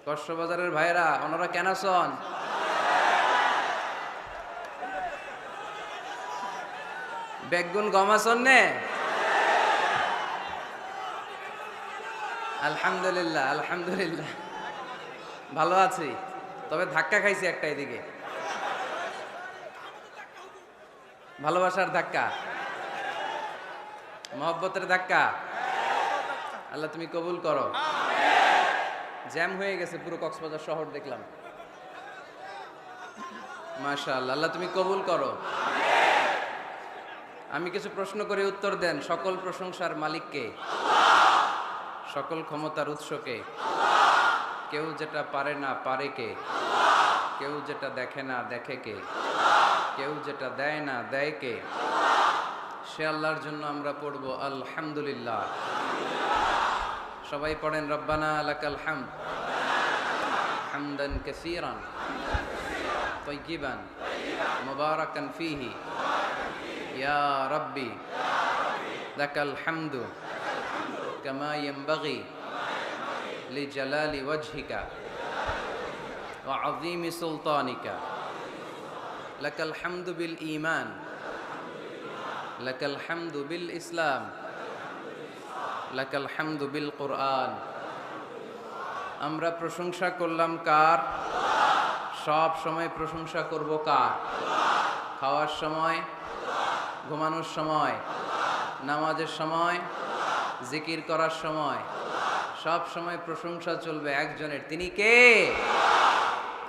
কক্সবাজারের ভাইরা ওনারা কেন আছেন? বেগুন গম আছেন নে? আলহামদুলিল্লাহ আলহামদুলিল্লাহ, ভালো আছি। তবে ধাক্কা খাইছি একটা এদিকে, ভালোবাসার ধাক্কা, মহব্বতের ধাক্কা। আল্লাহ তুমি কবুল করো। জ্যাম হয়ে গেছে পুরো কক্সবাজার শহর দেখলাম। মাশাআল্লাহ, আল্লাহ তুমি কবুল করো। আমি কিছু প্রশ্ন করে উত্তর দেন। সকল প্রশংসার মালিক কে? সকল ক্ষমতার উৎস কে? কেউ যেটা পারে না পারে কে? কেউ যেটা দেখে না দেখে কে? কেউ যেটা দেয় না দেয় কে? সে আল্লাহর জন্য আমরা পড়ব আলহামদুলিল্লাহ। সবাই পড়েন রব্বানা লাকাল হামদ হামদান কাসীরান তাইয়িবান মুবারাকান ফীহি ইয়া রাব্বি লাকাল হামদু কামা ইয়ানবাগি লিজালালি ওয়াজহিকা ওয়া আযীমি সুলতানিকা। লাকাল হামদু বিল ঈমান, লাকাল হামদু বিল ইসলাম, লাকাল হামদু বিল কুরআন। আমরা প্রশংসা করলাম কার? সব সময় প্রশংসা করব কার? খাওয়ার সময়, ঘুমানোর সময়, নামাজের সময়, জিকির করার সময়, সব সময় প্রশংসা চলবে একজনের। তিনি কে?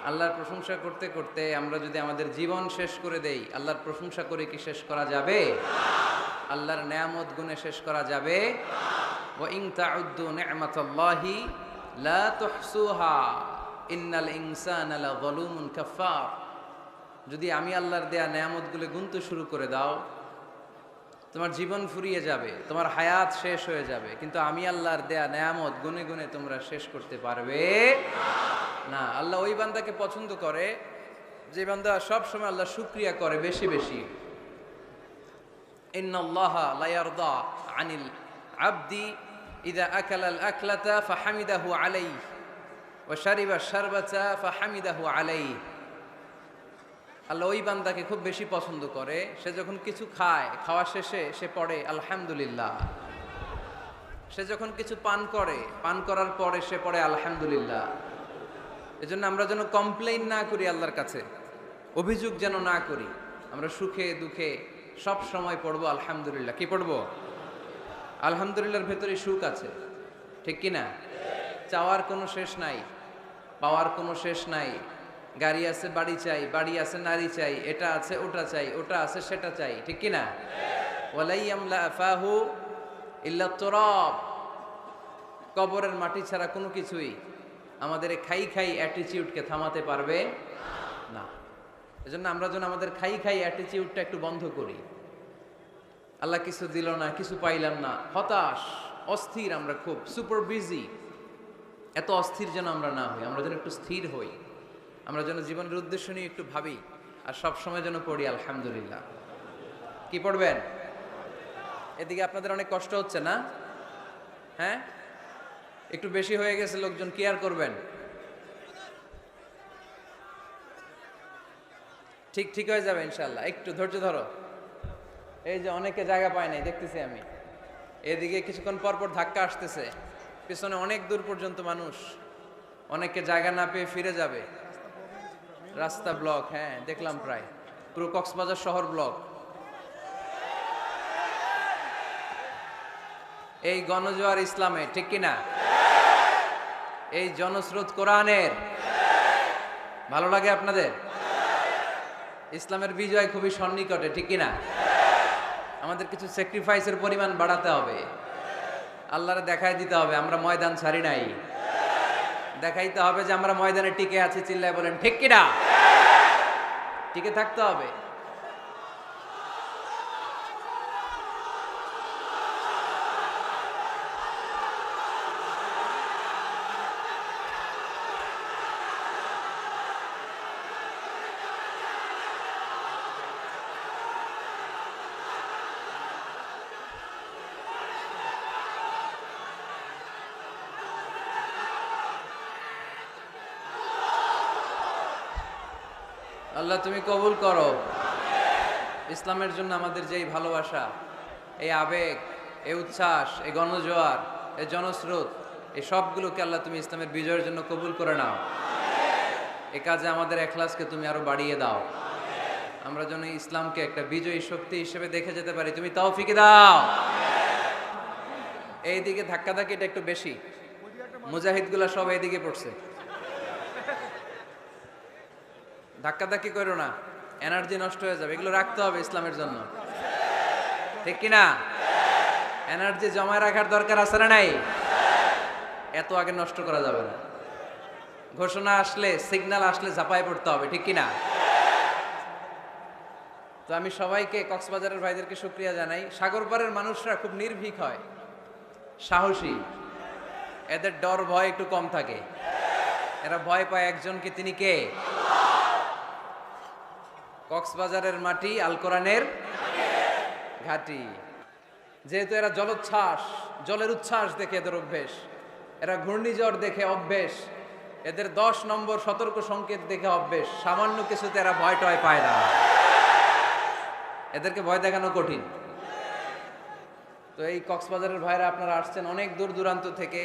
আল্লাহর প্রশংসা করতে করতে আমরা যদি আমাদের জীবন শেষ করে দেই, আল্লাহর প্রশংসা করে কি শেষ করা যাবে? আল্লাহর নেয়ামত গুণে শেষ করা যাবে? ওয়া ইন তাউদ্দু নি'মাতাল্লাহি লা তুহসুহা ইন্নাল ইনসানা লাযালুমুন কাফফার। যদি আমি আল্লাহর দেয়া নেয়ামতগুলো গুনতে শুরু করে দাও, তোমার জীবন ফুরিয়ে যাবে, তোমার হায়াত শেষ হয়ে যাবে, কিন্তু আমি আল্লাহর দেয়া নেয়ামত গুনে গুনে তোমরা শেষ করতে পারবে না। আল্লাহ ওই বান্দাকে পছন্দ করে যে বান্দা সব সময় আল্লাহ শুকরিয়া করে বেশি বেশি। ইন্নাল্লাহা লা ইয়ারদা আনিল আবদি ইযা আকালাল আকলাতা ফাহামিদাহু আলাইহি ওয়া শারিবা শারবাতা ফাহামিদাহু আলাইহি। আল্লাহ ওই বান্দাকে খুব বেশি পছন্দ করে, সে যখন কিছু খায়, খাওয়া শেষে সে পড়ে আলহামদুলিল্লাহ। সে যখন কিছু পান করে, পান করার পরে সে পড়ে আলহামদুলিল্লাহ। এজন্য আমরা যেন কমপ্লেইন না করি আল্লাহর কাছে, অভিযোগ যেন না করি। আমরা সুখে দুঃখে সব সময় পড়বো আলহামদুলিল্লাহ। কি পড়বো? আলহামদুলিল্লাহর ভেতরে সুখ আছে, ঠিক কি না? চাওয়ার কোনো শেষ নাই, পাওয়ার কোনো শেষ নাই। গাড়ি আছে বাড়ি চাই, বাড়ি আছে নারী চাই, এটা আছে ওটা চাই, ওটা আছে সেটা চাই, ঠিক কি না? ওয়ালাই ইয়ামলা আফাহু ইল্লা তুরাব। কবরের মাটি ছাড়া কোনো কিছুই আমাদের খাই খাই অ্যাটিটিউডকে থামাতে পারবে না। এজন্য আমরা যেন আমাদের খাই খাই অ্যাটিটিউডটা একটু বন্ধ করি। আল্লাহ কিছু দিল না, কিছু পাইলাম না, হতাশ, অস্থির, আমরা খুব সুপার বিজি। এত অস্থির যেন আমরা না হই, আমরা যেন একটু স্থির হই। আমরা যেন জীবনের উদ্দেশ্য নিয়ে একটু ভাবি, আর সব সময় যেন পড়ি আলহামদুলিল্লাহ। কি পড়বেন? এদিকে আপনাদের অনেক কষ্ট হচ্ছে না? হ্যাঁ, একটু বেশি হয়ে গেছে, লোকজন কেয়ার করবেন। ঠিক ঠিক হয়ে যাবে ইনশাআল্লাহ, একটু ধৈর্য ধরো। এই যে অনেকে জায়গা পায় নাই দেখতেছি আমি, এদিকে কিছুক্ষণ পর পর ধাক্কা আসতেছে, পিছনে অনেক দূর পর্যন্ত মানুষ, অনেকে জায়গা না পেয়ে ফিরে যাবে। রাস্তা ব্লক, হ্যাঁ দেখলাম, প্রায় পুরো কক্সবাজার শহর ব্লক। এই গণজোয়ার ইসলামে, ঠিক কিনা? এই জনস্রোত কোরআনের। ভালো লাগে আপনাদের? ইসলামের বিজয় খুবই সন্নিকটে, ঠিক কিনা? আমাদের কিছু স্যাক্রিফাইসের পরিমাণ বাড়াতে হবে, আল্লাহরে দেখাই দিতে হবে আমরা ময়দান ছাড়ি নাই। দেখাইতে হবে যে আমরা ময়দানে টিকে আছি, চিল্লায় বলেন ঠিক কিনা? টিকে থাকতে হবে। আল্লাহ তুমি কবুল করো। ইসলামের জন্য আমাদের যেই ভালোবাসা, এই আবেগ, এই উচ্ছ্বাস, এই গণজোয়ার, এই জনস্রোত, এই সবগুলোকে আল্লাহ তুমি ইসলামের বিজয়ের জন্য কবুল করে নাও। এ কাজে আমাদের এখলাসকে তুমি আরো বাড়িয়ে দাও। আমরা যেন ইসলামকে একটা বিজয়ী শক্তি হিসেবে দেখে যেতে পারি, তুমি তৌফিক দাও। এইদিকে ধাক্কাধাক্কিটা একটু বেশি, মুজাহিদগুলা সব এইদিকে পড়ছে। ধাক্কাধাক্কি করো না, এনার্জি নষ্ট হয়ে যাবে। এগুলো রাখতে হবে ইসলামের জন্য, ঠিক কিনা? এনার্জি জমায় রাখার দরকার আছে না নাই? এত আগে নষ্ট করা যাবে না। ঘোষণা আসলে, সিগন্যাল আসলে ঝাঁপায় পড়তে হবে, ঠিক কিনা? তো আমি সবাইকে, কক্সবাজারের ভাইদেরকে শুকরিয়া জানাই। সাগর পাড়ের মানুষরা খুব নির্ভীক হয়, সাহসী, এদের ডর ভয় একটু কম থাকে। এরা ভয় পায় একজনকে, তিনি কে? কক্সবাজারের মাটি আল কোরআনের ঘাটি। যেহেতু এরা জলোচ্ছ্বাস, জলের উচ্ছ্বাস দেখে এদের অভ্যেস, এরা ঘূর্ণিঝড় দেখে অভ্যেস, এদের 10 নম্বর সতর্ক সংকেত দেখে অভ্যেস। সামান্য কিছুতে এরা ভয় টয় পায় না, এদেরকে ভয় দেখানো কঠিন। তো এই কক্সবাজারের ভাইরা আপনারা আসছেন অনেক দূর দূরান্ত থেকে।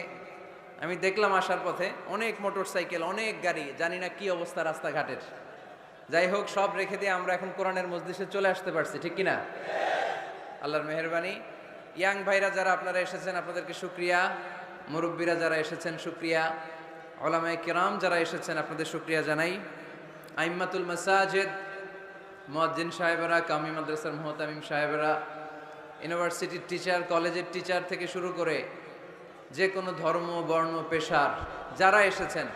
আমি দেখলাম আসার পথে অনেক মোটর সাইকেল, অনেক গাড়ি, জানি না কি অবস্থা রাস্তাঘাটের। যাই হোক, সব রেখে দিয়ে আমরা এখন কোরআনের মজলিসে চলে আসতে পারছি, ঠিক কিনা? আল্লাহর মেহেরবানি। ইয়াং ভাইরা যারা আপনারা এসেছেন, আপনাদেরকে শুকরিয়া। মুরব্বীরা যারা এসেছেন শুকরিয়া। উলামায়ে কিরাম যারা এসেছেন, আপনাদের শুকরিয়া জানাই। আইম্মাতুল মাসাজিদ, মুয়াজ্জিন সাহেবেরা, কামি মাদ্রাসার মুহতামিম সাহেবেরা, ইউনিভার্সিটির টিচার, কলেজের টিচার থেকে শুরু করে যে কোনো ধর্ম, বর্ণ, পেশার যারা এসেছেন,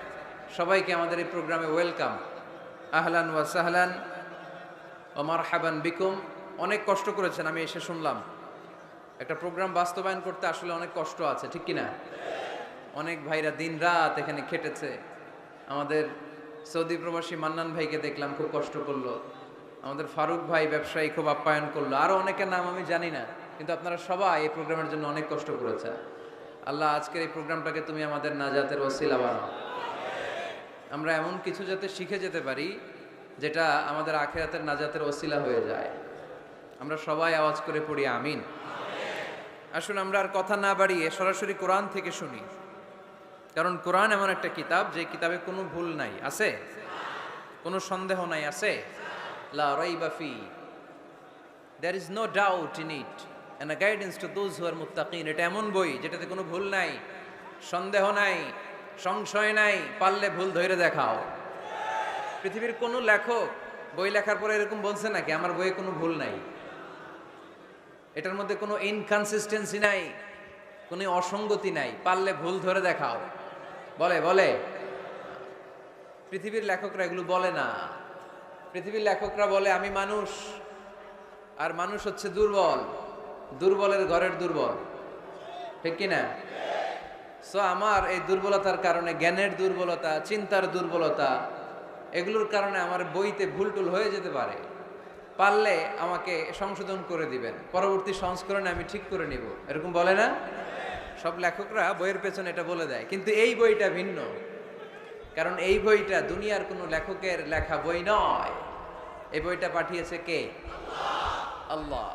সবাইকে আমাদের এই প্রোগ্রামে ওয়েলকাম। আহলান ওয়া সাহলান ওয়া মারহাবান বিকুম। অনেক কষ্ট করেছেন, আমি এসে শুনলাম। একটা প্রোগ্রাম বাস্তবায়ন করতে আসলে অনেক কষ্ট আছে, ঠিক কিনা? অনেক ভাইরা দিন রাত এখানে খেটেছে। আমাদের সৌদি প্রবাসী মান্নান ভাইকে দেখলাম, খুব কষ্ট করলো। আমাদের ফারুক ভাই ব্যবসায়ী খুব আপ্যায়ন করলো। আরো অনেকের নাম আমি জানি না, কিন্তু আপনারা সবাই এই প্রোগ্রামের জন্য অনেক কষ্ট করেছেন। আল্লাহ আজকের এই প্রোগ্রামটাকে তুমি আমাদের নাজাতের ওসিলা বানাও। আমরা এমন কিছু যাতে শিখে যেতে পারি যেটা আমাদের আখিরাতের নাজাতের ওসিলা হয়ে যায়। আমরা সবাই আওয়াজ করে পড়ি আমিন। আসুন আমরা আর কথা না বাড়িয়ে সরাসরি কোরআন থেকে শুনি, কারণ কোরআন এমন একটা কিতাব যে কিতাবে কোনো ভুল নাই, আছে কোনো সন্দেহ নাই, আছে লা রাইবা ফি, there is no doubt in it and a guidance to those who are মুত্তাকিন। এটা এমন বই যেটাতে কোনো ভুল নাই, সন্দেহ নাই, সংশয় নাই, পারলে ভুল ধরে দেখাও। পৃথিবীর কোনো লেখক বই লেখার পরে এরকম বলছে নাকি আমার বইয়ে কোনো ভুল নাই, এটার মধ্যে কোনো ইনকনসিস্টেন্সি নাই, কোনো অসঙ্গতি নাই, পারলে ভুল ধরে দেখাও? বলে? পৃথিবীর লেখকরা এগুলো বলে না। পৃথিবীর লেখকরা বলে আমি মানুষ, আর মানুষ হচ্ছে দুর্বল, দুর্বলের ঘরের দুর্বল, ঠিক কিনা? সো আমার এই দুর্বলতার কারণে, জ্ঞানের দুর্বলতা, চিন্তার দুর্বলতা, এগুলোর কারণে আমার বইতে ভুলটুল হয়ে যেতে পারে। পারলে আমাকে সংশোধন করে দিবেন, পরবর্তী সংস্করণে আমি ঠিক করে নিব, এরকম বলে না? সব লেখকরা বইয়ের পেছনে এটা বলে দেয়, কিন্তু এই বইটা ভিন্ন। কারণ এই বইটা দুনিয়ার কোনো লেখকের লেখা বই নয়। এই বইটা পাঠিয়েছে কে? আল্লাহ।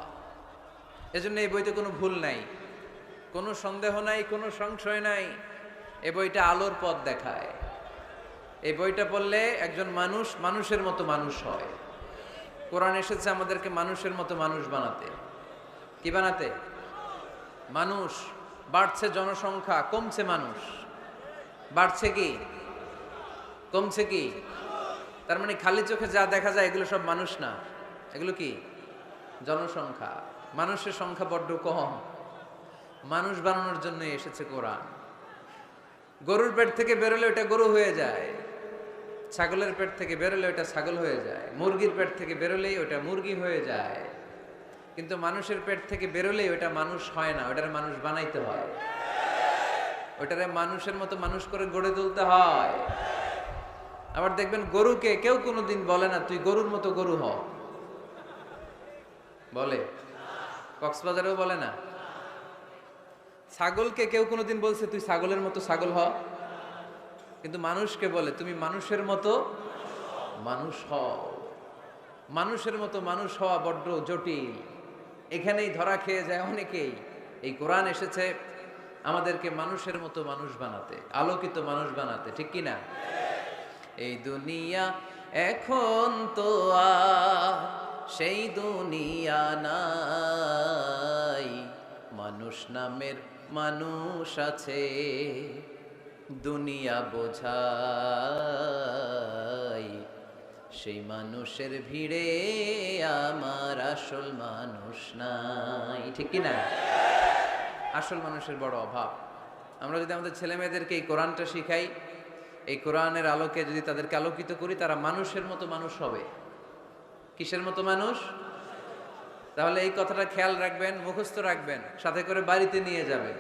এজন্য এই বইতে কোনো ভুল নাই, কোনো সন্দেহ নাই, কোনো সংশয় নাই। এই বইটা আলোর পথ দেখায়। এই বইটা পড়লে একজন মানুষ মানুষের মতো মানুষ হয়। কোরআন এসেছে আমাদেরকে মানুষের মতো মানুষ বানাতে। কি বানাতে? মানুষ। বাড়ছে জনসংখ্যা, কমছে মানুষ। বাড়ছে কি, কমছে কি? তার মানে খালি চোখে যা দেখা যায় এগুলো সব মানুষ না, এগুলো কি? জনসংখ্যা। মানুষের সংখ্যা বড্ড কম। মানুষ বানানোর জন্য এসেছে কোরআন। গরুর পেট থেকে বেরোলে ওটা গরু হয়ে যায়, ছাগলের পেট থেকে বেরোলে ওটা ছাগল হয়ে যায়, মুরগির পেট থেকে বেরোলেই ওটা মুরগি হয়ে যায়। কিন্তু মানুষের পেট থেকে বেরোলেই ওটা মানুষ হয় না, ওটারে মানুষ বানাইতে হয়, ওটারে মানুষের মতো মানুষ করে গড়ে তুলতে হয়। আবার দেখবেন গরুকে কেউ কোনোদিন বলে না তুই গরুর মতো গরু হ, বলে? কক্সবাজারেও বলে না। ছাগলকে কেউ কোনোদিন বলছে তুই ছাগলের মতো ছাগল হ? কিন্তু মানুষকে বলে তুমি মানুষের মতো মানুষ হও। মানুষের মতো মানুষ হওয়া বড্ড জটিল, এখানেই ধরা খেয়ে যায় অনেকেই। এই কোরআন এসেছে আমাদেরকে মানুষের মতো মানুষ বানাতে, আলোকিত মানুষ বানাতে, ঠিক কি না? এই দুনিয়া এখন তো আর সেই দুনিয়া নাই, মানুষ নামের মানুষ আছে, দুনিয়া বোঝাই, সেই মানুষের ভিড়ে আমার আসল মানুষ নাই, ঠিক কি না? আসল মানুষের বড় অভাব। আমরা যদি আমাদের ছেলে মেয়েদেরকে এই কোরআনটা শিখাই, এই কোরআনের আলোকে যদি তাদেরকে আলোকিত করি, তারা মানুষের মতো মানুষ হবে। কিসের মতো মানুষ? তাহলে এই কথাটা খেয়াল রাখবেন, মুখস্থ রাখবেন, সাথে করে বাড়িতে নিয়ে যাবেন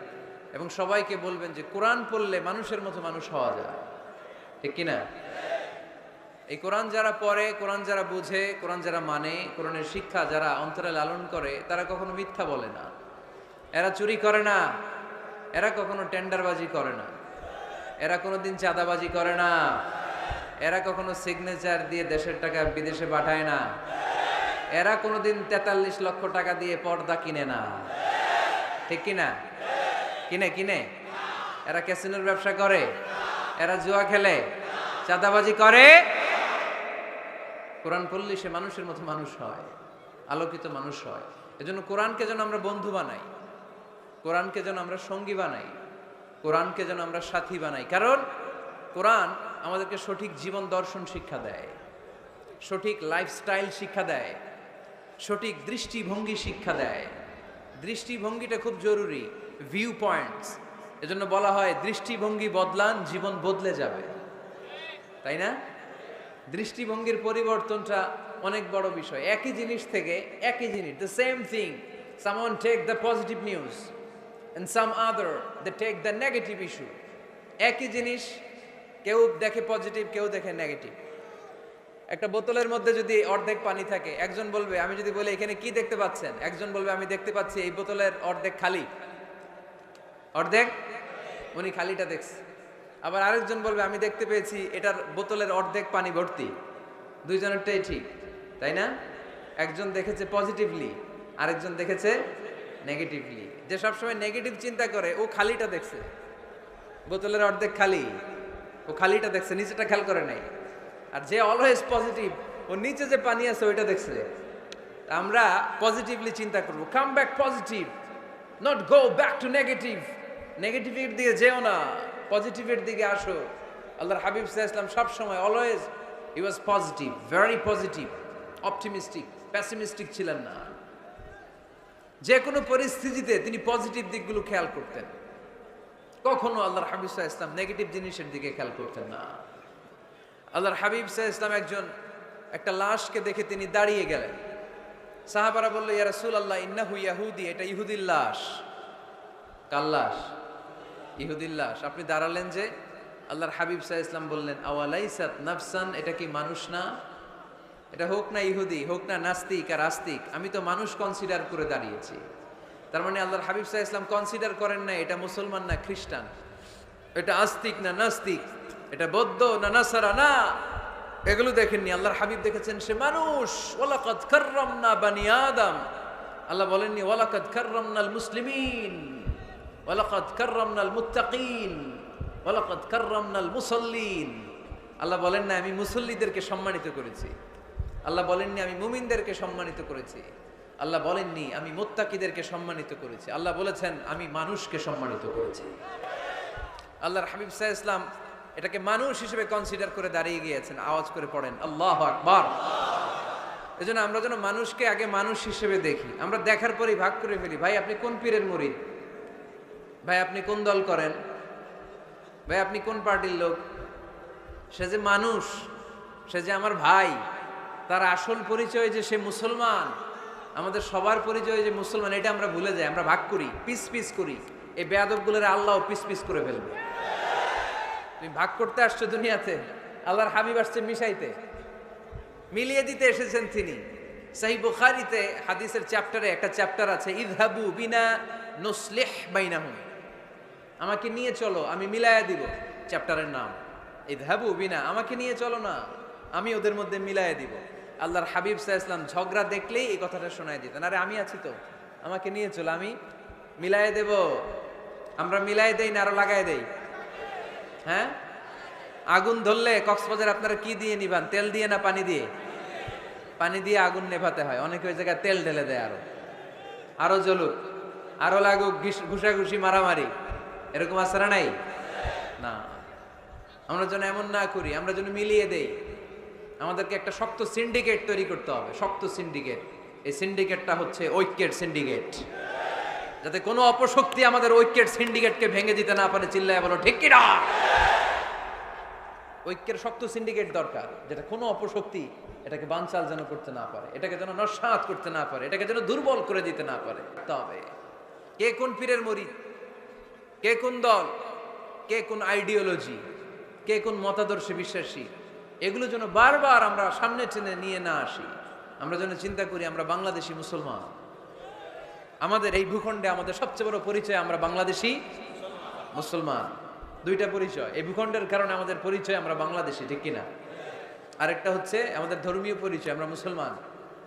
এবং সবাইকে বলবেন যে কোরআন পড়লে মানুষের মতো মানুষ হওয়া যায়, ঠিক কিনা? এই কোরআন যারা পড়ে, কোরআন যারা বুঝে, কোরআন যারা মানে, কোরআনের শিক্ষা যারা অন্তরে লালন করে, তারা কখনো মিথ্যা বলে না, এরা চুরি করে না, এরা কখনো টেন্ডারবাজি করে না, এরা কোনোদিন চাঁদাবাজি করে না, এরা কখনো সিগনেচার দিয়ে দেশের টাকা বিদেশে পাঠায় না, এরা কোনোদিন 43 লক্ষ টাকা দিয়ে পর্দা কিনে না, ঠিক কিনা? কিনে এরা ক্যাসিনোর ব্যবসা করে, এরা জুয়া খেলে, চাঁদাবাজি করে। কোরআন পড়লে সে মানুষের মতো মানুষ হয়, আলোকিত মানুষ হয়। এজন্য কোরআনকে যেন আমরা বন্ধু বানাই, কোরআনকে যেন আমরা সঙ্গী বানাই, কোরআনকে যেন আমরা সাথী বানাই। কারণ কোরআন আমাদেরকে সঠিক জীবন দর্শন শিক্ষা দেয়, সঠিক লাইফস্টাইল শিক্ষা দেয়, সঠিক দৃষ্টিভঙ্গি শিক্ষা দেয়। দৃষ্টিভঙ্গিটা খুব জরুরি, ভিউ পয়েন্টস। এজন্য বলা হয় দৃষ্টিভঙ্গি বদলান, জীবন বদলে যাবে, তাই না? দৃষ্টিভঙ্গির পরিবর্তনটা অনেক বড় বিষয়। একই জিনিস থেকে, একই জিনিস, the same thing, someone take the positive news and some other they take the negative issue. একই জিনিস কেউ দেখে পজিটিভ, কেউ দেখে নেগেটিভ। একটা বোতলের মধ্যে যদি অর্ধেক পানি থাকে, একজন বলবে, আমি যদি বলি এখানে কি দেখতে পাচ্ছেন, একজন বলবে আমি দেখতে পাচ্ছি এই বোতলের অর্ধেক খালি, অর্ধেক, উনি খালিটা দেখছে। আবার আরেকজন বলবে আমি দেখতে পেয়েছি এটার বোতলের অর্ধেক পানি ভর্তি। দুইজনেরটাই ঠিক, তাই না? একজন দেখেছে পজিটিভলি, আরেকজন দেখেছে নেগেটিভলি। যে সবসময় নেগেটিভ চিন্তা করে ও খালিটা দেখছে, বোতলের অর্ধেক খালি, ও খালিটা দেখছে, নিচেটা খেয়াল করে নাই। আর যে অলওয়েজ পজিটিভ, ও নিচে যে পানি আছে ওইটা দেখছে। আমরা পজিটিভলি চিন্তা করবো, come back positive, not go back to negative. নেগেটিভের দিকে যেও না, পজিটিভের দিকে আসো। আল্লাহর হাবিব সাল্লাল্লাহু আলাইহি ওয়াসাল্লাম সব সময় অলওয়েজ হি ওয়াজ positive, very positive, optimistic, pessimistic ছিলেন না। যে কোনো পরিস্থিতিতে তিনি পজিটিভ দিকগুলো খেয়াল করতেন। কখনো আল্লাহর হাবিব সাল্লাল্লাহু আলাইহি ওয়াসাল্লাম নেগেটিভ জিনিসের দিকে খেয়াল করতেন না। আল্লাহর হাবিব সাল্লাল্লাহু আলাইহি ওয়াসাল্লাম একটা লাশকে দেখে তিনি দাঁড়িয়ে গেলেন। সাহাবারা বলল, ইয়া রাসূলুল্লাহ ইন্নাহু ইয়াহুদি, এটা ইহুদির লাশ। কার লাশ? ইহুদির লাশ। আপনি দাঁড়ালেন যে? আল্লাহর হাবিব সাল্লাল্লাহু আলাইহি ওয়াসাল্লাম বললেন, আওয়ালাইসাত নাফসান, এটা কি মানুষ না? এটা হোক না ইহুদি, হোক না নাস্তিক আর আস্তিক, আমি তো মানুষ কনসিডার করে দাঁড়িয়েছি। তার মানে আল্লাহর হাবিব সাল্লাল্লাহু আলাইহি ওয়াসাল্লাম কনসিডার করেন না এটা মুসলমান না খ্রিস্টান, এটা আস্তিক না নাস্তিক, এটা বৌদ্ধ না নাসারা, না, এগুলো দেখেননি। আল্লাহর হাবিব দেখেছেন সে মানুষ। ওয়ালাকাদ কাররামনা বানি আদম, আল্লাহ বলেননি ওয়ালাকাদ কাররামনাল মুসলিমিন, ওয়ালাকাদ কাররামনাল মুত্তাকিন, ওয়ালাকাদ কাররামনাল মুসাল্লিন। আল্লাহ বলেন না আমি মুসল্লিদেরকে সম্মানিত করেছি, আল্লাহ বলেননি আমি মুমিনদেরকে সম্মানিত করেছি, আল্লাহ বলেননি আমি মুত্তাকিদেরকে সম্মানিত করেছি, আল্লাহ বলেছেন আমি মানুষকে সম্মানিত করেছি। আল্লাহর হাবিব সাল্লাল্লাহু আলাইহি ওয়াসাল্লাম এটাকে মানুষ হিসেবে কনসিডার করে দাঁড়িয়ে গিয়েছেন। আওয়াজ করে পড়েন আল্লাহু আকবার। এজন্য আমরা যেন মানুষকে আগে মানুষ হিসেবে দেখি। আমরা দেখার পরেই ভাগ করে ফেলি, ভাই আপনি কোন পীরের মুরিদ, ভাই আপনি কোন দল করেন, ভাই আপনি কোন পার্টির লোক। সে যে মানুষ, সে যে আমার ভাই, তার আসল পরিচয় যে সে মুসলমান, আমাদের সবার পরিচয় যে মুসলমান, এটা আমরা ভুলে যাই। আমরা ভাগ করি, পিস পিস করি। এই বেয়াদবগুলোর আল্লাহ পিস পিস করে ফেলবে। তুমি ভাগ করতে আসছো দুনিয়াতে, আল্লাহর হাবিব আসছে মিশাইতে, মিলিয়ে দিতে এসেছেন তিনি। সহিহ বুখারীতে হাদিসের চ্যাপ্টারে একটা চ্যাপ্টার আছে, ইযহাবু বিনা নুসলিহ বাইনাহুম, আমাকে নিয়ে চলো আমি মিলায়া দিব। চ্যাপ্টারের নাম ইযহাবু বিনা, আমাকে নিয়ে চলো না আমি ওদের মধ্যে মিলায়া দিব। আল্লাহর হাবিব সাল্লাল্লাহু আলাইহি ওয়াসাল্লাম ঝগড়া দেখলেই এই কথাটা শোনায় দিতেন, আরে আমি আছি তো, আমাকে নিয়ে চলো, আমি মিলাই দেব। আমরা মিলাই দেই না আরো লাগাই দেই? হ্যাঁ, আগুন ধরলে কক্সবাজার আপনারা কি দিয়ে নিবান, তেল দিয়ে না পানি দিয়ে? পানি দিয়ে আগুন নেভাতে হয়, অনেকে ওই জায়গায় তেল ঢেলে দেয়, আরো জ্বলুক, আরো লাগুক, ঘুষাঘুষি মারামারি, এরকম আছে না নাই? না, আমরা যেন এমন না করি, আমরা যেন মিলিয়ে দেই। আমাদেরকে একটা শক্ত সিন্ডিকেট তৈরি করতে হবে, শক্ত সিন্ডিকেট। এই সিন্ডিকেটটা হচ্ছে ঐক্যের সিন্ডিকেট, যাতে কোনো অপশক্তি আমাদের ঐক্যের সিন্ডিকেটকে ভেঙে দিতে না পারে। চিল্লায় বলো ঠিক কি না? ঐক্যের শক্ত সিন্ডিকেট দরকার, যেটা কোনো অপশক্তি এটাকে বানচাল যেন করতে না পারে, এটাকে যেন নস্যাৎ করতে না পারে, এটাকে যেন দুর্বল করে দিতে না পারে। তবে কে কোন পীরের মুরিদ, কে কোন দল, কে কোন আইডিওলজি, কে কোন মতাদর্শে বিশ্বাসী, এগুলো যেন বারবার আমরা সামনে টেনে নিয়ে না আসি। আমরা যেন চিন্তা করি আমরা বাংলাদেশি মুসলমান। আমাদের এই ভূখণ্ডে আমাদের সবচেয়ে বড় পরিচয় আমরা বাংলাদেশি মুসলমান। দুইটা পরিচয়, এই ভূখণ্ডের কারণে আমাদের পরিচয় আমরা বাংলাদেশি, ঠিক কিনা? আরেকটা হচ্ছে আমাদের ধর্মীয় পরিচয়, আমরা মুসলমান।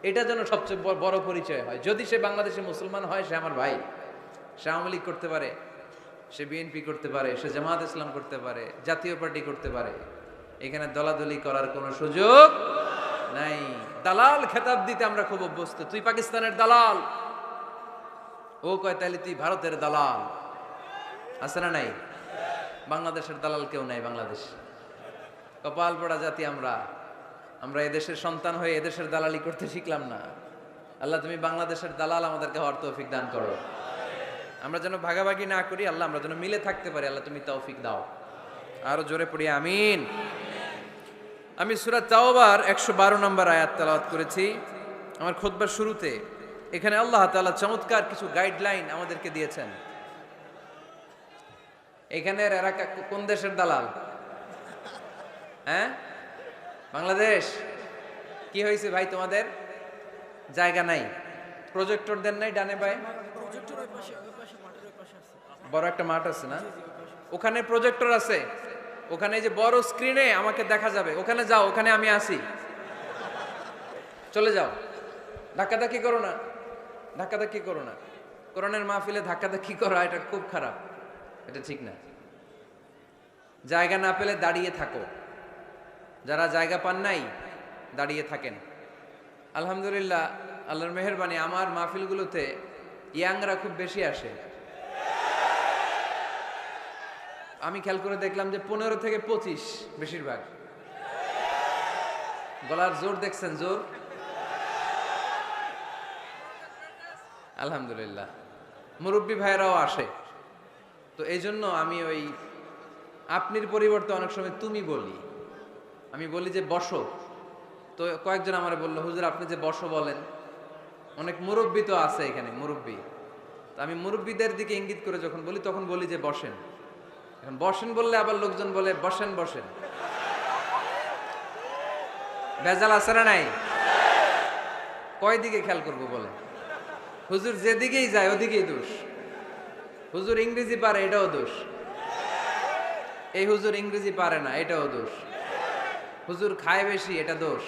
এটা যেন সবচেয়ে বড় পরিচয় হয়। যদি সে বাংলাদেশে মুসলমান হয়, সে আমার ভাই, সে আওয়ামী লীগ করতে পারে, সে বিএনপি করতে পারে, সে জামাত ইসলাম করতে পারে, জাতীয় পার্টি করতে পারে, এখানে দলাদলি করার কোনো সুযোগ নাই। দালাল খেতাব দিতে আমরা খুব অভ্যস্ত। তুই পাকিস্তানের দালাল, ও কয় তাহলে তুই ভারতের দালাল। আছে না নাই? বাংলাদেশের দালাল কেউ নাই। বাংলাদেশ কপাল পড়া জাতি আমরা। আমরা এদেশের সন্তান হয়ে এদেশের দালালি করতে শিখলাম না। আল্লাহ তুমি বাংলাদেশের দালাল আমাদেরকে হওয়ার তৌফিক দান করো। আমরা যেন ভাগাভাগি না করি, আল্লাহ আমরা যেন মিলে থাকতে পারি, আল্লাহ তুমি তৌফিক দাও। আরো জোরে পড়ি আমিন। আমি সূরা তাওবার 112 নম্বর আয়াত তেলাওয়াত করেছি আমার খুতবার শুরুতে। এখানে আল্লাহ তাআলা চমৎকার কিছু গাইডলাইন আমাদেরকে দিয়েছেন। এখানের এরা কোন দেশের দালাল? হ্যাঁ, বাংলাদেশ। কি হয়েছে ভাই, তোমাদের জায়গা নাই? প্রজেক্টর দেন নাই ডানে বাই? বড় একটা মাঠ আছে না, ওখানে প্রজেক্টর আছে। ওখানে যে বড় স্ক্রিনে আমাকে দেখা যাবে, ওখানে যাও, ওখানে আমি আসি, চলে যাও। ধাক্কাধাক্কি করো না, ধাক্কাধাক্কি করো না। কোরআনের মাহফিলে ধাক্কাধাক্কি করা এটা খুব খারাপ, এটা ঠিক না। জায়গা না পেলে দাঁড়িয়ে থাকো, যারা জায়গা পান নাই দাঁড়িয়ে থাকেন। আলহামদুলিল্লাহ, আল্লাহর মেহেরবানি, আমার মাহফিলগুলোতে ইয়াংরা খুব বেশি আসে। আমি খেয়াল করে দেখলাম যে 15 থেকে 25 বেশিরভাগ। গলার জোর দেখছেন? জোর আলহামদুলিল্লাহ। মুরব্বী ভাইরাও আসে। তো এই জন্য আমি ওই আপনির পরিবর্তে অনেক সময় তুমি বলি। আমি বলি যে বসো। তো কয়েকজন আমার বললো, হুজুর আপনি যে বসো বলেন, অনেক মুরব্বী তো আছে এখানে, মুরব্বী। তো আমি মুরব্বীদের দিকে ইঙ্গিত করে যখন বলি, তখন বলি যে বসেন। এখন বসেন বললে আবার লোকজন বলে বসেন বসেন। ভেজাল আছে না নাই? কয় দিকে খেয়াল করবো বলে? হুজুর যেদিকেই যায় ওদিকেই দোষ। হুজুর ইংরেজি পারে, এটাও দোষ। এই হুজুর ইংরেজি পারে না, এটাও দোষ। হুজুর খায় বেশি, এটা দোষ।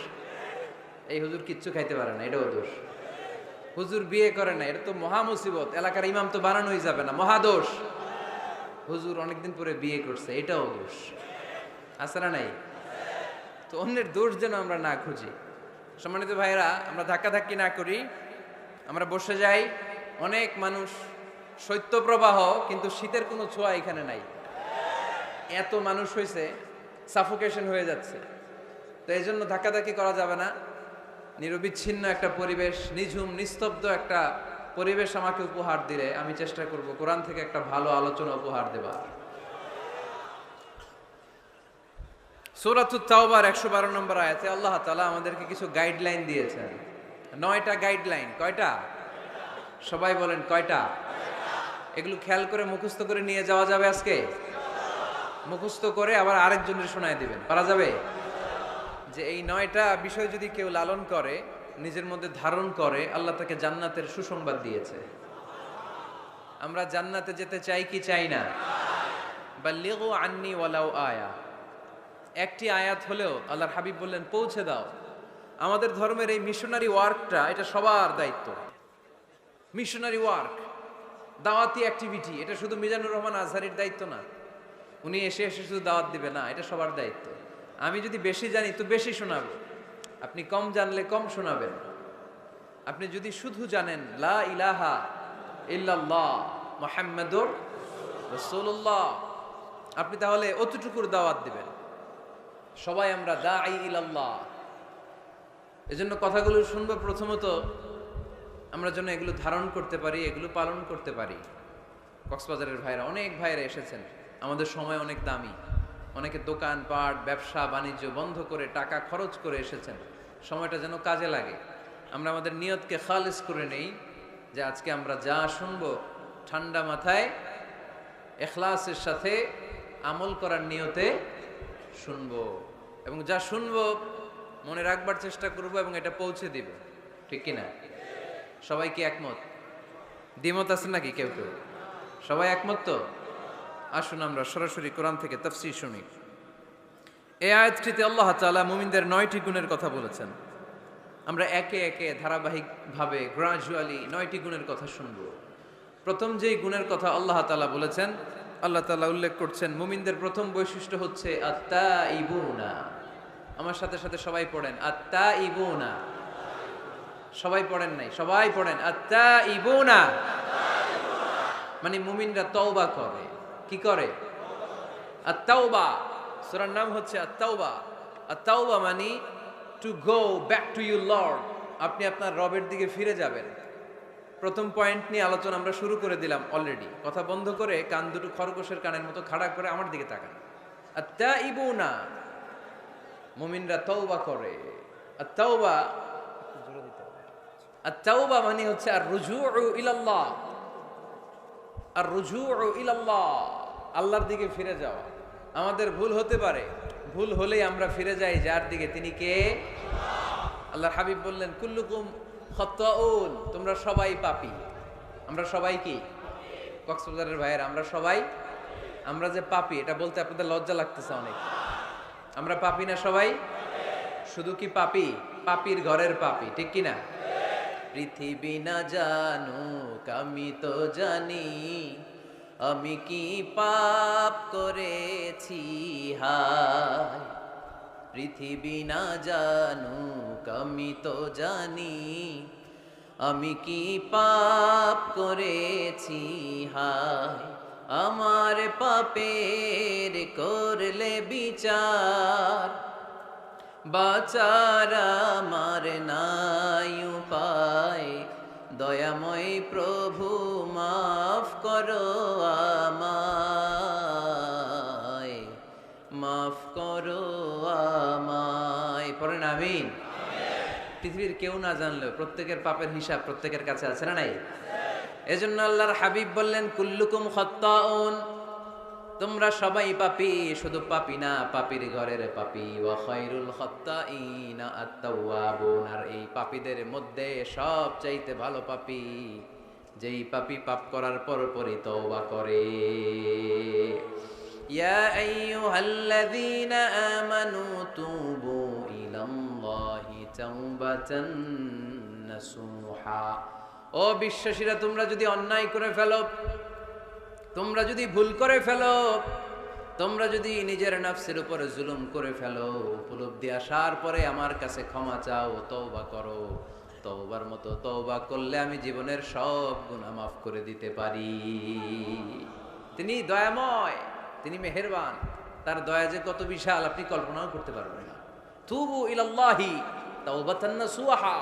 এই হুজুর কিচ্ছু খাইতে পারে না, এটাও দোষ। হুজুর বিয়ে করে না, এটা তো মহা মুসিবত, এলাকার ইমাম তো বানানোই যাবে না, মহা দোষ। হুজুর অনেকদিন পরে বিয়ে করছে, এটাও দোষ। আছে না নাই? তো অন্যের দোষ যেন আমরা না খুঁজি। সম্মানিত ভাইরা, আমরা ধাক্কাধাক্কি না করি, আমরা বসে যাই। অনেক মানুষ, শৈত্যপ্রবাহ, কিন্তু শীতের কোনো ছোঁয়া এখানে নাই। এত মানুষ হয়েছে, সাফোকেশন হয়ে যাচ্ছে। তো এই জন্য ধাক্কাধাক্কি করা যাবে না। নিরবিচ্ছিন্ন একটা পরিবেশ, নিঝুম নিস্তব্ধ একটা পরিবেশ আমাকে উপহার দিলে আমি চেষ্টা করব কোরআন থেকে একটা ভালো আলোচনা উপহার দেবার। সূরাতুত তাওবার 112 নম্বর আয়াতে আল্লাহ তাআলা আমাদেরকে কিছু গাইডলাইন দিয়েছেন। 9টা গাইডলাইন। কয়টা? সবাই বলেন কয়টা? এগুলো খেয়াল করে মুখস্থ করে নিয়ে যাওয়া যাবে আজকে? মুখস্থ করে আবার আরেকজনের শোনায় দিবেন, পারা যাবে? যে এই 9টা বিষয় যদি কেউ লালন করে, নিজের মধ্যে ধারণ করে, আল্লাহ তাকে জান্নাতের সুসংবাদ দিয়েছে। আমরা জান্নাতে যেতে চাই কি চাই না? বাল্লিগু আন্নি ওয়ালাউ আয়া। একটি আয়াত হলেও আল্লাহর হাবিব বললেন পৌঁছে দাও। আমাদের ধর্মের এই মিশনারি ওয়ার্কটা এটা সবার দায়িত্ব। মিশনারি ওয়ার্ক, দাওয়াতি অ্যাক্টিভিটি, এটা শুধু মিজানুর রহমান আজহারির দায়িত্ব না। উনি এসে এসে শুধু দাওয়াত দিবে না, এটা সবার দায়িত্ব। আমি যদি বেশি জানি তো বেশি শোনাবো, আপনি কম জানলে কম শোনাবেন। আপনি যদি শুধু জানেন লা ইলাহা ইল্লাল্লাহ মুহাম্মাদুর রাসূলুল্লাহ, আপনি তাহলে অতটুকুর দাওয়াত দিবেন। সবাই আমরা দাঈ ইলাল্লাহ। এজন্য কথাগুলো শুনবো, প্রথমত আমরা যেন এগুলো ধারণ করতে পারি, এগুলো পালন করতে পারি। কক্সবাজারের ভাইরা, অনেক ভাইরা এসেছেন, আমাদের সময় অনেক দামি, অনেকে দোকান পাট ব্যবসা বাণিজ্য বন্ধ করে টাকা খরচ করে এসেছেন। সময়টা যেন কাজে লাগে। আমরা আমাদের নিয়তকে খালিস করে নেই, যে আজকে আমরা যা শুনবো ঠান্ডা মাথায় ইখলাসের সাথে আমল করার নিয়তে শুনবো, এবং যা শুনবো মনে রাখবার চেষ্টা করব এবং এটা পৌঁছে দিব। ঠিক কিনা? সবাই কি একমত? দ্বিমত আছে নাকি কেউ কেউ? সবাই একমত তো? আসুন আমরা সরাসরি কোরআন থেকে তাফসীর শুনি। এই আয়াতটিতে আল্লাহ তাআলা মুমিনদের 9টি গুণের কথা বলেছেন। আমরা একে একে ধারাবাহিকভাবে গ্রাজুয়ালি 9টি গুণের কথা শুনব। প্রথম যেই গুণের কথা আল্লাহ তাআলা বলেছেন, আল্লাহ তাআলা উল্লেখ করছেন মুমিনদের প্রথম বৈশিষ্ট্য হচ্ছে আত্তাইবুনা। আমার সাথে সাথে সবাই পড়েন আত্তাইবুনা। সবাই পড়েন নাই, সবাই পড়েন আত্তাইবুনা। মানে মুমিনরা তওবা করে। কি করে? আত-তাওবা। সূরার নাম হচ্ছে আত-তাওবা। আত-তাওবা মানে to go back to your Lord. আপনি আপনার রবের দিকে ফিরে যাবেন। প্রথম পয়েন্ট নিয়ে আলোচনা আমরা শুরু করে দিলাম অলরেডি। কথা বন্ধ করে কান দুটো খরগোশের কানের মতো খাড়া করে আমার দিকে তাকান। আত-তাইবুনা, মুমিনরা তওবা করে। আত-তাওবা, আত-তাওবা মানে হচ্ছে আর রুজুউ ইলাল্লাহ। আর রুজুউ ইলাল্লাহ, আল্লাহর দিকে ফিরে যাওয়া। আমাদের ভুল হতে পারে, ভুল হলেই আমরা ফিরে যাই যার দিকে, তিনি কে? আল্লাহর হাবিব বললেন কুল্লুকুম খাত্তাউন, তোমরা সবাই পাপী। আমরা সবাই কি? কক্সবাজারের ভাইয়েরা, আমরা সবাই, আমরা যে পাপী এটা বলতে আপনাদের লজ্জা লাগতেছে অনেক। আমরা পাপী না সবাই? শুধু কি পাপী? পাপীর ঘরের পাপী, ঠিক কি না? পৃথিবী না জানুক আমি তো জানি, আমি কি পাপ করেছি হায়। পৃথিবী না জানুক আমি তো জানি, আমি কি পাপ করেছি হায়। আমার পাপের করলে বিচার, বাঁচার আমার নাই উপায়। দয়াময় প্রভু মাফ করো আমায়, মাফ করো আমায়। পড়েন আমিন। পৃথিবীর কেউ না জানলেও প্রত্যেকের পাপের হিসাব প্রত্যেকের কাছে আছে না নাই? এজন্য আল্লাহর হাবিব বললেন কুল্লুকুম খাত্তাউন, তোমরা সবাই পাপী, শুধু পাপী না, পাপীর ঘরের পাপী। ওয়া খায়রুল খাত্তাইনা আত-তাওয়াবুন, আর এই পাপীদের মধ্যে সবচাইতে ভালো পাপী যেই পাপী পাপ করার পরপরই তওবা করে। ইয়া আইয়ুহাল্লাযীনা আমানু তুবু ইলাল্লাহি তাওবাতান নাসুহা। ও বিশ্বাসীরা, তোমরা যদি অন্যায় করে ফেলো, তোমরা যদি ভুল করে ফেলো, তোমরা যদি নিজের নফসের উপরে জুলুম করে ফেলো, উপলব্ধি আসার পরে আমার কাছে ক্ষমা চাও, তওবা করো। তওবার মতো তওবা করলে আমি জীবনের সব গুনাহ মাফ করে দিতে পারি। তিনি দয়াময়, তিনি মেহেরবান, তার দয়া যে কত বিশাল আপনি কল্পনাও করতে পারবেন না। তুবু ইলাল্লাহি তাওবাতান নাসুহা,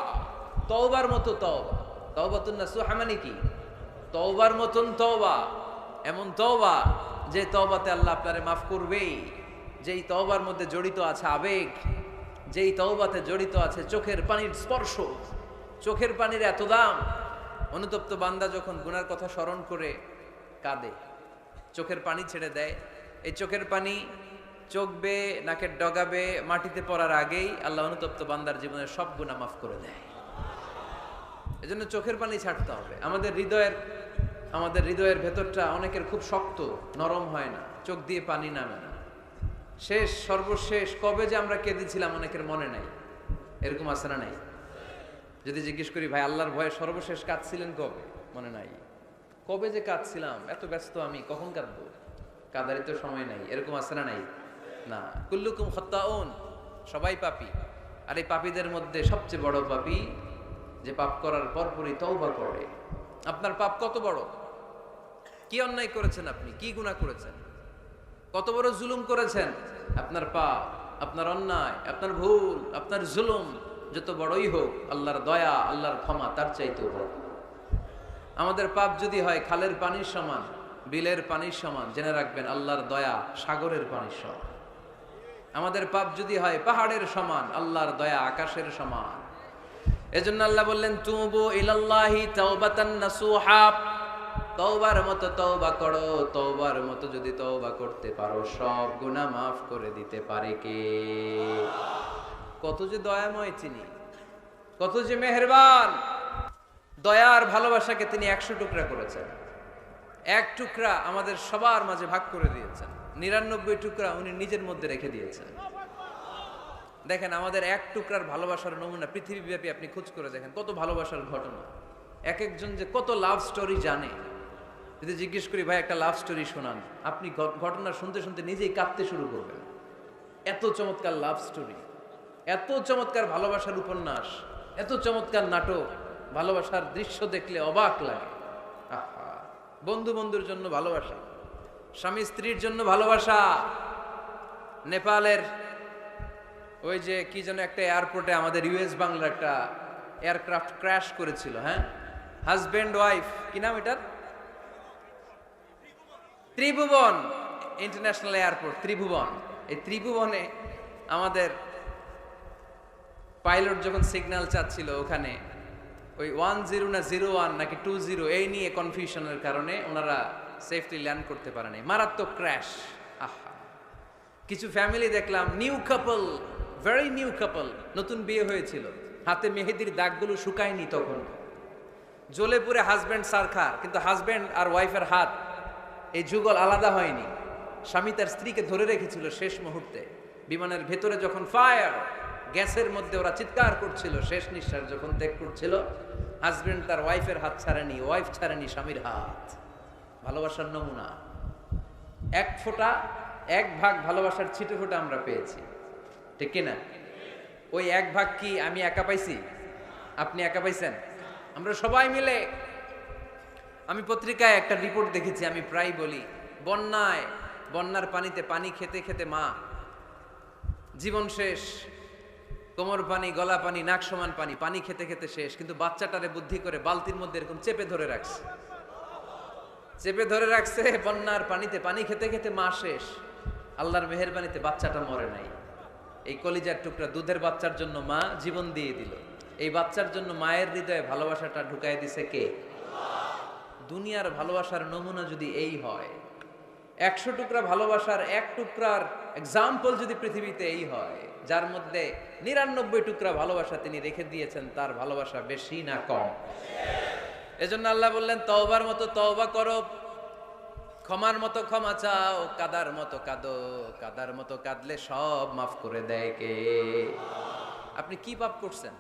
তওবার মতো তওবা। তাওবাতুন নাসুহা মানে কি? তওবার মতন তওবা, এমন তওবা যে তওবাতে আল্লাহ আপনারে মাফ করবেই, যেই তওবার মধ্যে জড়িত আছে আবেগ, যেই তওবাতে জড়িত আছে চোখের পানির স্পর্শ। চোখের পানির এত দাম, অনুতপ্ত বান্দা যখন গুনার কথা স্মরণ করে কাঁদে, চোখের পানি ছেড়ে দেয়। এই চোখের পানি চোখ বেয়ে নাকের ডগাবে মাটিতে পড়ার আগেই আল্লাহ অনুতপ্ত বান্দার জীবনের সব গুনাহ মাফ করে দেয়। এজন্য চোখের পানি ছাড়তে হবে। আমাদের হৃদয়ের ভেতরটা অনেকের খুব শক্ত, নরম হয় না, চোখ দিয়ে পানি নামে না। সর্বশেষ কবে যে আমরা কেঁদেছিলাম অনেকের মনে নাই। এরকম আছে না নাই? যদি জিজ্ঞেস করি ভাই আল্লাহর ভয়ে সর্বশেষ কাঁদছিলেন কবে, মনে নাই? কবে যে কাঁদছিলাম, এত ব্যস্ত আমি, কখন কাঁদবো? কাঁদারই তো সময় নাই। এরকম আছে না নাই? না। কুল্লুকুম খাত্তাউন, সবাই পাপী। আর এই পাপীদের মধ্যে সবচেয়ে বড় পাপী যে পাপ করার পরপরই তওবা করে। আপনার পাপ কত বড়? কি অন্যায় করেছেন আপনি? কি গুনাহ করেছেন? কত বড় জুলুম করেছেন? আপনার পাপ, আপনার অন্যায়, আপনার ভুল, আপনার জুলুম যত বড়ই হোক, আল্লাহর দয়া, আল্লাহর ক্ষমা তার চাইতেও বড়। আমাদের পাপ যদি হয় খালের পানির সমান, বিলের পানির সমান, জেনে রাখবেন আল্লাহর দয়া সাগরের পানির সমান। আমাদের পাপ যদি হয় পাহাড়ের সমান, আল্লাহর দয়া আকাশের সমান। এজন্য আল্লাহ বললেন তুবু ইলাল্লাহি তাওবাতান নাসুহা, তওবার মতো তওবা করো। তওবার মতো যদি তওবা করতে পারো, সব গুনাহ মাফ করে দিতে পারে কে? কত যে দয়াময় তিনি, কত যে মেহেরবান। দয়ার ভালোবাসাকে তিনি 100 টুকরা করেছেন। এক টুকরা আমাদের সবার মাঝে ভাগ করে দিয়েছেন, 99 টুকরা উনি নিজের মধ্যে রেখে দিয়েছেন। দেখেন আমাদের এক টুকরার ভালোবাসার নমুনা পৃথিবীব্যাপী আপনি খোঁজ করে দেখেন, কত ভালোবাসার ঘটনা। এক একজন যে কত লাভ স্টোরি জানে। যদি জিজ্ঞেস করি ভাই একটা লাভ স্টোরি শোনান, আপনি ঘটনা শুনতে শুনতে নিজেই কাঁদতে শুরু করবেন। এত চমৎকার লাভ স্টোরি, এত চমৎকার ভালোবাসার উপন্যাস, এত চমৎকার নাটক, ভালোবাসার দৃশ্য দেখলে অবাক লাগে। আহা, বন্ধু বন্ধুর জন্য ভালোবাসা, স্বামী স্ত্রীর জন্য ভালোবাসা। নেপালের ওই যে কি যেন একটা এয়ারপোর্টে আমাদের ইউএস বাংলার একটা এয়ারক্রাফট ক্র্যাশ করেছিল, হ্যাঁ, হাজব্যান্ড ওয়াইফ, কি নাম এটার? ত্রিভুবন ইন্টারন্যাশনাল এয়ারপোর্ট, ত্রিভুবন। এই ত্রিভুবনে আমাদের পাইলট যখন সিগন্যাল চাচ্ছিল, ওখানে ওই 10 না 01 নাকি 20 এই নিয়ে কনফিউশনের কারণে ওনারা সেফলি ল্যান্ড করতে পারেনি, মারাত্মক ক্র্যাশ। আহা, কিছু ফ্যামিলি দেখলাম, নিউ কাপল, ভেরি নিউ কাপল, নতুন বিয়ে হয়েছিল, হাতে মেহেদির দাগগুলো শুকায়নি তখন, জ্বলে পুড়ে হাজব্যান্ড সারখার, কিন্তু হাজব্যান্ড আর ওয়াইফের হাত এই যুগল আলাদা হয়নি। স্বামী তার স্ত্রীকে ধরে রেখেছিল শেষ মুহূর্তে। বিমানের ভেতরে যখন ফায়ার, গ্যাসের মধ্যে ওরা চিৎকার করছিল, শেষ নিঃশ্বাস যখন ত্যাগ করছিল, হাজব্যান্ড তার ওয়াইফের হাত ছাড়েনি, ওয়াইফ ছাড়েনি স্বামীর হাত। ভালোবাসার নমুনা। এক ফোঁটা, এক ভাগ ভালোবাসার ছিটে ফোঁটা আমরা পেয়েছি, ঠিক কিনা? ওই এক ভাগ কি আমি একা পাইছি? আপনি একা পাইছেন? আমরা সবাই মিলে। আমি পত্রিকায় একটা রিপোর্ট দেখেছি, আমি প্রায় বলি, বন্যার পানিতে পানি খেতে খেতে মা জীবন শেষ, কোমর পানি, গলা পানি, নাক সমান পানি, পানি খেতে খেতে শেষ, কিন্তু বাচ্চাটারে বুদ্ধি করে বালতির মধ্যে এরকম চেপে ধরে রাখছে, বন্যার পানিতে পানি খেতে খেতে মা শেষ। আল্লাহর মেহেরবানিতে বাচ্চাটা মরে নাই। এই কলিজার টুকরা দুধের বাচ্চার জন্য মা জীবন দিয়ে দিল। এই বাচ্চার জন্য মায়ের হৃদয়ে ভালোবাসাটা ঢুকাই দিছে কে? দুনিয়ার ভালোবাসার নমুনা যদি এই হয়, 100 টুকরা ভালোবাসার এক টুকরার এক্সাম্পল যদি পৃথিবীতে এই হয়, যার মধ্যে 99 টুকরা ভালোবাসা তিনি রেখে দিয়েছেন, তার ভালোবাসা বেশি না কম? এজন্য আল্লাহ বললেন তওবার মতো তওবা করো, ক্ষমার মতো ক্ষমা চাও, কাদার মতো কাঁদো, কাদার মতো কাঁদলে সব মাফ করে দেয় কে? আপনি কি পাপ করছেন?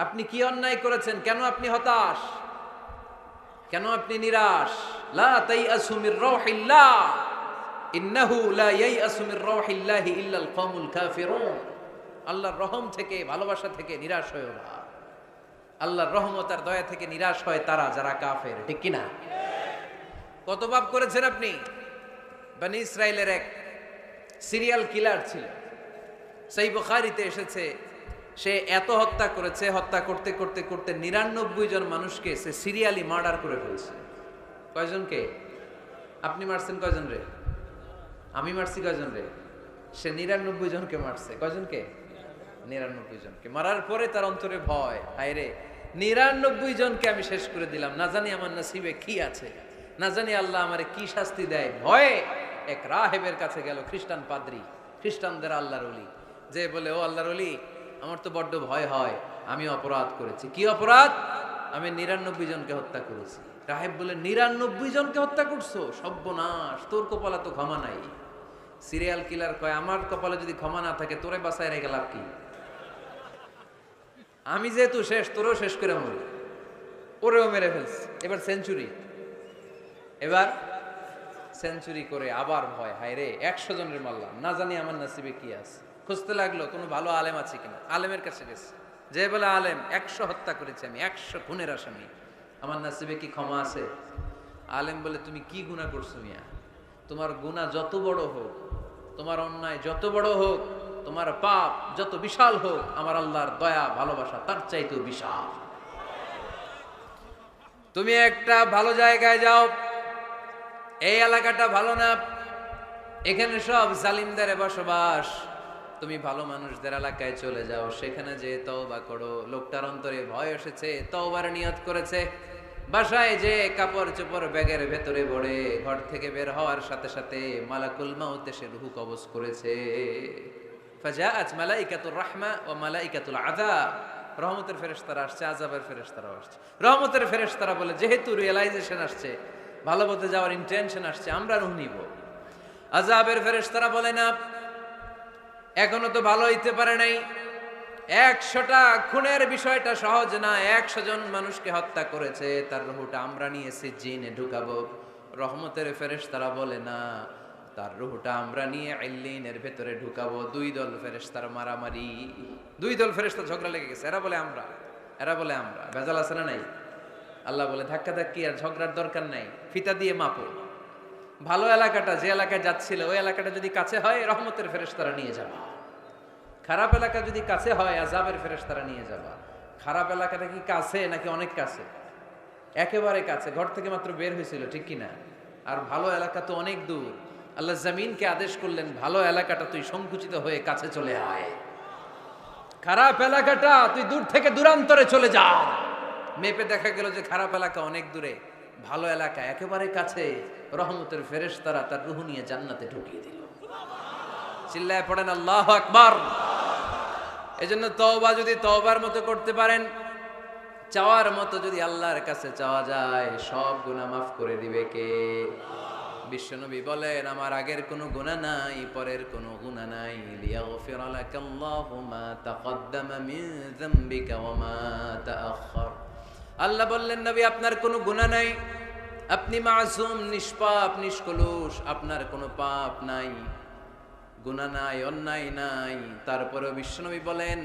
আপনি কি অন্যায় করেছেন? কেন আপনি হতাশ? কেন আপনি নিরাশ? লা তাইআসু মির রাউহিল্লাহ, ইন্নাহু লা ইয়াইআসু মির রাউহিল্লাহি ইল্লাল কওমুল কাফিরুন। আল্লাহর রহম থেকে, ভালোবাসা থেকে নিরাশ হয়ো না। আল্লাহর রহমত আর দয়া থেকে নিরাশ হয় তারা যারা কাফের, ঠিক কিনা? কত পাপ করেছেন আপনি? বনি ইসরাইলের এক সিরিয়াল কিলার ছিল, সহিহ বুখারীতে এসেছে, সে এত হত্যা করেছে, হত্যা করতে করতে করতে 99 জন মানুষকে সে সিরিয়ালি মার্ডার করে ফেলছে। কয়জনকে? আপনি মারছেন কয়জন রে? আমি মারছি কয়জন রে? সে 99 জনকে মারছে। কয়জনকে? 99 জনকে। মারার পরে তার অন্তরে ভয়, হায় রে 99 জনকে আমি শেষ করে দিলাম, না জানি আমার নসিবে কি আছে, না জানি আল্লাহ আমারে কি শাস্তি দেয়। ভয়ে এক রাহেবের কাছে গেল, খ্রিস্টান পাদ্রী, খ্রিস্টানদের আল্লাহর ওলি, যে বলে, ও আল্লাহর ওলি, আমার তো বড্ড ভয় হয়, আমি অপরাধ করেছি। কি অপরাধ? আমি 99 জনকে হত্যা করেছি। রাহেব বলে, 99 জনকে হত্যা করছো? সর্বনাশ, তোর কপালে তো ক্ষমা নাই। সিরিয়াল কিলার কয়, আমার কপালে যদি ক্ষমা না থাকে তোরে বাঁচায় রেখে লাভ কি? আমি যেহেতু শেষ, তোরও শেষ করে মরি, ওরেও মেরে ফেলছি, এবার সেঞ্চুরি, এবার সেঞ্চুরি করে আবার ভয়, হায় রে 100 জনের মারলাম, না জানি আমার নসিবে কি আছে। খুঁজতে লাগলো কোনো ভালো আলেম আছে কিনা, আলেমের কাছে গেছে, যে বলে আলেম 100 হত্যা করেছি আমি, 100 খুনের আসামি, আমার নসিবে কি ক্ষমা আছে? আলেম বলে তুমি কি গুনাহ করছো মিয়া, তোমার গুনাহ যত বড় হোক, তোমার অন্যায় যত বড় হোক, তোমার পাপ যত বিশাল হোক, আমার আল্লাহর দয়া ভালোবাসা তার চাইতেও বিশাল। তুমি একটা ভালো জায়গায় যাও, এই এলাকাটা ভালো না, এখানে সব জালিমদের বসবাস, তুমি ভালো মানুষদের এলাকায় চলে যাও, সেখানে যে তওবা করো। লোকটার অন্তরে ভয় এসেছে, তওবার নিয়ত করেছে, বাসায় যে কাপড় চোপড় ব্যাগের ভেতরে ভরে ঘর থেকে বের হওয়ার সাথে সাথে মালাকুল মাউত এসে রূহ কবজ করেছে। ফাজাআত মালাইকাতুর রাহমা ওয়া মালাইকাতুল আযাব, রহমতের ফেরেশতারা আসছে, আযাবের ফেরেশতারা আসছে। রহমতের ফেরেশতারা বলে যেহেতু রিয়েলাইজেশন আসছে, ভালো পথে যাওয়ার ইন্টেনশন আসছে, আমরা রূহ নিব। আযাবের ফেরেশতারা বলে না, এখনো তো ভালো হইতে পারে নাই, 100টা খুনের বিষয়টা সহজ না, 100 জন মানুষকে হত্যা করেছে, তার রূহটা আমরা নিয়ে সিজ্জিনে ঢুকাবো। রহমতের ফেরেশতারা বলে না, তার রূহটা আমরা নিয়ে ইল্লিনের ভেতরে ঢুকাবো। 2 দল ফেরেশতার মারামারি, 2 দল ফেরেশতা ঝগড়া লেগে গেছে, এরা বলে আমরা, এরা বলে আমরা, ভেজাল আছে না নাই? আল্লাহ বলে ধাক্কাধাক্কি আর ঝগড়ার দরকার নাই, ফিতা দিয়ে মাপো। ভালো এলাকাটা যে এলাকায় যাচ্ছিল, ওই এলাকাটা যদি কাছে হয় রহমতের ফেরেশতারা নিয়ে যাবা, খারাপ এলাকা যদি কাছে হয় আযাবের ফেরেশতারা নিয়ে যাবা। খারাপ এলাকাটা কি কাছে নাকি অনেক কাছে? একেবারে কাছে, ঘর থেকে মাত্র বের হয়েছিল, ঠিক কিনা? আর ভালো এলাকা তো অনেক দূর। আল্লাহ জমিনকে আদেশ করলেন, ভালো এলাকাটা তুই সংকুচিত হয়ে কাছে চলে আয়, খারাপ এলাকাটা তুই দূর থেকে দূরান্তরে চলে যা। মেপে দেখা গেল যে খারাপ এলাকা অনেক দূরে, ভালো এলাকা একেবারে কাছে। রহমতের ফেরেশতারা তার রূহ নিয়ে জান্নাতে ঢুকিয়ে দিল। চিল্লায় পড়েন আল্লাহু আকবার। এজন্য তওবা যদি তওবার মতো করতে পারেন, চাওয়ার মতো যদি আল্লাহর কাছে চাওয়া যায়, সব গুনাহ মাফ করে দিবে কে? বিশ্বনবী বলেন, আমার আগের কোনো গুনাহ নাই, পরের কোনো গুনাহ নাই। লিয়াগফির লাকাল্লাহু মা তাকদ্দামা মিন যামবিকা ওয়া মা তাআখার। আল্লাহ বললেন, নবী আপনার কোনো গুনাহ নাই, আপনি মাসুম, নিষ্পাপ, নিষ্কলুষ, আপনার কোনো পাপ নাই, গুনাহ নাই, অন্যায় নাই। তারপরেও বিশ্বনবী বলেন,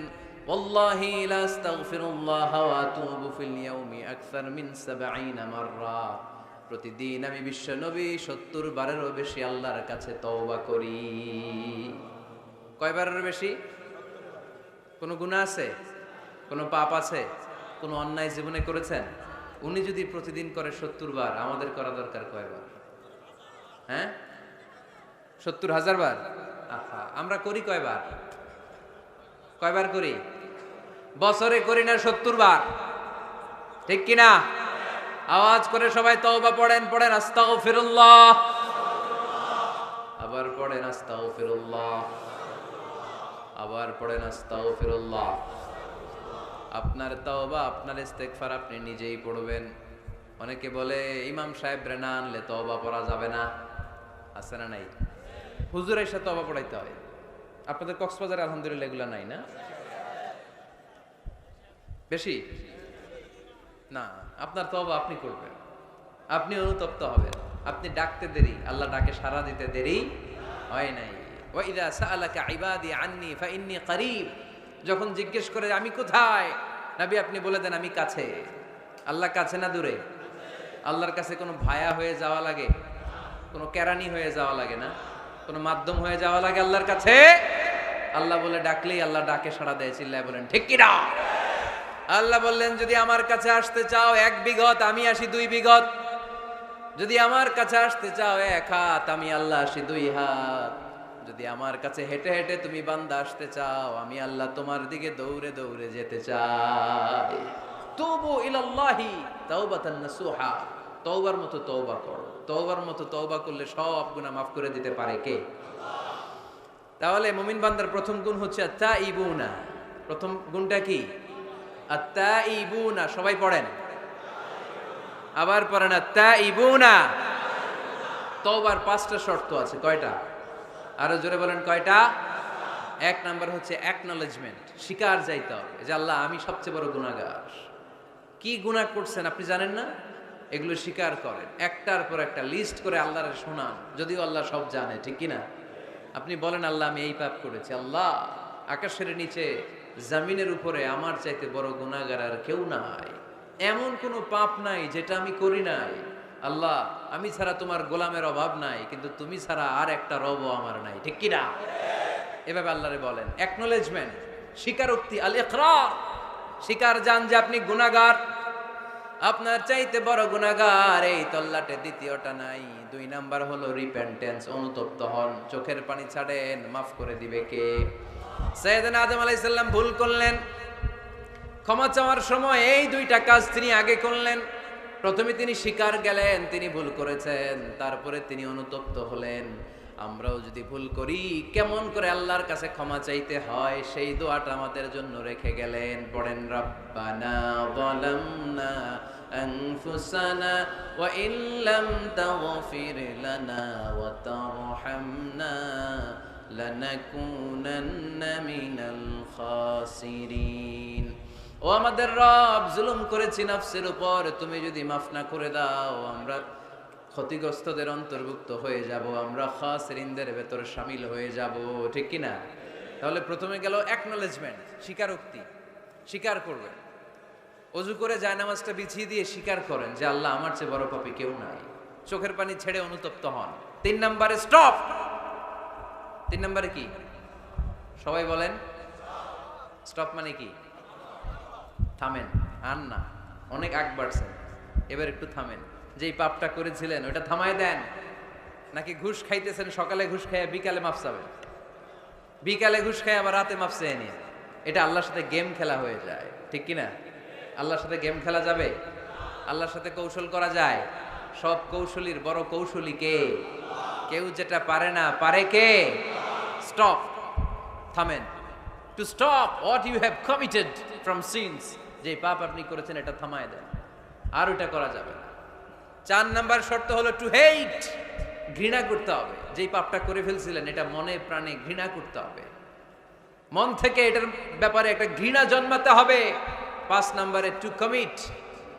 ওয়াল্লাহি লা আস্তাগফিরুল্লাহ ওয়া আতুবু ফিল ইয়াউমি আকসার মিন ৭০ মাররা। প্রতিদিন আমি বিশ্বনবী ৭০ বারেরও বেশি আল্লাহর কাছে তওবা করি। কয়বারের বেশি? কোনো গুনাহ আছে? কোনো পাপ আছে? কোনো অন্যায় জীবনে করেছেন? উনি যদি প্রতিদিন করে ৭০ বার, আমাদের করা দরকার কয়বার? হ্যাঁ, ৭০,০০০ বার। আহা, আমরা করি কয়বার? কয়বার করি? বছরে করি না ৭০ বার, ঠিক কিনা? আওয়াজ করে সবাই তওবা পড়েন, পড়েন আস্তাগফিরুল্লাহ, আবার পড়েন আস্তাগফিরুল্লাহ, আবার পড়েন আস্তাগফিরুল্লাহ। আপনার তওবা, আপনার ইস্তেগফার আপনি নিজেই পড়বেন। অনেকে বলে ইমাম সাহেব রে না আনলে তওবা পড়া যাবে না, আছে না নাই? হুজুরের সাথে তওবা পড়াইতে হয়। আপনাদের কক্সবাজারে আলহামদুলিল্লাহ এগুলা নাই না? বেশি না, আপনার তওবা আপনি করবেন, আপনি অনুতপ্ত হবেন। আপনি ডাকতে দেরি, আল্লাহ ডাকে সাড়া দিতে দেরি হয় নাই। ওয়া ইযা সাআলাকা ইবাদি আন্নী ফাইন্নী করিব, যখন জিজ্ঞেস করে আমি কোথায়, নবী আপনি বলে দেন আমি কাছে। আল্লাহ কাছে না দূরে? আল্লাহর কাছে কোনো ভায়া হয়ে যাওয়া লাগে? কোনো কেরানি হয়ে যাওয়া লাগে না? কোনো মাধ্যম হয়ে যাওয়া লাগে আল্লাহর কাছে? আল্লাহ বলে ডাকলেই আল্লাহ ডাকে সাড়া দেয়। চিল্লায় বলেন ঠিক কিনা? আল্লাহ বললেন, যদি আমার কাছে আসতে চাও 1 বিঘত, আমি আসি 2 বিঘত। যদি আমার কাছে আসতে চাও 1 হাত, আমি আল্লাহ আসি 2 হাত। যদি আমার কাছে হেঁটে হেঁটে তুমি বান্দা আসতে চাও, আমি আল্লাহ তোমার দিকে দৌড়ে দৌড়ে যেতে চাই। তুবু ইলাল্লাহি তাওবাতান নাসুহা, তওবার মতো তওবা করো। তওবার মতো তওবা করলে সব গুনাহ মাফ করে দিতে পারে কে? তাহলে মুমিন বান্দার প্রথম গুণ হচ্ছে আত-তাইবুনা। প্রথম গুণটা কি? আত-তাইবুনা। সবাই পড়েন, আবার পড়েন আত-তাইবুনা। তওবার 5টা শর্ত আছে। কয়টা? আরো জোরে বলেন কয়টা? এক নাম্বার হচ্ছে অ্যাকনলেজমেন্ট, স্বীকার যাইতে হবে যে আল্লাহ আমি সবচেয়ে বড় গুনাহগার। কি গুনাহ করছেন আপনি জানেন না, এগুলো স্বীকার করেন, একটার পর একটা লিস্ট করে আল্লাহরে শোনান, যদিও আল্লাহ সব জানে, ঠিক কি না? আপনি বলেন আল্লাহ আমি এই পাপ করেছি, আল্লাহ আকাশের নিচে জমিনের উপরে আমার চাইতে বড় গুনাহগার আর কেউ নাই, এমন কোনো পাপ নাই যেটা আমি করি নাই, আল্লাহ আমি ছাড়া তোমার গোলামের অভাব নাই, কিন্তু তুমি ছাড়া আর একটা রবও আমার নাই, ঠিক কি না? এভাবে আল্লাহরে বলেন, অ্যাকনলেজমেন্ট, স্বীকারোক্তি, আল ইকরার, স্বীকার জান যে আপনি গুনাহগার, আপনার চাইতে বড় গুনাহগার এই তল্লাটে দ্বিতীয়টা নাই। 2 নাম্বার হলো রিপেন্টেন্স, অনুতপ্ত হন, চোখের পানি ছাড়েন, মাফ করে দিবে কে? সাইয়েদনা আদম আলাইহিস সালাম ভুল করলেন, ক্ষমা চাওয়ার সময় এই 2টা কাজ তিনি আগে করলেন। প্রথমে তিনি স্বীকার গেলেন তিনি ভুল করেছেন, তারপরে তিনি অনুতপ্ত হলেন। আমরাও যদি ভুল করি কেমন করে আল্লাহর কাছে ক্ষমা চাইতে হয় সেই দোয়াটা আমাদের জন্য রেখে গেলেন। পড়েন, রব্বানা যালামনা আনফুসানা ওয়া ইল্লাম তাগফির লানা ওয়া তারহামনা লানাকুনান্না মিনাল খাসিরিন। ও আমাদের রব, জুলুম করেছি নফসের উপর, তুমি যদি মাফ না করে দাও আমরা ক্ষতিগ্রস্তদের অন্তর্ভুক্ত হয়ে যাব, আমরা খাসিরিনদের ভেতরে শামিল হয়ে যাব, ঠিক কি না? তাহলে প্রথমে গেল অ্যাকনলেজমেন্ট, স্বীকারোক্তি, স্বীকার করবেন। ওযু করে জায়নামাজটা বিছিয়ে দিয়ে স্বীকার করেন যে আল্লাহ আমার চেয়ে বড় পাপী কেউ নাই, চোখের পানি ছেড়ে অনুতপ্ত হন। 3 নম্বরে স্টপ। 3 নম্বরে কি? সবাই বলেন স্টপ মানে কি? থামেন, আর না, অনেক আগ বাড়ছেন, এবার একটু থামেন। যেই পাপটা করেছিলেন ওটা থামায় দেন। নাকি ঘুষ খাইতেছেন, সকালে ঘুষ খাইয়া বিকালে মাফ চাবেন, বিকালে ঘুষ খাই আবার রাতে মাফ চেয়ে নিন, এটা আল্লাহর সাথে গেম খেলা হয়ে যায়, ঠিক কি না? আল্লাহর সাথে গেম খেলা যাবে? আল্লাহর সাথে কৌশল করা যায়? সব কৌশলীর বড় কৌশলী কে? কেউ যেটা পারে না, পারে কে? স্টপ, থামেন। To stop what you have committed from sins, যে পাপ আপনি করেছেন এটা থামায় দেন, আর ওটা করা যাবে না। 4 নাম্বার শর্ত হলো টু হেট, ঘৃণা করতে হবে। যেই পাপটা করে ফেলছিলেন এটা মনে প্রাণে ঘৃণা করতে হবে, মন থেকে এটার ব্যাপারে একটা ঘৃণা জন্মাতে হবে। 5 নাম্বারে to commit,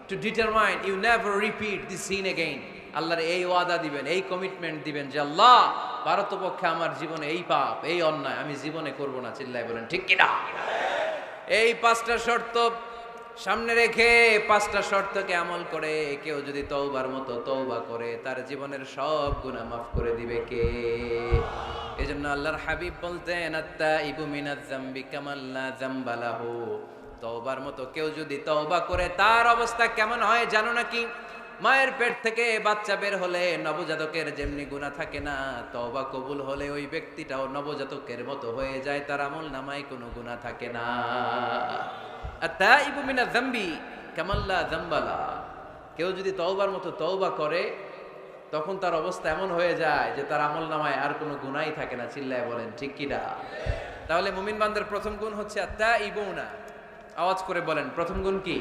to determine you never repeat this sin again. আল্লাহর এই ওয়াদা দিবেন, এই কমিটমেন্ট দিবেন যে আল্লাহ পারতপক্ষে আমার জীবনে এই পাপ, এই অন্যায় আমি জীবনে করব না। চিল্লায় বলেন ঠিক কিনা? এই 5টা শর্ত সামনে রেখে 5টা শর্তকে আমল করে কেউ যদি তওবার মতো তওবা করে তার জীবনের সব গুনাহ মাফ করে দিবে কে? এজন্য আল্লাহর হাবিব বলতেন, আত্তাইবু মিনাজ যামবি কামাল লা যামবা লাহু। তওবার মতো কেউ যদি তওবা করে তার অবস্থা কেমন হয় জানো নাকি? মায়ের পেট থেকে বাচ্চা বের হলে নবজাতকের যেমনি গুনাহ থাকে না, তওবা কবুল হলে ওই ব্যক্তিটাও নবজাতকের মতো হয়ে যায়, তার আমল নামায় কোনো গুনাহ থাকে না। আত্তাইবু মিনাজ যামবি কামাল লা যামবা লাহু। কেউ যদি তওবার মতো তওবা করে তখন তার অবস্থা এমন হয়ে যায় যে তার আমল নামায় আর কোনো গুনাহই থাকে না। চিল্লায় বলেন ঠিক কি না? তাহলে মুমিন বান্দার প্রথম গুণ হচ্ছে আত্তাইবুনা। আওয়াজ করে বলেন প্রথম গুণ কি?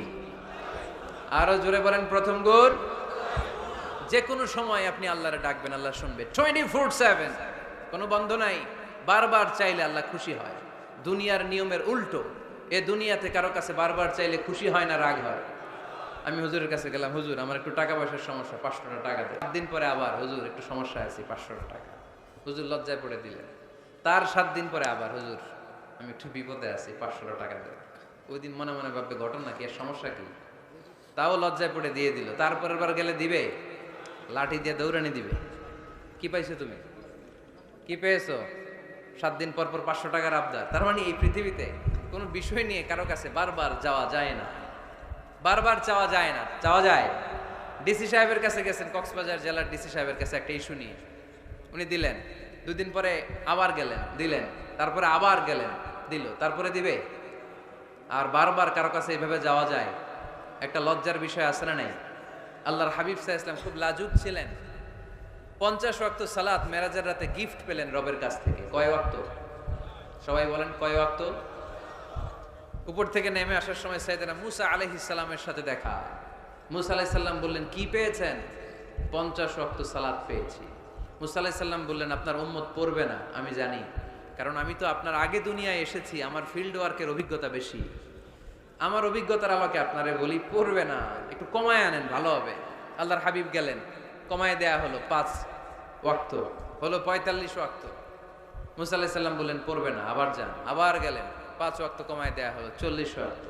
আরো জোরে বলেন প্রথম গুণ। যে কোনো সময় আপনি আল্লাহরে ডাকবেন, আল্লাহ শুনবে 24/7, কোনো বন্ধ নাই। বারবার চাইলে আল্লাহ খুশি হয়। দুনিয়ার নিয়মের উল্টো, এ দুনিয়াতে কারো কাছে বারবার চাইলে খুশি হয় না, রাগ হয়। আমি হুজুরের কাছে গেলাম, হুজুর আমার একটু টাকা পয়সার সমস্যা, 500 টাকা দেন। 7 দিন পরে আবার, হুজুর একটু সমস্যা আছে, 500 টাকা। হুজুর লজ্জায় পড়ে দিলেন। তার 7 দিন পরে আবার, হুজুর আমি একটু বিপদে আছি, 500 টাকা দেন। ওই দিন মনে মনে ভাববে ঘটনা কি, এর সমস্যা কি? তাও লজ্জায় পড়ে দিয়ে দিল। তারপরের বার গেলে দিবে, লাঠি দিয়ে দৌড়ানি দিবে। কি পাইছো তুমি? কি পেয়েছো? 7 দিন পর পর 500 টাকার আবদার। তার মানে এই পৃথিবীতে কোনো বিষয় নিয়ে কারো কাছে বারবার যাওয়া যায় না, বারবার চাওয়া যায় না। চাওয়া যায়? ডিসি সাহেবের কাছে গেছেন, কক্সবাজার জেলার ডিসি সাহেবের কাছে একটা ইস্যু নিয়ে, উনি দিলেন। 2 দিন পরে আবার গেলেন, দিলেন। তারপরে আবার গেলেন, দিল। তারপরে দিবে? আর বারবার কারো কাছে এইভাবে যাওয়া যায়? একটা লজ্জার বিষয় আছে না নাই? আল্লাহর হাবিব সাল্লাল্লাহু আলাইহি ওয়াসাল্লাম খুব লাজুক ছিলেন। 50 ওয়াক্ত সালাত মেরাজের রাতে গিফট পেলেন রবের কাছ থেকে। কয় ওয়াক্ত? সবাই বলেন কয় ওয়াক্ত? উপর থেকে নেমে আসার সময় সাইয়েদনা মুসা আলাইহিস সালামের সাথে দেখা। মুসা আলাইহিস সালাম বললেন কি পেয়েছেন? 50 ওয়াক্ত সালাত পেয়েছি। মুসা আলাইহিস সালাম বললেন আপনার উম্মত পড়বে না আমি জানি, কারণ আমি তো আপনার আগে দুনিয়ায় এসেছি, আমার ফিল্ড ওয়ার্কের অভিজ্ঞতা বেশি। আমার অভিজ্ঞতার আলোকে আপনারে বলি, পড়বে না, একটু কমায় আনেন, ভালো হবে। আল্লাহর হাবিব গেলেন, কমায় দেয়া হলো 5 ওয়াক্ত, হলো 45 ওয়াক্ত। মুসা আলাইহিস সালাম বললেন পড়বে না, আবার যান, আবার গেলেন, 5 ওয়াক্ত কমায় দেয়া হলো 40 ওয়াক্ত।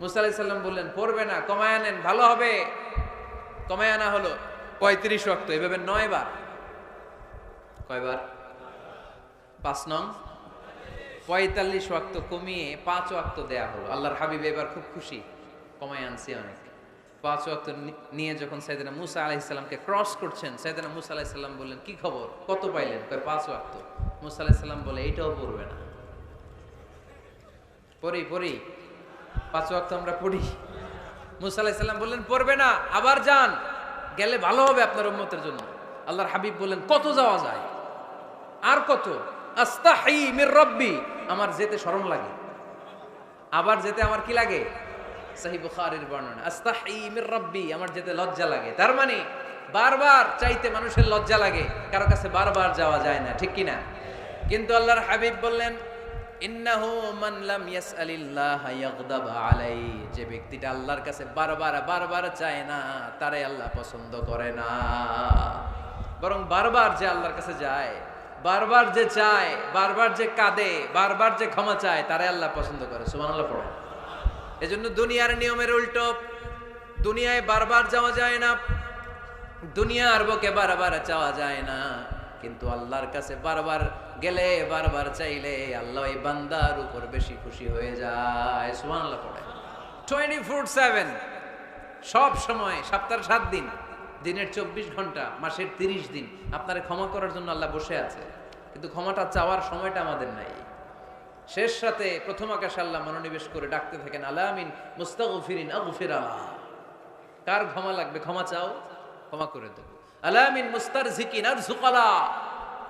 মুসা আলাইহিস সালাম বললেন পড়বে না, কমায় আনেন, ভালো হবে। কমায় আনা হলো 35 ওয়াক্ত, এভাবে 9 বার। কয়বার? 5 নং 45 ওয়াক্ত কমিয়ে 5 ওয়াক্ত দেয়া হলো। আল্লাহর হাবিব এবার খুব খুশি, কমায় আনছি অনেক। 5 ওয়াক্ত নিয়ে যখন সাইয়েদনা মুসা আলাইহিস সালামকে ক্রস করছেন, সাইয়েদনা মুসা আলাইহিস সালাম বললেন কি খবর, কত পাইলেন? কয় 5 ওয়াক্ত। মুসা আলাইহিস সালাম বলে এইটাও পড়বে না। পড়ি 5 ওয়াক্ত আমরা পড়ি। মুসা আলাইহিস সালাম বললেন পড়বে না, আবার যান, গেলে ভালো হবে আপনার উম্মতের জন্য। আল্লাহর হাবিব বললেন কত যাওয়া যায়, আর কত? আস্তাহি মির রাব্বি, আমার যেতে শরম লাগে, আবার যেতে আমার কি লাগে? সহিহ বুখারীর বর্ণনা, আস্তাহি মির রাব্বি, আমার যেতে লজ্জা লাগে। তার মানে বারবার চাইতে মানুষের লজ্জা লাগে, কারো কাছে বারবার যাওয়া যায় না, ঠিক কিনা? কিন্তু আল্লাহর হাবিব বললেন ইন্নাহু মান লাম ইয়াসআলিল্লাহ ইয়াগদাব আলাইহি, যে ব্যক্তিটা আল্লাহর কাছে বারবার চায় না, তারে আল্লাহ পছন্দ করে না। বরং বারবার যে আল্লাহর কাছে যায়, বারবার যে চায়, বারবার যে কাঁদে, বারবার যে ক্ষমা চায়, তারে আল্লাহ পছন্দ করে। সুবহানাল্লাহ পড়ো। এজন্য দুনিয়ার নিয়মের উল্টো, দুনিয়ায় বারবার যাওয়া যায় না, দুনিয়ার বুকে বারবার চাওয়া যায় না, কিন্তু আল্লাহর কাছে বারবার গেলে, বারবার চাইলে আল্লাহ এই বান্দার উপর বেশি খুশি হয়ে যায়। সুবহানাল্লাহ পড়ে। 24/7, সব সময়, সপ্তাহের 7 দিন, দিনের 24 ঘন্টা, মাসের 30 দিন আপনারে ক্ষমা করার জন্য আল্লাহ বসে আছে, কিন্তু ক্ষমাটা চাওয়ার সময়টা আমাদের নাই। শেষ রাতে প্রথম আকাশে আল্লাহ মনোনিবেশ করে ডাকতে থাকেন আলামিন মুস্তাগফিরিন আগফির আলা, কার ক্ষমা লাগবে ক্ষমা চাও, ক্ষমা করে দেব। আলামিন মুস্তারজিকিন আরজুকালা,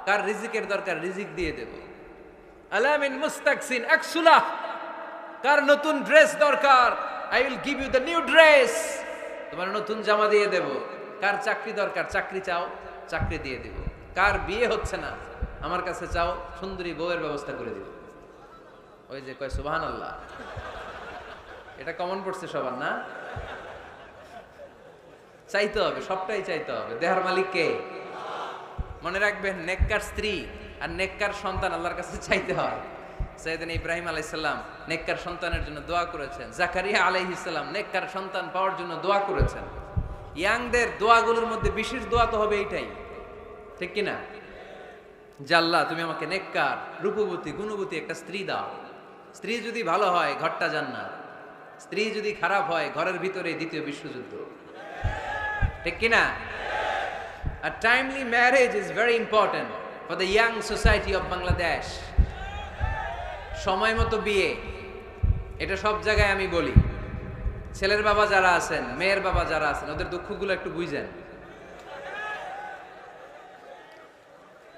কার রিজিকের দরকার রিজিক দিয়ে দেব। আলামিন মুস্তাকসিন আকসুলা, কার নতুন ড্রেস দরকার, I will give you the new dress, তোমার নতুন জামা দিয়ে দেব। কার চাকরি দরকার, চাকরি চাও, চাকরি দিয়ে দেব। কার বিয়ে হচ্ছে না, আমার কাছে চাও, সুন্দরী বউয়ের ব্যবস্থা করে দিব। ওই যে কয় সুবহানাল্লাহ, এটা কমন পড়ছে সবার না? চাইতে হবে, সবটাই চাইতে হবে। দেহার মালিক কে? মনে রাখবেন, নেককার স্ত্রী আর নেককার সন্তান আল্লাহর কাছে চাইতে হয়। সাইয়েদনা ইব্রাহিম আলাইহিস সালাম নেককার সন্তানের জন্য দোয়া করেছেন, জাকারিয়া আলাইহিস সালাম নেককার সন্তান পাওয়ার জন্য দোয়া করেছেন। ইয়াংদের দোয়াগুলোর মধ্যে বিশেষ দোয়া তো হবে এইটাই, ঠিক কি না? যে আল্লাহ তুমি আমাকে নেককার, রূপবতী, গুণবতী একটা স্ত্রী দাও। স্ত্রী যদি ভালো হয় ঘরটা জান্নাত, স্ত্রী যদি খারাপ হয় ঘরের ভিতরে দ্বিতীয় বিশ্বযুদ্ধ, ঠিক কি না? A timely marriage is very important for the young society of Bangladesh. সময় মতো বিয়ে, এটা সব জায়গায় আমি বলি। ছেলের বাবা যারা আছেন, মেয়ের বাবা যারা আছেন, ওদের দুঃখগুলো একটু বুঝেন।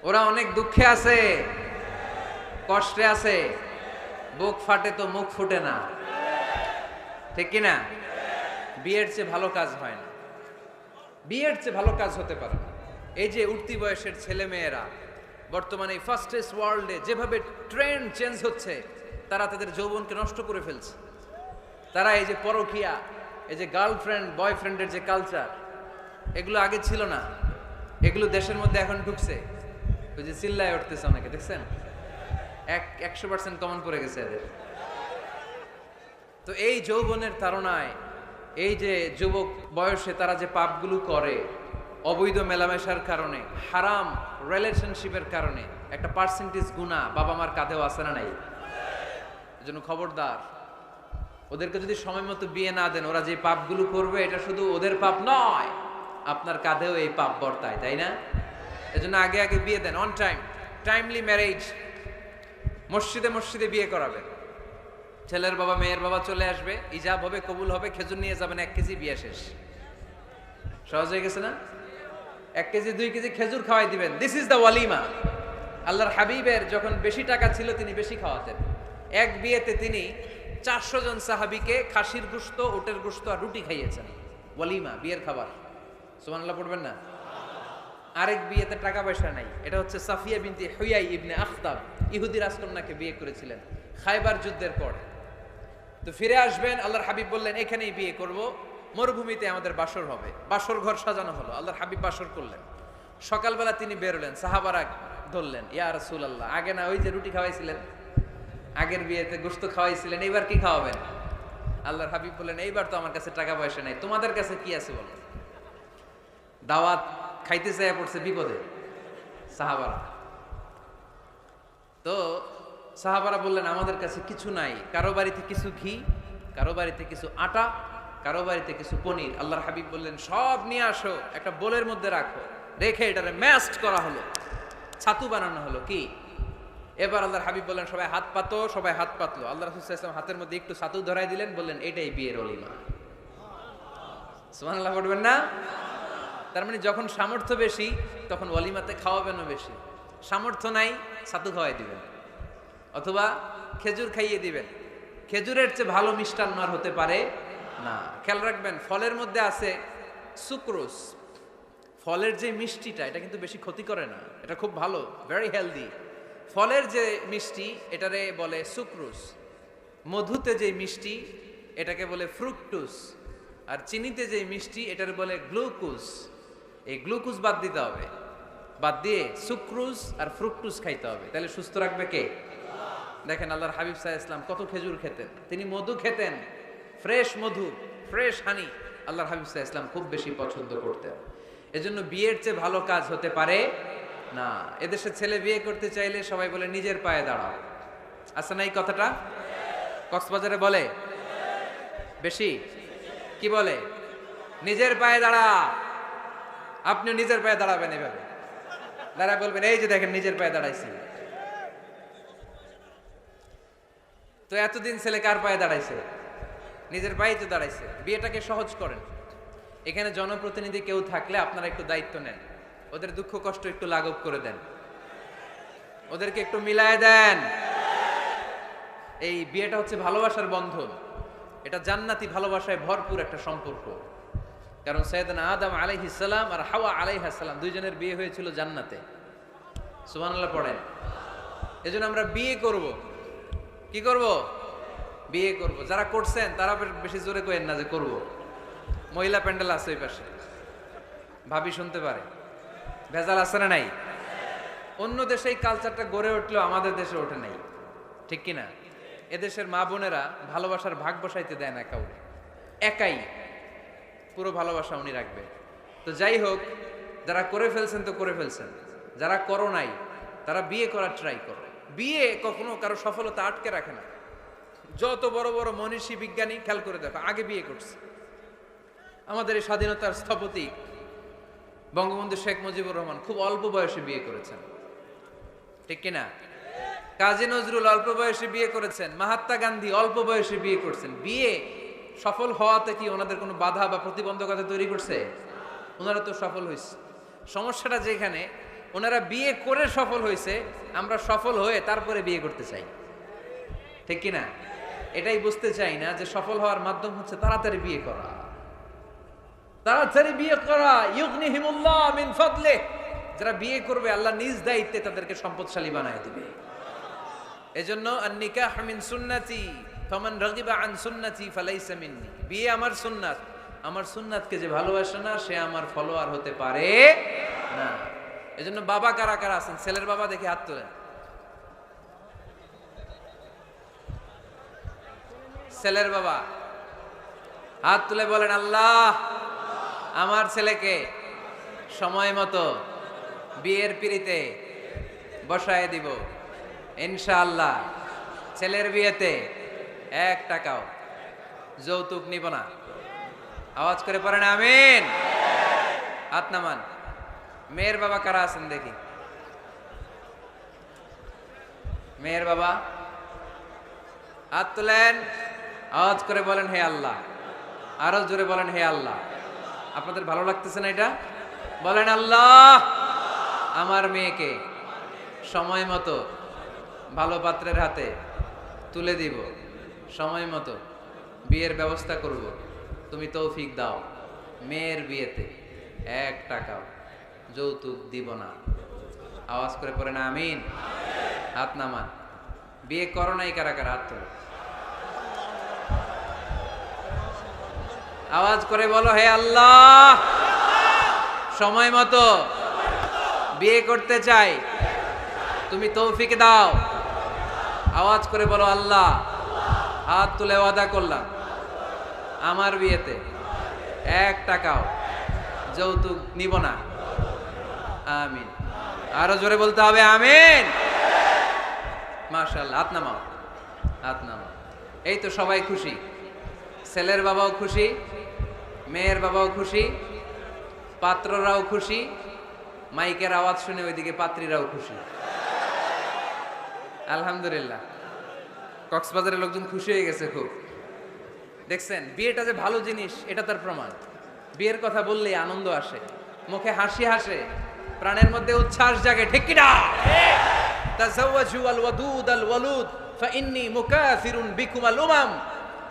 ওরা অনেক দুঃখে আছে, কষ্টে আছে, বুক ফাটে তো মুখ ফুটে না, ঠিক কি না? বিয়ের চেয়ে ভালো কাজ হয় না, বিয়ের চেয়ে ভালো কাজ হতে পারে না। এই যে উঠতি বয়সের ছেলে মেয়েরা বর্তমানে ফাস্টেস্ট ওয়ার্ল্ডে যেভাবে ট্রেন্ড চেঞ্জ হচ্ছে, তারা তাদের যৌবনকে নষ্ট করে ফেলছে। তারা এই যে পরকীয়া, এই যে গার্লফ্রেন্ড বয়ফ্রেন্ডের যে কালচার, এগুলো আগে ছিল না, এগুলো দেশের মধ্যে এখন ঢুকছে। ওই যে চিল্লায় উঠতেছে অনেকে, দেখছেন? 100% কমন পড়ে গেছে এদের। তো এই যৌবনের তাড়নায়, এই যে যুবক বয়সে তারা যে পাপগুলো করে, অবৈধ মেলামেশার কারণে, হারাম রিলেশনশিপের কারণে একটা পার্সেন্টেজ গুনাহ বাবা মার কাঁধেও আছে না নাই? এজন্য খবরদার, ওদেরকে যদি সময় মতো বিয়ে না দেন, ওরা যে পাপগুলো করবে এটা শুধু ওদের পাপ নয়, আপনার কাঁধেও এই পাপ বর্তায়, তাই না? এজন্য আগে আগে বিয়ে দেন, অন টাইম, টাইমলি ম্যারেজ। মসজিদে মসজিদে বিয়ে করাবেন, ছেলের বাবা মেয়ের বাবা চলে আসবে, ইজাব হবে, কবুল হবে, খেজুর নিয়ে যাবেন, 1 কেজি, বিয়ে শেষ। সহজ হয়ে গেছে না? 1 কেজি 2 কেজি খেজুর খাওয়াই দিবেন, দিস ইজ দ্য ওয়ালিমা। আল্লাহর হাবিবের যখন বেশি টাকা ছিল তিনি বেশি খাওয়াতেন। এক বিয়েতে তিনি 400 জন সাহাবীকে খাসির গোশত, উটের গোশত আর রুটি খাইয়েছেন। ওয়ালিমা, বিয়ের খাবার। সুবহানাল্লাহ পড়বেন না? আরেক বিয়েতে টাকা পয়সা নাই। এটা হচ্ছে সাফিয়া বিনতে হুয়াই ইবনে আখতাব, ইহুদি রাজকন্যাকে বিয়ে করেছিলেন খায়বার যুদ্ধের পর। তো ফিরে আসবেন, আল্লাহর হাবিব বললেন এখানেই বিয়ে করব, মরুভূমিতে আমাদের বাসর হবে। বাসর ঘর সাজানো হলো, আল্লাহর হাবিব বাসর করলেন। সকালবেলা তিনি বেরোলেন, সাহাবারা ধরলেন, ইয়া রাসূলুল্লাহ, আগে না ওই যে রুটি খাওয়াইছিলেন, আগের বিয়েতে গোশত খাওয়াইছিলেন, এইবার কি খাওয়াবেন? আল্লাহর হাবিব বললেন এইবার তো আমার কাছে টাকা পয়সা নাই, তোমাদের কাছে কি আছে বলো। দাওয়াত খাইতে চাইয়া পড়ছে বিপদে সাহাবারা। তো সাহাবারা বললেন আমাদের কাছে কিছু নাই, কারো বাড়িতে কিছু ঘি, কারো বাড়িতে কিছু আটা, কারো বাড়িতে কিছু পনির। আল্লাহর হাবিব বললেন সব নিয়ে আসো, একটা বোলের মধ্যে রাখো, রেখে এটারে ম্যাশড করা হলো, ছাতু বানানো হলো। কি এবার আল্লাহর হাবিব বললেন সবাই হাত পাতো, সবাই হাত পাতলো। আল্লাহ রাসূল সাল্লাল্লাহু আলাইহি ওয়াসাল্লাম হাতের মধ্যে একটু ছাতু ধরাই দিলেন, বললেন এটাই বিয়ের ওলিমা। সুবহানাল্লাহ বলবেন না? তার মানে যখন সামর্থ্য বেশি তখন ওলিমাতে খাওয়াবেনও বেশি, সামর্থ্য নাই ছাতু খাওয়াই দিবেন অথবা খেজুর খাইয়ে দিবেন। খেজুরের চেয়ে ভালো মিষ্টান্ন আর হতে পারে না। খেয়াল রাখবেন, ফলের মধ্যে আছে সুক্রোজ। ফলের যে মিষ্টিটা এটা কিন্তু বেশি ক্ষতি করে না, এটা খুব ভালো, ভেরি হেলদি। ফলের যে মিষ্টি এটারে বলে সুক্রোজ। মধুতে যে মিষ্টি এটাকে বলে ফ্রুকটুস, আর চিনিতে যে মিষ্টি এটার বলে গ্লুকোজ। এই গ্লুকোজ বাদ দিতে হবে, বাদ দিয়ে সুক্রোজ আর ফ্রুকটুস খাইতে হবে, তাহলে সুস্থ রাখবে কে? দেখেন আল্লাহর হাবিব সাল্লাল্লাহু আলাইহি ওয়াসাল্লাম কত খেজুর খেতেন, তিনি মধু খেতেন, ফ্রেশ মধু, ফ্রেশ হানি আল্লাহর হাবিব সাল্লাল্লাহু আলাইহি ওয়াসাল্লাম খুব বেশি পছন্দ করতেন। এজন্য বিয়ের চেয়ে ভালো কাজ হতে পারে না। এদেশে ছেলে বিয়ে করতে চাইলে সবাই বলে নিজের পায়ে দাঁড়াও, আছে না এই কথাটা? কক্সবাজারে বলে বেশি, কি বলে? নিজের পায়ে দাঁড়া। আপনিও নিজের পায়ে দাঁড়াবেন, এভাবে দাঁড়া বলবেন এই যে দেখেন নিজের পায়ে দাঁড়াইছি। তো এতদিন ছেলে কার পায়ে দাঁড়াইছে? নিজের পায়েই তো দাঁড়াইছে। বিয়েটাকে সহজ করেন। এখানে জনপ্রতিনিধি কেউ থাকলে আপনারা একটু দায়িত্ব নেন, ওদের দুঃখ কষ্ট একটু লাঘব করে দেন, ওদেরকে একটু মিলায় দেন। এই বিয়েটা হচ্ছে ভালোবাসার বন্ধন, এটা জান্নাতি ভালোবাসায় ভরপুর একটা সম্পর্ক। কারণ সাইয়েদনা আদম আলাইহিস সালাম আর হাওয়া আলাইহিস সালাম দুইজনের বিয়ে হয়েছিল জান্নাতে। সুবহানাল্লাহ পড়েন। এজন্য আমরা বিয়ে করব। কি করব? বিয়ে করব। যারা করছেন তারা বেশি জোরে কইেন না যে করব। মহিলা প্যান্ডেল আছে ওই পাশে, ভাবি শুনতে পারে, ভেজাল আছে না নাই? অন্য দেশে এই কালচারটা গড়ে উঠলেও আমাদের দেশে ওঠে নাই, ঠিক কিনা? এদেশের মা বোনেরা ভালোবাসার ভাগ বসাইতে দেয় না কাউকে, একাই পুরো ভালোবাসা উনি রাখবে। তো যাই হোক, যারা করে ফেলছেন তো করে ফেলছেন, যারা করো নাই তারা বিয়ে করার ট্রাই করো। বিয়ে কখনো কারো সফলতা আটকে রাখে না। যত বড় বড় মনীষী বিজ্ঞানী খেয়াল করে দেখো আগে বিয়ে করছে। আমাদের এই স্বাধীনতার স্থপতি বঙ্গবন্ধু শেখ মুজিবুর রহমান খুব অল্প বয়সে বিয়ে করেছেন, ঠিক কিনা? কাজী নজরুল অল্প বয়সে বিয়ে করেছেন, মহাত্মা গান্ধী অল্প বয়সে বিয়ে করছেন। বিয়ে সফল হওয়াতে কি ওনাদের কোনো বাধা বা প্রতিবন্ধকতা তৈরি করছে? ওনারা তো সফল হয়েছে। সমস্যাটা যেখানে ওনারা বিয়ে করে সফল হয়েছে, আমরা সফল হয়ে তারপরে বিয়ে করতে চাই, ঠিক কিনা? এটাই বুঝতে চাই না যে সফল হওয়ার মাধ্যম হচ্ছে তাড়াতাড়ি বিয়ে করা। তাড়াতাড়ি বিয়ে করা, ইউগনিহিমুল্লাহ মিন ফাদলিহ। যারা বিয়ে করবে আল্লাহ নিজ দায়িত্বে তাদেরকে সম্পদশালী বানায় দিবে। এজন্য আন-নিকাহ মিন সুন্নতি ফামান রাগিবা আন সুন্নতি ফালাইসা মিন্নি। বিয়ে আমার সুন্নাত, আমার সুন্নাতকে যে ভালোবাসে না সে আমার ফলোয়ার হতে পারে না। এজন্য বাবা কারা কারা আছেন? ছেলের বাবা দেখে হাত তোলেন। ছেলের বাবা হাত তুলে বলেন আল্লাহ আমার ছেলেকে সময় মতো বিয়ের পিঁড়িতে বসায় দিব ইনশাআল্লাহ। ছেলের বিয়েতে 1 টাকাও যৌতুক নিব না। আওয়াজ করে পড়েন আমিন। হাত নামান। মেয়ের বাবা কারা আছেন দেখি? মেয়ের বাবা হাত তুলেন, আওয়াজ করে বলেন হে আল্লাহ। আরো জোরে বলেন হে আল্লাহ। আপনাদের ভালো লাগতেছে না এটা? বলেন আল্লাহ আমার মেয়েকে সময় মতো ভালো পাত্রের হাতে তুলে দিব, সময় মতো বিয়ের ব্যবস্থা করব, তুমি তৌফিক দাও। মেয়ের বিয়েতে 1 টাকাও যৌতুক দিব না। আওয়াজ করে পড়েন আমিন। হাত নামান। বিয়ে করো নাই কারা কারা হাত তোলো। আওয়াজ করে বলো, হে আল্লাহ, সময় মতো বিয়ে করতে চাই, তুমি তৌফিক দাও। আওয়াজ করে বলো, আল্লাহ, হাত তুলে ওয়াদা করলাম আমার বিয়েতে 1 টাকাও যৌতুক নিব না। আমিন। আরো জোরে বলতে হবে আমিন। মাশাআল্লাহ। হাত নামাও, হাত নামাও। এই তো সবাই খুশি, ছেলের বাবাও খুশি, মেয়ের বাবাও খুশি, পাত্ররাও খুশি, মাইকের আওয়াজ শুনে ওইদিকে পাত্রীরাও খুশি। আলহামদুলিল্লাহ। কক্সবাজারের লোকজন খুশি হয়ে গেছে খুব। দেখছেন, বিয়েটা যে ভালো জিনিস এটা তার প্রমাণ। বিয়ের কথা বললেই আনন্দ আসে, মুখে হাসি হাসে, প্রাণের মধ্যে উচ্ছ্বাস জাগে। ঠিক কি না? তাযাওয়াজু আল ওয়াদুদ আল ওয়ালুদ ফাইন্নী মুকাসিরুন বিকুম আল উমাম।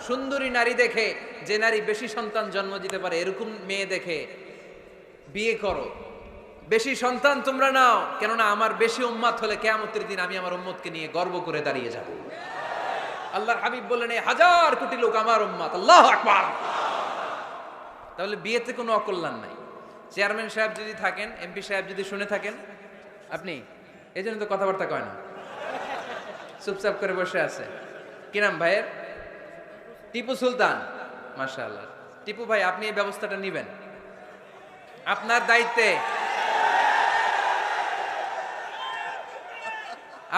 সুন্দরী নারী দেখে, যে নারী বেশি সন্তান জন্ম দিতে পারে এরকম মেয়ে দেখে বিয়ে করো। বেশি সন্তান তোমরা নাও, কেননা আমার বেশি উম্মত হলে কিয়ামতের দিন আমি আমার উম্মতকে নিয়ে গর্ব করে দাঁড়িয়ে যাব। আল্লাহর হাবিব বললেন, 1000 কোটি লোক আমার উম্মত। আল্লাহু আকবার। তাহলে বিয়েতে কোনো অকল্যাণ নাই। চেয়ারম্যান সাহেব যদি থাকেন, এমপি সাহেব যদি শুনে থাকেন, আপনি এই জন্য তো কথাবার্তা কয় না, চুপচাপ করে বসে আছে। কি নাম ভাইয়ের? টিপু সুলতান। মাশাআল্লাহ। টিপু ভাই, আপনি এই ব্যবস্থাটা নিবেন, আপনার দায়িত্বে,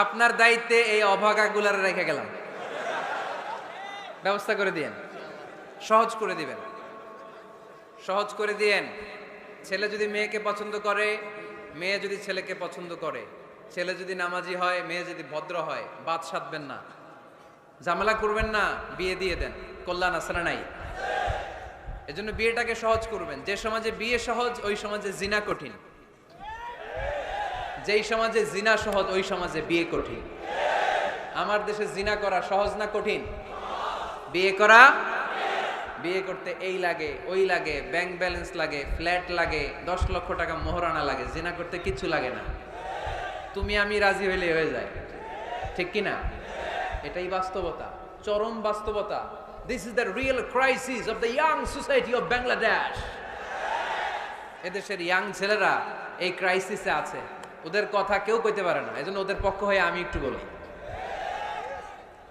আপনার দায়িত্বে এই অভাগাগুলার রেখে গেলাম। ব্যবস্থা করে দিয়েন, সহজ করে দিবেন, সহজ করে দিয়েন। ছেলে যদি মেয়েকে পছন্দ করে, মেয়ে যদি ছেলেকে পছন্দ করে, ছেলে যদি নামাজি হয়, মেয়ে যদি ভদ্র হয়, বাদ সাধবেন না, ঝামেলা করবেন না, বিয়ে দিয়ে দেন। কল্যাণ আছে না নাই? এজন্য বিয়েটাকে সহজ করবেন। যে সমাজে বিয়ে সহজ ওই সমাজে জিনা কঠিন, যেই সমাজে জিনা সহজ ওই সমাজে বিয়ে কঠিন। আমার দেশে জিনা করা সহজ না কঠিন? বিয়ে করা, বিয়ে করতে এই লাগে ওই লাগে, ব্যাংক ব্যালেন্স লাগে, ফ্ল্যাট লাগে, 10 লক্ষ টাকা মোহরানা লাগে। জিনা করতে কিচ্ছু লাগে না, তুমি আমি রাজি হইলে হয়ে যায়। ঠিক কি না? এটাই বাস্তবতা, চরম বাস্তবতা। This is the real crisis of the young society of Bangladesh. এদেশের ইয়াং ছেলেরা এই ক্রাইসিসে আছে, ওদের কথা কেউ কইতে পারে না। এজন্য ওদের পক্ষ হয়ে আমি একটু বলি।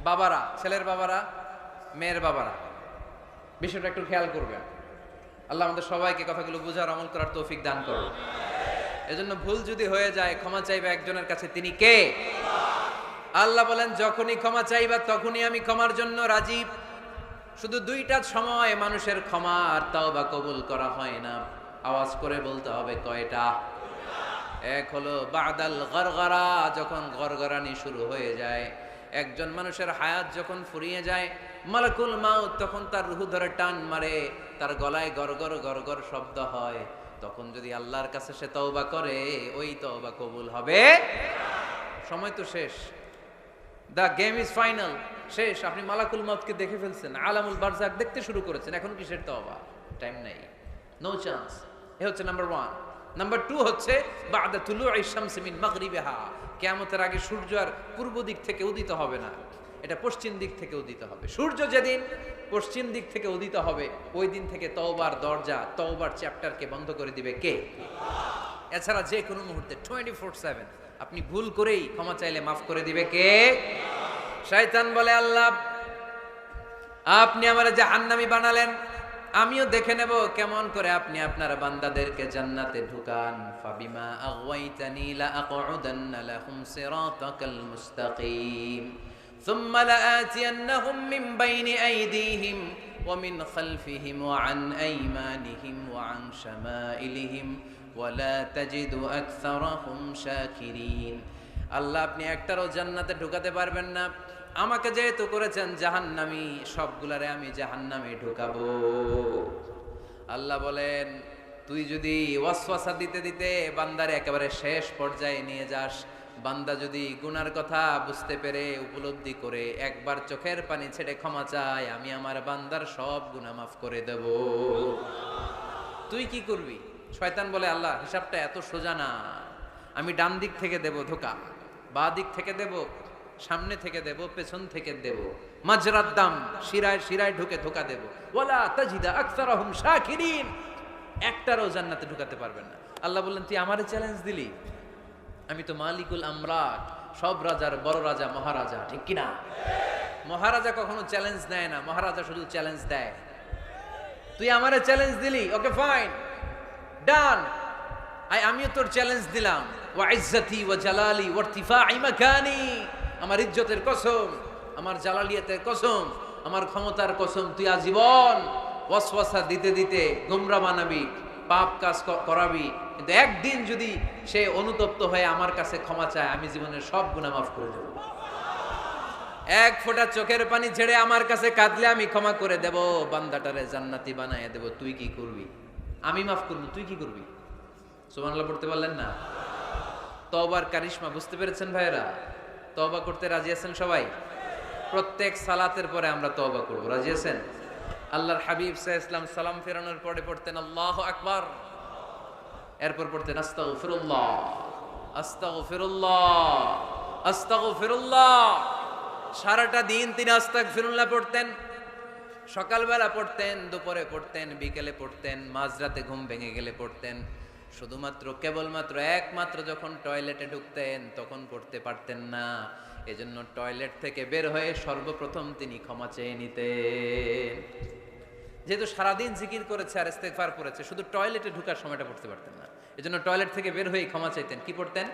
বাবারা, ছেলের বাবারা, মেয়ের বাবারা, বিষয়টা একটু খেয়াল করবেন। আল্লাহ আমাদের সবাইকে কথাগুলো বুঝার, আমল করার তৌফিক দান করুন। এজন্য ভুল যদি হয়ে যায়, ক্ষমা চাইবে একজনের কাছে, তিনি কে? আল্লাহ বলেন, যখনই ক্ষমা চাইবা তখনই আমি ক্ষমার জন্য রাজি। শুধু 2টা সময় মানুষের ক্ষমা আর তাওবা কবুল করা হয় না। আওয়াজ করে বলতে হবে কয়টা? এক হলো বাদাল গরগরা, যখন গরগরানি শুরু হয়ে যায়। একজন মানুষের হায়াত যখন ফুরিয়ে যায়, মালাকুল মাউত তখন তার রূহ ধরে টান মারে, তার গলায় গরগর গরগর শব্দ হয়। তখন যদি আল্লাহর কাছে সে তওবা করে, ওই তওবা কবুল হবে। সময় তো শেষ, দ্য গেম ইজ ফাইনাল, শেষ। আপনি মালাকুল মাউতকে দেখে ফেলছেন, আলামুল বারজাক দেখতে শুরু করেছেন, এখন কিসের তওবা? টাইম নাই, নো চান্স। এ হচ্ছে নাম্বার 1। নাম্বার 2 হচ্ছে বাদা তুলুই শামসি মিন মাগরিবিহা। কিয়ামতের আগে সূর্য আর পূর্ব দিক থেকে উদিত হবে না, এটা পশ্চিম দিক থেকে উদিত হবে। সূর্য যেদিন পশ্চিম দিক থেকে উদিত হবে, ওই দিন থেকে তওবার দরজা, তওবার চ্যাপ্টারকে বন্ধ করে দিবে কে? এছাড়া যে কোনো মুহূর্তে 24/7 আপনি ভুল করেই ক্ষমা চাইলে মাফ করে দিবে কে? শয়তান বলে, আল্লাহ আপনি আমারে জাহান্নামী বানালেন, আমিও দেখে নেব কেমন করে আপনি আপনার বান্দাদেরকে জান্নাতে ঢুকান। ফাবিমা আগওয়াইতানি লা আকউদান্না লাহুম সিরাতাকাল মুস্তাকিম সুম্মা লাআতিয়ান্নাহুম মিন বাইনি আইদিহিম ওয়া মিন খালফিহিম ওয়া আন আইমানিহিম ওয়া আন শামাইলিহিম ওয়া লা তাজিদু আকসারাহুম শাকিরিন। আল্লাহ আপনি একটারও জান্নাতে ঢুকাতে পারবেন না, আমাকে যেহেতু করেছেন জাহান্নামী, সবগুলারে আমি জাহান্নামে ঢুকাবো। আল্লাহ বলেন, তুই যদি ওয়াসওয়াসা দিতে দিতে বান্দারে একেবারে শেষ পর্যায়ে নিয়ে যাস, বান্দা যদি গুনার কথা বুঝতে পেরে উপলব্ধি করে একবার চোখের পানি ছেড়ে ক্ষমা চায়, আমি আমার বান্দার সব গুনাহ মাফ করে দেব। তুই কি করবি? শয়তান বলে আল্লাহ হিসাবটা এত সোজা না, আমি ডান দিক থেকে দেব ধোকা, বাঁ দিক থেকে দেব, সামনে থেকে দেব, পেছন থেকে দেব, মাজরাদ দাম শিরায় শিরায় ঢুকে ধোকা দেব, ওয়ালা তাজিদা আকসারহুম শাকিরিন, একটারও জান্নাতে ঢুকাতে পারবেন না। আল্লাহ বললেন তুই আমারে চ্যালেঞ্জ দিলি, আমি তো মালিকুল আমলাক, সব রাজার বড় রাজা, মহারাজা, ঠিক কিনা? মহারাজা কখনো চ্যালেঞ্জ নেয় না, মহারাজা শুধু চ্যালেঞ্জ দেয়। তুই আমারে চ্যালেঞ্জ দিলি, ওকে ফাইন, ডান, আমিও তোর চ্যালেঞ্জ দিলাম, ওয়া ইজ্জতি ওয়া জালালি ওয়া ইরতিফাই মাকানি, আমার ইজ্জতের কসম, আমার জালালিয়াতের কসম, আমার ক্ষমতার কসম, তুই আজীবন ওয়াসওয়াসা দিতে দিতে গোমরা বানাবি, পাপ কাজ করাবি, কিন্তু একদিন যদি সে অনুতপ্ত হয়ে আমার কাছে ক্ষমা চায়, আমি জীবনের সব গুনাহ মাফ করে দেব। এক ফোঁটা চোখের পানি ছেড়ে আমার কাছে কাঁদলে আমি ক্ষমা করে দেব, বান্দাটারে জান্নাতি বানায় দেব। তুই কি করবি? আমি মাফ করবো, তুই কি করবি? সুবহানাল্লাহ পড়তে পারলেন না? তওবার কারিশমা বুঝতে পেরেছেন ভাইরা? তওবা করতে রাজি আছেন সবাই? প্রত্যেক সালাতের পরে আমরা তওবা করব, রাজি আছেন? আল্লাহর হাবিব সাল্লাল্লাহু আলাইহি ওয়াসাল্লাম সালাম ফেরানোর পরে পড়তেন আল্লাহু আকবার, এরপর পড়তেন আস্তাগফিরুল্লাহ, আস্তাগফিরুল্লাহ, আস্তাগফিরুল্লাহ। সারাটা দিন তিনি আস্তাগফিরুল্লাহ পড়তেন। সকালবেলা পড়তেন, দুপুরে পড়তেন, বিকেলে পড়তেন, মাঝরাতে ঘুম ভেঙে গেলে পড়তেন। শুধুমাত্র কেবলমাত্র একমাত্র যখন টয়লেটে ঢুকতেন তখন পড়তে পারতেন না, এজন্য টয়লেট থেকে বের হয়ে সর্বপ্রথম তিনি ক্ষমা চেয়ে নিতেন। যেহেতু সারাদিন জিকির করেছে আর ইস্তেগফার করেছে, শুধু টয়লেটে ঢুকার সময়টা পড়তে পারতেন না, এজন্য টয়লেট থেকে বের হয়ে ক্ষমা চাইতেন। কি পড়তেন?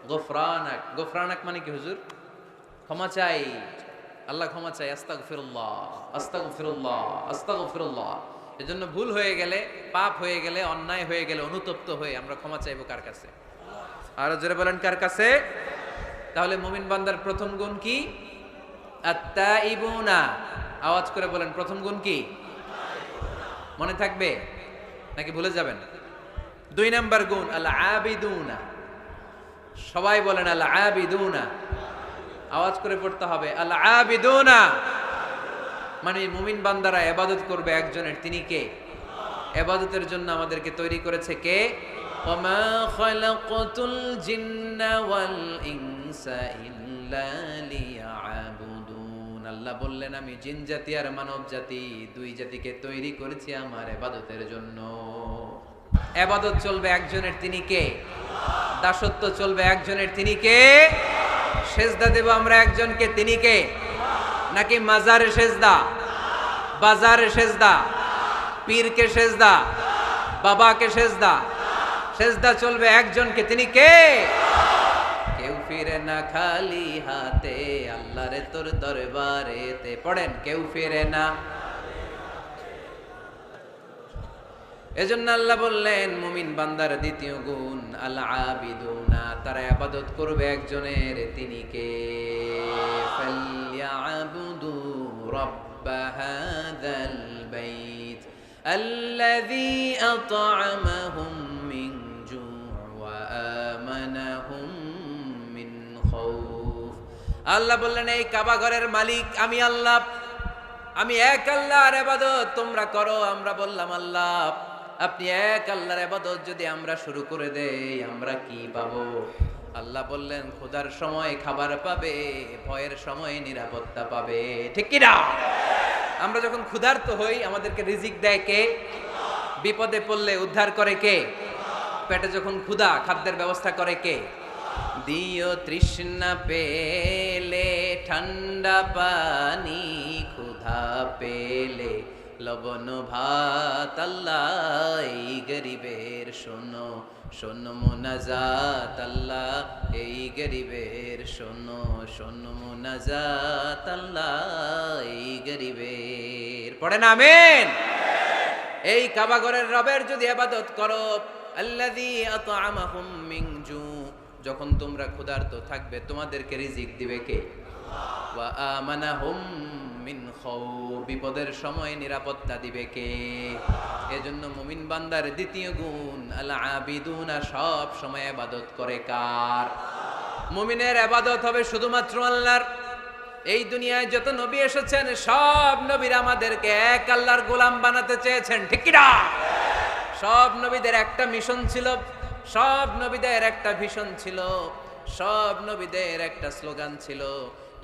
গফরানাক। গফরানাক মানে কি হুজুর? ক্ষমা চাই, আল্লাহ ক্ষমা চাই, আস্তাগফিরুল্লাহ, আস্তাগফিরুল্লাহ, আস্তাগফিরুল্লাহ। এজন্য ভুল হয়ে গেলে, পাপ হয়ে গেলে, অন্যায় হয়ে গেলে, অনুতপ্ত হয়ে আমরা ক্ষমা চাইবো কার কাছে? আরো জোরে বলেন, কার কাছে? তাহলে মুমিন বান্দার প্রথম গুণ কি? আত্তাইবুনা। আওয়াজ করে বলেন, প্রথম গুণ কি? মনে থাকবে নাকি ভুলে যাবেন? 2 নাম্বার গুণ আল আবিদুনা। সবাই বলেন আল আবিদুনা, আওয়াজ করে পড়তে হবে আল আবিদুনা। মানে মুমিন বান্দারা ইবাদত করবে একজনের, তিনি কে? ইবাদতের জন্য আমাদেরকে তৈরি করেছে কে? ওয়ামা খালাকাতুল জিন্না ওয়াল ইনসা ইল্লা লিয়াবুদুন। আল্লাহ বললেন আমি জিন জাতি আর মানব জাতি, দুই জাতিকে তৈরি করেছি আমার ইবাদতের জন্য। ইবাদত চলবে একজনের, তিনি কে? দাসত্ব চলবে একজনের, তিনি কে? সেজদা দেব আমরা একজনকে, তিনি কে? নাকি মাজারে সেজদা, বাজারে সেজদা, পীরকে সেজদা, বাবাকে সেজদা? সেজদা চলবে একজনকে, তিনি কে? কেউ ফিরে না খালি হাতে, আল্লাহরে তোর দরবারেতে। পড়েন, কেউ ফিরে না। এজন্য আল্লাহ বললেন মুমিন বান্দার দ্বিতীয় গুণ আল আবিদুনা, তারা ইবাদত করবে একজনের, তিনি কে? ফালইয়াবুদু রাব্ব হাযাল বাইত আল্লাযী আত'আমাহুম মিন জু' ওয়া আমানাহুম মিন খাউফ। আল্লাহ বললেন এই কাবা ঘরের মালিক আমি আল্লাহ, আমি এক আল্লাহর ইবাদত তোমরা করো। আমরা বললাম আল্লাহ আপনি এক আল্লাহর ইবাদত যদি আমরা শুরু করে দেই আমরা কি পাবো? আল্লাহ বললেন ক্ষুধার সময় খাবার পাবে, ভয়ের সময় নিরাপত্তা পাবে, ঠিক কি না? আমরা যখন ক্ষুধার্ত হই আমাদেরকে রিজিক দেয় কে? বিপদে পড়লে উদ্ধার করে কে? পেটে যখন ক্ষুধা, খাদ্যের ব্যবস্থা করে কে? দিও তৃষ্ণা পেলে ঠান্ডা পানি, ক্ষুধা পেলে লবণ ভাত। আল্লাহ এই গরিবের শোনো শোনো মুনাজাত, আল্লাহ এই গরিবের শোনো শোনো মুনাজাত, আল্লাহ এই গরিবের। পড়েন আমিন। এই কাবা ঘরের রবের যদি ইবাদত করো, আল্লাযী আত'আমাহুম মিন জু', যখন তোমরা ক্ষুধার্ত থাকবে তোমাদেরকে রিজিক দিবে কে? ওয়া আমানাহুম মিন খাউফ, বিপদের সময় নিরাপত্তা দিবে কে? এজন্য মুমিন বান্দার দ্বিতীয় গুণ আল আবিদুনা, সব সময় ইবাদত করে কার? মুমিনের ইবাদত হবে শুধুমাত্র আল্লাহর। এই দুনিয়ায় যত নবী এসেছেন সব নবীরা আমাদেরকে এক আল্লাহর গোলাম বানাতে চেয়েছেন, ঠিক কি না? সব নবীদের একটা মিশন ছিল, সব নবীদের একটা ভিশন ছিল, সব নবীদের একটা স্লোগান ছিল,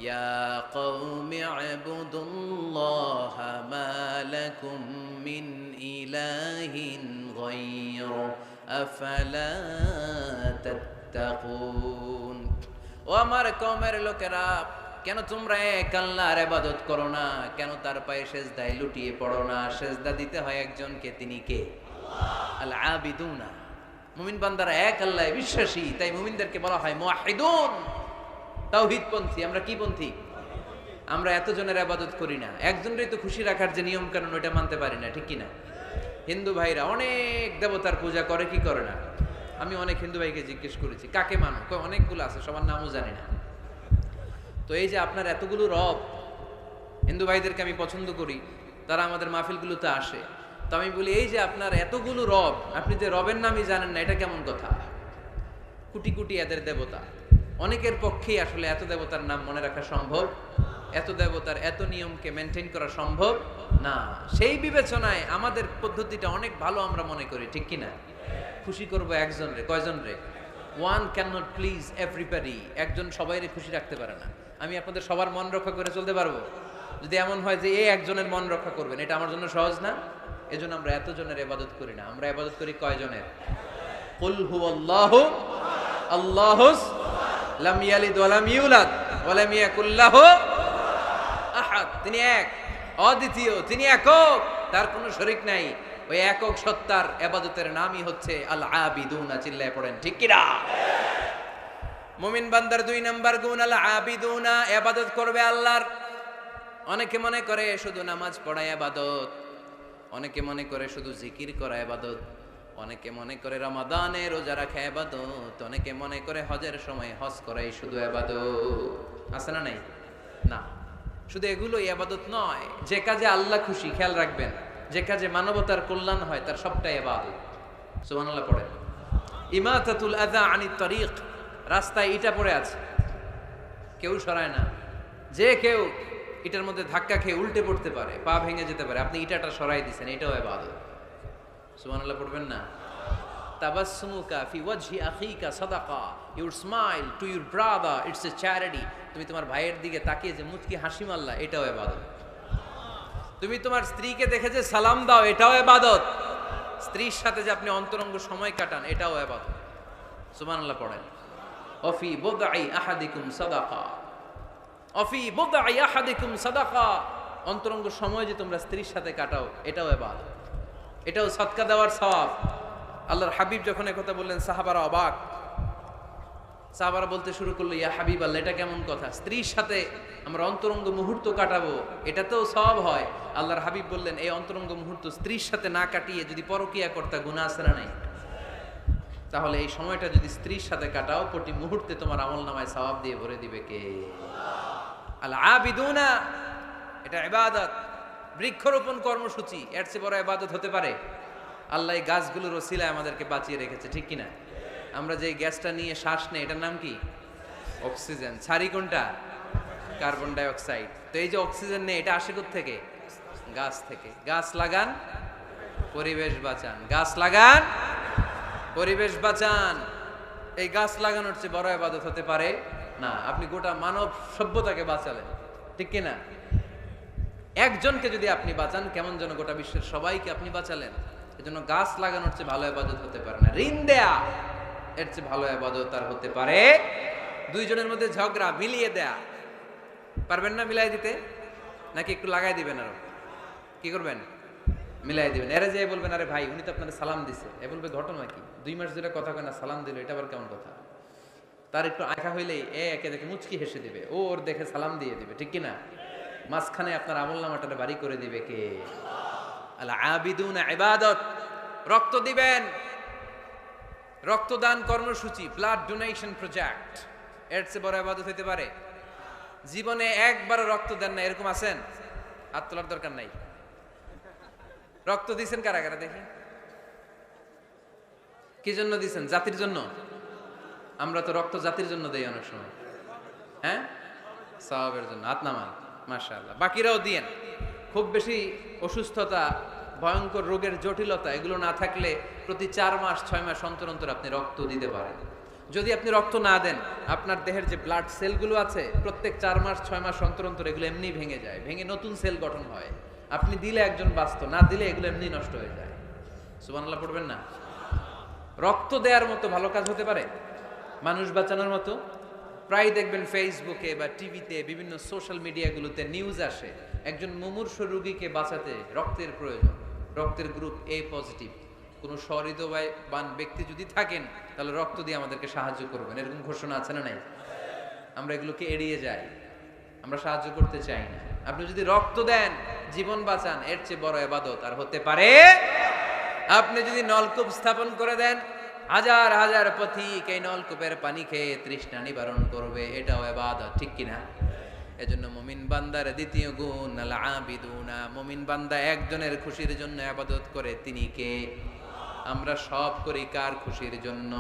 ইয়া কওমি ইবুদুল্লাহ মা লাকুম মিন ইলাহিন গায়রু আফালা তাত্তাকুন। ও আমার কওমের লোকেরা, কেন তোমরা এক আল্লাহর ইবাদত করো না? কেন তার পায়ে সেজদায় লুটিয়ে পড়ো না? সেজদা দিতে হয় একজনকে, তিনি কে? আল আবিদুনা। মুমিন বান্দারা এক আল্লাহে বিশ্বাসী, তাই মুমিনদেরকে বলা হয় মুওয়াহিদুন, তাওহীদপন্থী। আমরা কি পন্থী? আমরা এতজনের ইবাদত করি না, একজনেরই তো খুশি রাখার যে নিয়ম কানুন ওইটা মানতে পারি না, ঠিক কি না? হিন্দু ভাইরা অনেক দেবতার পূজা করে, কি করে না? আমি অনেক হিন্দু ভাইকে জিজ্ঞেস করেছি কাকে মানো, কয় অনেকগুলো আছে, সবার নামও জানি না। তো এই যে আপনার এতগুলো রব, হিন্দু ভাইদেরকে আমি পছন্দ করি, তারা আমাদের মাহফিলগুলোতে আসে, তো আমি বলি এই যে আপনার এতগুলো রব, আপনি যে রবের নামই জানেন না, এটা কেমন কথা? কোটি কোটি এদের দেবতা, অনেকের পক্ষেই আসলে এত দেবতার নাম মনে রাখা সম্ভব, এত দেবতার এত নিয়মকে মেনটেন করা সম্ভব না। সেই বিবেচনায় আমাদের পদ্ধতিটা অনেক ভালো আমরা মনে করি, ঠিক কি না? খুশি করব একজন রে, কয়জন রে? One can not please everybody. একজন সবাইরে খুশি রাখতে পারে না। আমি আপনাদের সবার মন রক্ষা করে চলতে পারবো? যদি এমন হয় যে এই একজনের মন রক্ষা করবেন, এটা আমার জন্য সহজ না। এজন্য আমরা এতজনের ইবাদত করি না, আমরা ইবাদত করি কয়জনের? কুল হুয়াল্লাহু আল্লাহুস লাম ইয়ালিদ ওয়া লাম ইউলাদ ওয়া লাম ইয়াকুল লাহু আহাদ। তিনি এক, অদ্বিতীয়, তিনি একক, তার কোনো শরীক নাই। ওই একক সত্তার ইবাদতের নামই হচ্ছে আল আবিদুনা। চিল্লায় পড়েন ঠিক কি না? মুমিন বান্দার 2 নাম্বার গুণ আল আবিদুনা, ইবাদত করবে আল্লাহর। অনেকে মনে করে শুধু নামাজ পড়া ইবাদত, অনেকে মনে করে শুধু জিকির করা ইবাদত, অনেকে মনে করে রমাদানে রোজা রাখা ইবাদত, অনেকে মনে করে হজের সময় হজ করাই শুধু ইবাদত। আছে না নাই? না, শুধু এগুলো ইবাদত নয়। যে কাজে আল্লাহ খুশি, খেয়াল রাখবেন, যে কাজে মানবতার কল্যাণ হয় তার সবটাই ইবাদত। সুবহানাল্লাহ পড়েন। ইমাতাতুল আযা আনিত তরিক, রাস্তায় ইটা পড়ে আছে, কেউ সরায় না। যে কেউ ইটার মধ্যে ধাক্কা খেয়ে উল্টে পড়তে পারে, পা ভেঙে যেতে পারে, আপনি ইটাটা সরাই দিয়েছেন, এটাও ইবাদত। সুবহানাল্লাহ পড়বেন না? তাবাসসুমুকা ফি ওয়াজহি আখিকা সাদাকা, your smile to your brother it's a charity. তুমি তোমার ভাইয়ের দিকে তাকিয়ে যে মুচকি হাসি মারলা, এটাও ইবাদত। তুমি তোমার স্ত্রীকে দেখে যে সালাম দাও, এটাও ইবাদত। স্ত্রীর সাথে যে আপনি অন্তরঙ্গ সময় কাটান, এটাও ইবাদত। সুবহানাল্লাহ পড়েন। অফি বুদআই আহাদিকুম সাদাকা, অফি বুদআই আহাদিকুম সাদাকা, অন্তরঙ্গ সময় যে তোমরা স্ত্রীর সাথে কাটাও, এটাও ইবাদত, এটাও সদকা দেওয়ার সওয়াব। আল্লাহর হাবিব যখন একথা বললেন, সাহাবারা অবাক। সাহাবারা বলতে শুরু করলো, ইয়া হাবিব আল্লাহ, এটা কেমন কথা? স্ত্রীর সাথে আমরা অন্তরঙ্গ মুহূর্ত কাটাবো, এটাতেও সওয়াব হয়? আল্লাহর হাবিব বললেন, এই অন্তরঙ্গ মুহূর্ত স্ত্রীর সাথে না কাটিয়ে যদি পরকিয়া করতে, গুনাহ আছে না নাই? তাহলে এই সময়টা যদি স্ত্রীর সাথে কাটাও, প্রতি মুহূর্তে তোমার আমলনামায় সওয়াব দিয়ে ভরে দিবে কে? আল আবিদুনা, এটা ইবাদত। বৃক্ষরোপণ কর্মসূচি, এর চেয়ে বড় ইবাদত হতে পারে? আল্লাহ এই গাছগুলোর ওসিলায় আমাদেরকে বাঁচিয়ে রেখেছে, ঠিক কিনা? আমরা যে গ্যাসটা নিয়ে শ্বাস নেই, এটার নাম কি? অক্সিজেন। ছাড়ি কোনটা? Carbon die oxide. তো এই যে অক্সিজেন নেই, এটা আসে কোত্থেকে? গাছ থেকে। গাছ লাগান, পরিবেশ বাঁচান। গাছ লাগান, পরিবেশ বাঁচান। এই গাছ লাগানোর চেয়ে বড় ইবাদত হতে পারে না। আপনি গোটা মানব সভ্যতাকে বাঁচালেন, ঠিক কিনা? একজনকে যদি আপনি বাঁচান, কেমন যেন গোটা বিশ্বের সবাইকে আপনি বাঁচালেন। এজন্য গাছ লাগানোর চেয়ে ভালো ইবাদত হতে পারে না। ঋণ দেয়া, এর চেয়ে ভালো ইবাদত আর হতে পারে? দুইজনের মধ্যে ঝগড়া, মিলিয়ে দেয়া, পারবেন না মিলাই দিতে? নাকি একটু লাগাই দিবেন? আরো কি করবেন? মিলাই দিবেন। এরা যে বলবেন, আরে ভাই উনি তো আপনাদের সালাম দিছে, এ বলবে ঘটনা কি? 2 মাস ধরে কথা কয় না, সালাম দিল, এটা আবার কেমন কথা? তার একটু আঁকা হইলেই একে দেখে মুচকি হেসে দিবে, ও ওর দেখে সালাম দিয়ে দিবে, ঠিক কিনা? মাঝখানে আপনার আমলনামাটা বাড়ি করে দিবে কে? আল আবিদুনা ইবাদত। রক্ত দিবেন, রক্তদান কর্মসূচি, ব্লাড ডোনেশন প্রজেক্ট, এর চেয়ে বড় ইবাদত হতে পারে? জীবনে একবার রক্ত দেন না, এরকম আছেন? হাত তোলার দরকার নাই। রক্ত দিয়েছেন কারা কারা দেখি? কি জন্য দিয়েছেন? জাতির জন্য? আমরা তো রক্ত জাতির জন্য দেই অনেক সময়, হ্যাঁ, সওয়াবের জন্য। হাত নামান, মাশাআল্লাহ। বাকিরাও দিয়েন। খুব বেশি অসুস্থতা ভয়ঙ্কর রোগের জটিলতা এগুলো না থাকলে প্রতি 4 মাস 6 মাস অন্তর অন্তর আপনি রক্ত দিতে পারেন। যদি আপনি রক্ত না দেন, আপনার দেহের যে ব্লাড সেলগুলো আছে প্রত্যেক 4 মাস 6 মাস অন্তর অন্তর এগুলো এমনি ভেঙে যায়, ভেঙে নতুন সেল গঠন হয়। আপনি দিলে একজন বাঁচত, না দিলে এগুলো এমনি নষ্ট হয়ে যায়। সুবহানাল্লাহ পড়বেন না? রক্ত দেওয়ার মতো ভালো কাজ হতে পারে, মানুষ বাঁচানোর মতো। প্রায় দেখবেন ফেসবুকে বা টিভিতে বিভিন্ন সোশ্যাল মিডিয়াগুলোতে নিউজ আসে, একজন মুমূর্ষু রোগীকে বাঁচাতে রক্তের প্রয়োজন, রক্তের গ্রুপ এ পজিটিভ, কোনো সহৃদয়বান ব্যক্তি যদি থাকেন তাহলে রক্ত দিয়ে আমাদেরকে সাহায্য করবেন, এরকম ঘোষণা আছে না নাই? আমরা এগুলোকে এড়িয়ে যাই, আমরা সাহায্য করতে চাই না। আপনি যদি রক্ত দেন, জীবন বাঁচান, এর চেয়ে বড় ইবাদত আর হতে পারে? আপনি যদি নলকূপ স্থাপন করে দেন, হাজার হাজার পথিক এই নলকূপের পানি খেয়ে তৃষ্ণা নিবারণ করবে, এটাও ইবাদত, ঠিক কিনা? এজন্য মুমিন বান্দার দ্বিতীয় গুণ আল আবিদুনা, মুমিন বান্দা একজনের খুশির জন্য ইবাদত করে, তিনি কে? আমরা সব করি কার খুশির জন্য?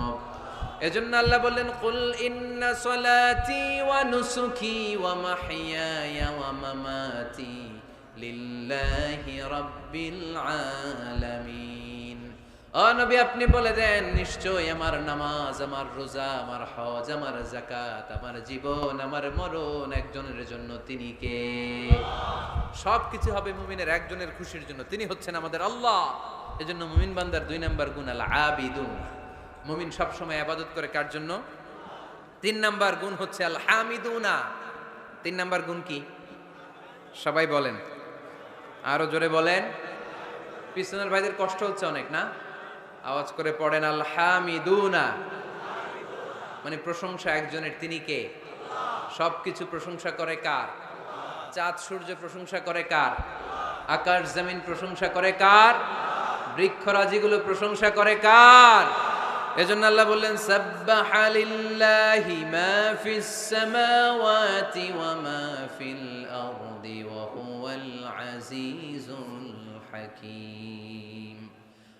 এজন্য আল্লাহ বললেন, কুল ইন্না সলাতি ওয়া নুসুকি ওয়া মাহইয়ায়া ওয়া মামাতি লিল্লাহি রাব্বিল আলামিন। ও নবী, আপনি বলে দেন, নিশ্চয় আমার নামাজ, আমার রোজা, আমার হজ, আমার যাকাত, আমার জীবন, আমার মরণ একজনের জন্য, তিনি কে? সবকিছু হবে মুমিনের একজনের খুশির জন্য, তিনি হচ্ছেন আমাদের আল্লাহ। এজন্য মুমিন বান্দার 2 নাম্বার গুণ আল আবিদুন, মুমিন সবসময় ইবাদত করে কার জন্য? 3 নাম্বার গুণ হচ্ছে আল হামিদুনা। 3 নাম্বার গুণ কি? সবাই বলেন, আরো জোরে বলেন। পিছনের ভাইদের কষ্ট হচ্ছে অনেক না? আওয়াজ করে পড়েন, আল হামিদুনা, মানে প্রশংসা একজনের, তিনি কে? সবকিছু প্রশংসা করে কার? চাঁদ সূর্য প্রশংসা করে কার? আকাশ জমিন প্রশংসা করে কার? বৃক্ষরাজিগুলো প্রশংসা করে কার? এজন্য আল্লাহ বললেন, সাব্বাহা লিল্লাহি মা ফিস সামাওয়াতি ওয়া মা ফিল আরদি ওয়া হুয়াল আজিজুল হাকীম।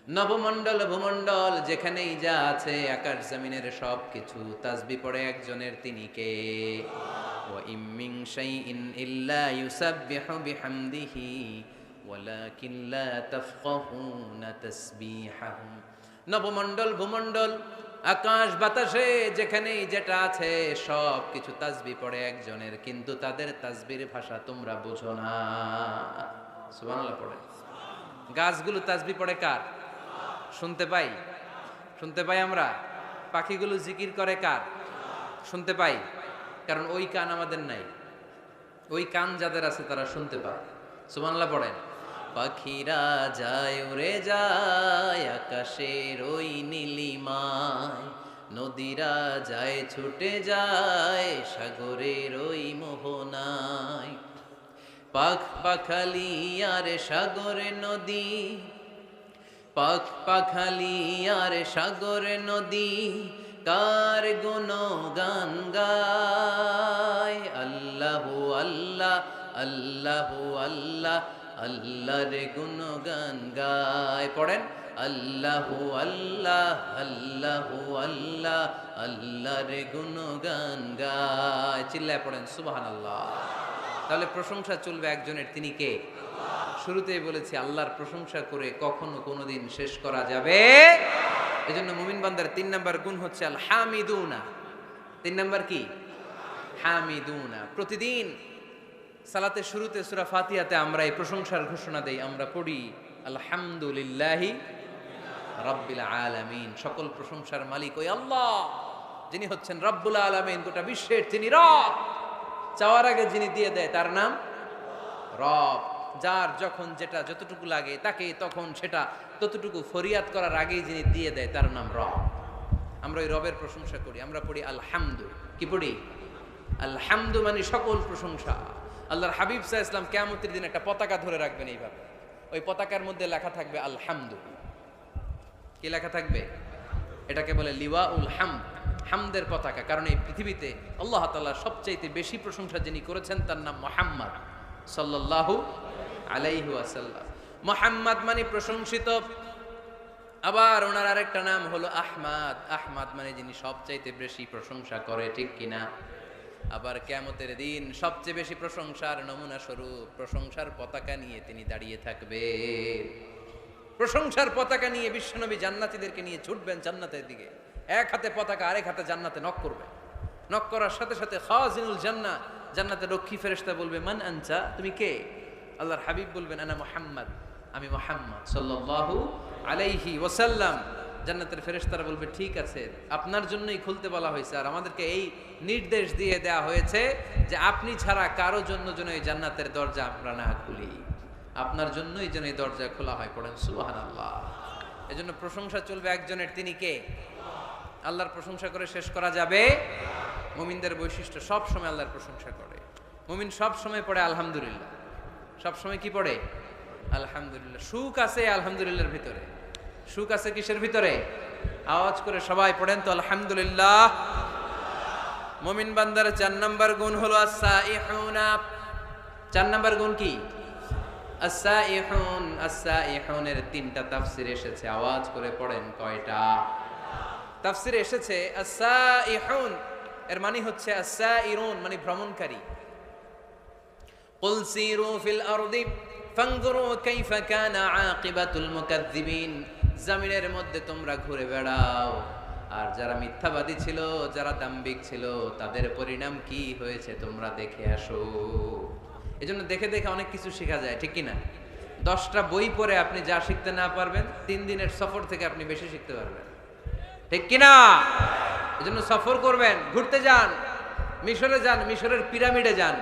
নবমণ্ডল ভূমণ্ডল যেখানেই যা আছে, আকাশ জমিনের সব কিছু তাসবিহ পড়ে একজনের, তিনি কে? ওয়া ইম মিন শাইইন ইল্লা ইউসাব্বিহু বিহামদিহি ওয়ালাকিন লা তাফকাহুনা তাসবিহাহুম। নবমণ্ডল ভূমণ্ডল আকাশ বাতাসে যেখানেই যেটা আছে সব কিছু তাসবিহ পড়ে একজনের, কিন্তু তাদের তাসবিহর ভাষা তোমরা বুঝো না। সুবহানাল্লাহ পড়ে। গাছগুলো তাসবিহ পড়ে কার? শুনতে পাই, শুনতে পাই আমরা। পাখিগুলো জিকির করে কার? শুনতে পাই, কারণ ওই কান আমাদের নাই, ওই কান যাদের আছে তারা শুনতে পায়। সুবহানাল্লাহ পড়েন। পাখিরা যায় উড়ে যায় আকাশের ওই নীলিমায়, নদীরা যায় ছুটে যায় সাগরের ওই মোহনায়। পাখ পাখালি আর সাগরে নদী, পাখ পাখালি আর সাগরে নদী, কার গুণগান গায়। আল্লাহু আল্লাহ, আল্লাহু আল্লাহ, আল্লাহর গুণগান গায়। পড়েন, আল্লাহু আল্লাহ, আল্লাহু আল্লাহ, আল্লাহর গুণগান গায়। চিল্লায় পড়েন সুবহানাল্লাহ। তাহলে প্রশংসা চলবে একজনের, তিনি কে? শুরুতেই বলেছি, আল্লাহর প্রশংসা করে কখনো কোনোদিন শেষ করা যাবে। এজন্য মুমিন বান্দার 3 নাম্বার গুণ হচ্ছে আল হামিদুনা। 3 নাম্বার কি? হামিদুনা। প্রতিদিন সালাতের শুরুতে সূরা ফাতিহাতে আমরা এই প্রশংসার ঘোষণা দেই, আমরা পড়ি আলহামদুলিল্লাহি রাব্বিল আলামিন। সকল প্রশংসার মালিক ওই আল্লাহ, যিনি হচ্ছেন রব্বুল আলামিন, গোটা বিশ্বের তিনি রব। চাওয়ার আগে যিনি দিয়ে দেয় তার নাম রব। যার যখন যেটা যতটুকু লাগে তাকে তখন সেটা ততটুকু ফরিয়াদ করার আগেই যিনি দিয়ে দেয় তার নাম রব। আমরা ওই রবের প্রশংসা করি, আমরা পড়ি আলহামদু। কি পড়ি? আলহামদু, মানে সকল প্রশংসা। আল্লাহর হাবিব সাল্লাল্লাহু আলাইহি ওয়াসাল্লাম কিয়ামতের দিন একটা পতাকা ধরে রাখবেন এইভাবে, ওই পতাকার মধ্যে লেখা থাকবে আলহামদু। কি লেখা থাকবে? এটাকে বলে লিওয়াউল হামদ, হামদের পতাকা। কারণ এই পৃথিবীতে আল্লাহ তাআলা সবচাইতে বেশি প্রশংসা যিনি করেছেন তার নাম মুহাম্মদ সাল্লাল্লাহু আলাইহি ওয়াসাল্লাম। মুহাম্মদ মানে প্রশংসিত। আবার ওনার আরেকটা নাম হলো আহমদ। আহমদ মানে যিনি সবচাইতে বেশি প্রশংসা করে, ঠিক কিনা? আবার কিয়ামতের দিন সবচেয়ে বেশি প্রশংসার নমুনা স্বরূপ প্রশংসার পতাকা নিয়ে তিনি দাঁড়িয়ে থাকবেন। প্রশংসার পতাকা নিয়ে বিশ্বনবী জান্নাতীদেরকে নিয়ে ছুটবেন জান্নাতের দিকে। এক হাতে পতাকা, আরেক হাতে জান্নাতে নক করবেন। নক করার সাথে সাথে খাজিনুল জান্নাহ, জান্নাতের রক্ষী ফেরেশতা বলবে, মান আনতা, তুমি কে? আল্লাহর হাবিব বলবেন, আনা মুহাম্মদ, আমি মুহাম্মদ সাল্লাল্লাহু আলাইহি ওয়াসাল্লাম। জান্নাতের ফেরেশতারা বলবে, ঠিক আছে, আপনার জন্যই খুলতে বলা হয়েছে, আর আমাদেরকে এই নির্দেশ দিয়ে দেয়া হয়েছে যে আপনি ছাড়া কারো জন্য যেন এই জান্নাতের দরজা আমরা না খুলি, আপনার জন্যই যেন এই দরজা খোলা হয়। পড়েন সুবহানাল্লাহ। এজন্য প্রশংসা চলবে একজনের, তিনি কে? আল্লাহর প্রশংসা করে শেষ করা যাবে? মুমিনদের বৈশিষ্ট্য, সব সময় আল্লাহর প্রশংসা করে। মুমিন সব সময় পড়ে আলহামদুলিল্লাহ। সব সময় কি পড়ে? আলহামদুলিল্লাহ। সুখ আছে আলহামদুলিল্লাহর ভিতরে। সুখ আছে কিসের ভিতরে? আওয়াজ করে সবাই পড়েন তো আলহামদুলিল্লাহ। মুমিন বান্দার 4 নাম্বার গুণ হলো আস-সাইহুনা। 4 নাম্বার গুণ কি? আস-সাইহুন। আস-সাইহুনের 3টা তাফসীর এসেছে, আওয়াজ করে পড়েন কয়টা? তাফসীরে এসেছে আস-সাইহুন এর মানে হচ্ছে আস-সাইরুন, মানে ভ্রমণকারী। কুল সিরু ফিল আরদি ফানজুরু কাইফা কানা আকিবাতুল মুকাজ্জিবিন। জমিনের মধ্যে তোমরা ঘুরে বেড়াও, আর যারা মিথ্যাবাদী ছিল, যারা দাম্ভিক ছিল, তাদের পরিণাম কি হয়েছে তোমরা দেখে আসো। এজন্য দেখে দেখে অনেক কিছু শেখা যায়, ঠিক কি না? 10টা বই পড়ে আপনি যা শিখতে না পারবেন, 3 দিনের সফর থেকে আপনি বেশি শিখতে পারবেন, ঠিক কি না? এজন্য সফর করবেন, ঘুরতে যান, মিশরে যান, মিশরের পিরামিডে যান।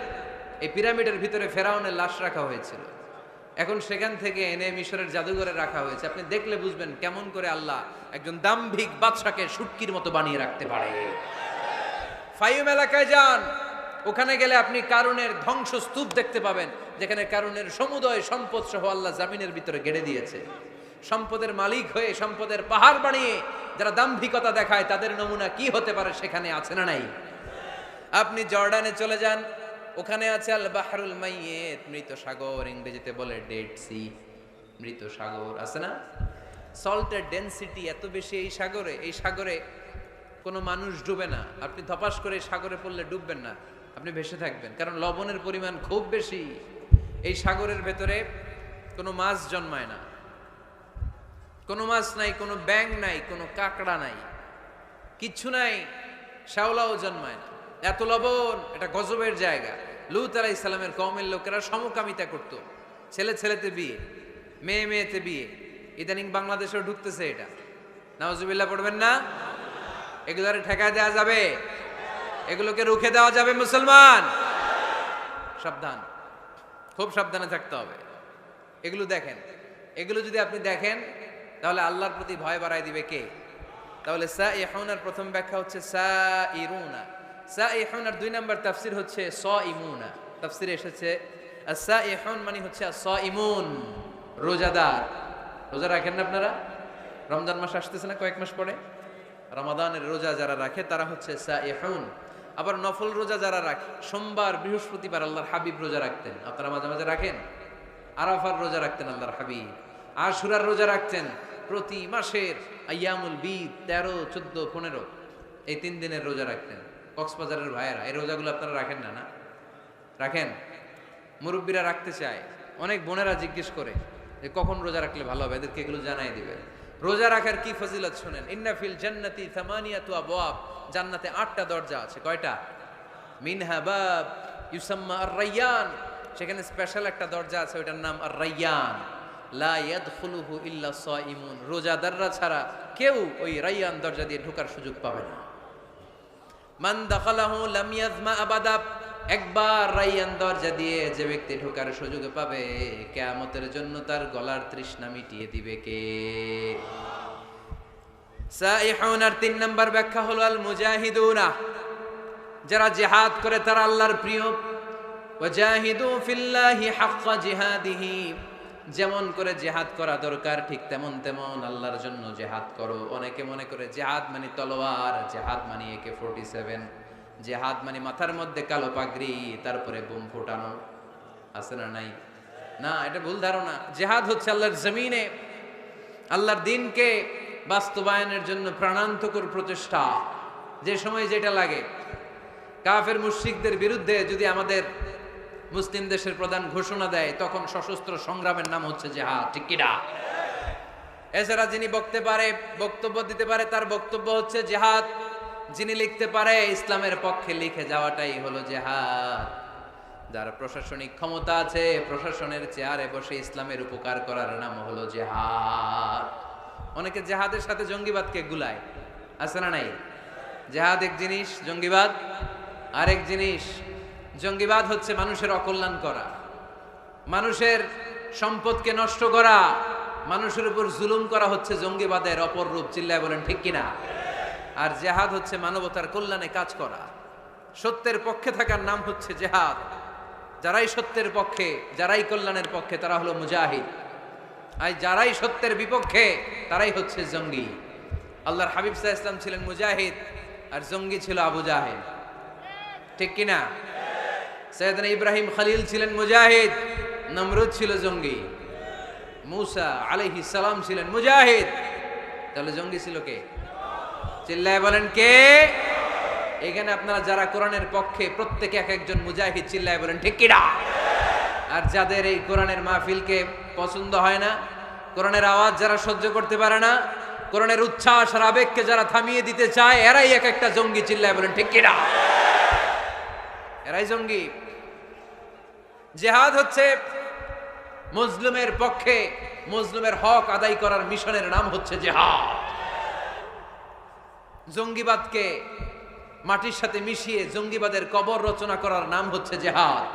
এই পিরামিডের ভিতরে ফেরাউনের লাশ রাখা হয়েছিল, এখন সেখান থেকে এনে মিশরের জাদুঘরে রাখা হয়েছে। আপনি দেখলে বুঝবেন কেমন করে আল্লাহ একজন দাম্ভিক বাদশাকে শুটকির মতো বানিয়ে রাখতে পারে। ফাইম এলাকায় যান, ওখানে গেলে আপনি কারুনের ধ্বংসস্তূপ দেখতে পাবেন, যেখানে কারুনের সমুদয় সম্পদ সহ আল্লাহ জামিনের ভিতরে গেড়ে দিয়েছে। সম্পদের মালিক হয়ে সম্পদের পাহাড় বানিয়ে যারা দাম্ভিকতা দেখায়, তাদের নমুনা কি হতে পারে সেখানে আছে না নাই? আপনি জর্ডানে চলে যান, ওখানে আছে আল বাহরুল মাইয়িত, মৃত সাগর, ইংরেজিতে বলে ডেড সি, মৃত সাগর আছে না? সল্টের ডেনসিটি এত বেশি এই সাগরে, এই সাগরে কোনো মানুষ ডুবে না। আপনি ধপাস করে সাগরে পড়লে ডুববেন না, আপনি ভেসে থাকবেন, কারণ লবণের পরিমাণ খুব বেশি। এই সাগরের ভেতরে কোনো মাছ জন্মায় না, কোনো মাছ নাই, কোনো ব্যাঙ নাই, কোনো কাঁকড়া নাই, কিচ্ছু নাই, শ্যাওলাও জন্মায় না। এত লবণ, এটা গজবের জায়গা। লূত আলাইহিস সালামের কওমের লোকেরা সমকামিতা করত, ছেলে ছেলেতে বিয়ে, মেয়ে মেয়েতে বিয়ে। ইদানিং বাংলাদেশেও ঢুকতেছে এটা, নাউজুবিল্লাহ পড়বেন না? এগুলোর ঠেকায় দেওয়া যাবে? এগুলোকে রুখে দেওয়া যাবে? মুসলমান সাবধান, খুব সাবধানে থাকতে হবে। এগুলো দেখেন, এগুলো যদি আপনি দেখেন তাহলে আল্লাহর প্রতি ভয় বাড়ায় দিবে কে? তাহলে সাইহুনার প্রথম ব্যাখ্যা হচ্ছে সাইরুনা। সাইহুনার 2 নাম্বার তাফসীর হচ্ছে সাইমুনা। তাফসীরে এসেছে আস-সাইহুন মানে হচ্ছে আস-সাইমুন, রোজাদার। রোজা রাখেন না আপনারা? রমজান মাস আসতেছে না, কয়েক মাস পরে রমাদানের রোজা যারা রাখে তারা হচ্ছে সাইহুন। আবার নফল রোজা যারা রাখে, সোমবার বৃহস্পতিবার আল্লাহর হাবিব রোজা রাখতেন, আপনারা মাঝে মাঝে রাখেন। আরাফার রোজা রাখতেন আল্লাহর হাবিব, আশুরার রোজা রাখতেন। প্রতি মাসের আইয়ামুল বীদ 13, 14, 15 এই 3 দিনের রোজা রাখতেন। কক্সবাজারের ভাইয়েরা এই রোজাগুলো আপনারা রাখেন না? না রাখেন? মুরব্বীরা রাখতে চায়, অনেক বোনেরা জিজ্ঞেস করে যে কখন রোজা রাখলে ভালো হবে, এদেরকে এগুলো জানাই দিবেন। রোজা রাখার কি ফজিলত শুনেন। ইন্না ফিল জান্নাতি 8 আবওয়াব, জান্নাতে 8টা দরজা আছে। কয়টা? মিনহা বাব ইউসাম্মা আর-রায়্যান, সেখানে স্পেশাল একটা দরজা আছে, ওইটার নাম আর-রায়্যান। লা ইয়াদখুলুহু ইল্লা সাইমুন, রোজাদাররা ছাড়া কেউ ওই রায়্যান দরজা দিয়ে ঢোকার সুযোগ পাবে না। মান দাখালাহু লাম ইয়াজমা আবাদা, একবার রায়্যান দরজা দিয়ে যে ব্যক্তি ঢোকার সুযোগ পাবে, কিয়ামতের জন্য তার গলার তৃষ্ণা মিটিয়ে দিবে কে? সাইহুনার 3 নাম্বার ব্যাখ্যা হলো আল মুজাহিদুনা, যারা জিহাদ করে তারা আল্লাহর প্রিয়। ওয়াজাহিদু ফিল্লাহি হাক্কা জিহাদিহি, যেমন করে জিহাদ করা দরকার ঠিক তেমন তেমন আল্লাহর জন্য জিহাদ করো। অনেকে মনে করে জিহাদ মানে তলোয়ার, জিহাদ মানে AK-47, জিহাদ মানে মাথার মধ্যে কালো পাগড়ি, তারপরে বোম ফোটানো, আছে না নাই? না, এটা ভুল ধারণা। জিহাদ হচ্ছে আল্লাহর জমিনে আল্লাহর দ্বীনকে বাস্তবায়নের জন্য প্রাণান্তকর প্রচেষ্টা, যে সময় যেটা লাগে। কাফের মুশরিকদের বিরুদ্ধে যদি আমাদের মুসলিম দেশের প্রধান ঘোষণা দেয়, তখন সশস্ত্র সংগ্রামের নাম হচ্ছে জিহাদ, ঠিক কি না? এছাড়া যিনি বক্তব্য দিতে পারে তার বক্তব্য হচ্ছে জিহাদ। যিনি লিখতে পারে ইসলামের পক্ষে লিখে যাওয়াটাই হলো জিহাদ। যার প্রশাসনিক ক্ষমতা আছে, প্রশাসনের চেয়ারে বসে ইসলামের উপকার করার নাম হলো জিহাদ। অনেকে জিহাদের সাথে জঙ্গিবাদকে গুলায়, আছে না নাই? জিহাদ এক জিনিস, জঙ্গিবাদ আরেক জিনিস। জঙ্গিবাদ হচ্ছে মানুষের অকল্যাণ করা, মানুষের সম্পদকে নষ্ট করা, মানুষের উপর জুলুম করা হচ্ছে জঙ্গিবাদের অপর রূপ। চিল্লায় বলেন ঠিক কিনা? আর জিহাদ হচ্ছে মানবতার কল্যাণে কাজ করা, সত্যের পক্ষে থাকার নাম হচ্ছে জিহাদ। যারাই সত্যের পক্ষে, যারাই কল্যাণের পক্ষে, তারা হলো মুজাহিদ। আর যারাই সত্যের বিপক্ষে, তারাই হচ্ছে জঙ্গি। আল্লাহর হাবিব সাল্লাল্লাহু আলাইহি ওয়াসাল্লাম ছিলেন মুজাহিদ, আর জঙ্গি ছিল আবু জাহেল। ঠিক কিনা? সাইয়েদনা ইব্রাহিম খলিল ছিলেন মুজাহিদ, নমরুদ ছিল জঙ্গি। মুসা আলাইহিস সালাম ছিলেন মুজাহিদ, তাহলে জঙ্গি ছিল কে? চিল্লায় বলেন কে? এখানে আপনারা যারা কোরআনের পক্ষে, প্রত্যেকে এক একজন মুজাহিদ। চিল্লায় বলেন ঠিক কিনা? আর যাদের এই কোরআনের মাহফিলকে পছন্দ হয় না, কোরআনের আওয়াজ যারা সহ্য করতে পারে না, কোরআনের উচ্ছ্বাস আর আবেগকে যারা থামিয়ে দিতে চায়, এরাই এক একটা জঙ্গি। চিল্লায় বলেন ঠিক কিনা? এরাই জঙ্গি। জিহাদ হচ্ছে মুসলিমের পক্ষে, মুসলিমের হক আদায় করার মিশনের নাম হচ্ছে জিহাদ। জঙ্গিবাদকে মাটির সাথে মিশিয়ে জঙ্গিবাদের কবর রচনা করার নাম হচ্ছে জিহাদ।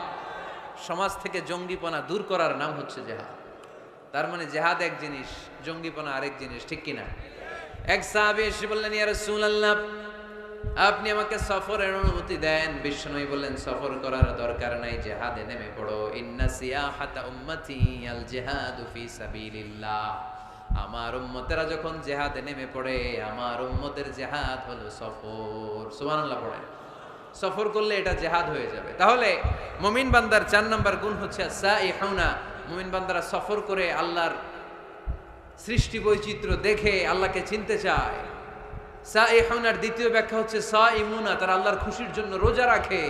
সমাজ থেকে জঙ্গিপনা দূর করার নাম হচ্ছে জিহাদ। তার মানে জিহাদ এক জিনিস, জঙ্গিপনা আরেক জিনিস। ঠিক কিনা? এক সাহাবী এসে বললেন, ইয়া রাসূলুল্লাহ, আপনি আমাকে সফরের অনুমতি দেন। বিশ্বনবী বললেন, সফর করার দরকার নাই, জিহাদে নেমে পড়ো। ইন্না সিয়াহাতা উম্মতি আল জিহাদু ফি সাবিলিল্লাহ। আমার উম্মতেরা যখন জিহাদে নেমে পড়ে, আমার উম্মতের জিহাদ হলো সফর। সুবহানাল্লাহ পড়েন। সফর করলে এটা জিহাদ হয়ে যাবে। তাহলে মুমিন বান্দার 4 নাম্বার গুণ হচ্ছে সাইহুনা। মুমিন বান্দারা সফর করে আল্লাহর সৃষ্টি বৈচিত্র্য দেখে আল্লাহকে চিনতে চায়। সাইহুনার দ্বিতীয় ব্যাখ্যা হচ্ছে সাইমুনা, তারা আল্লাহর খুশির জন্য রোজা রাখে।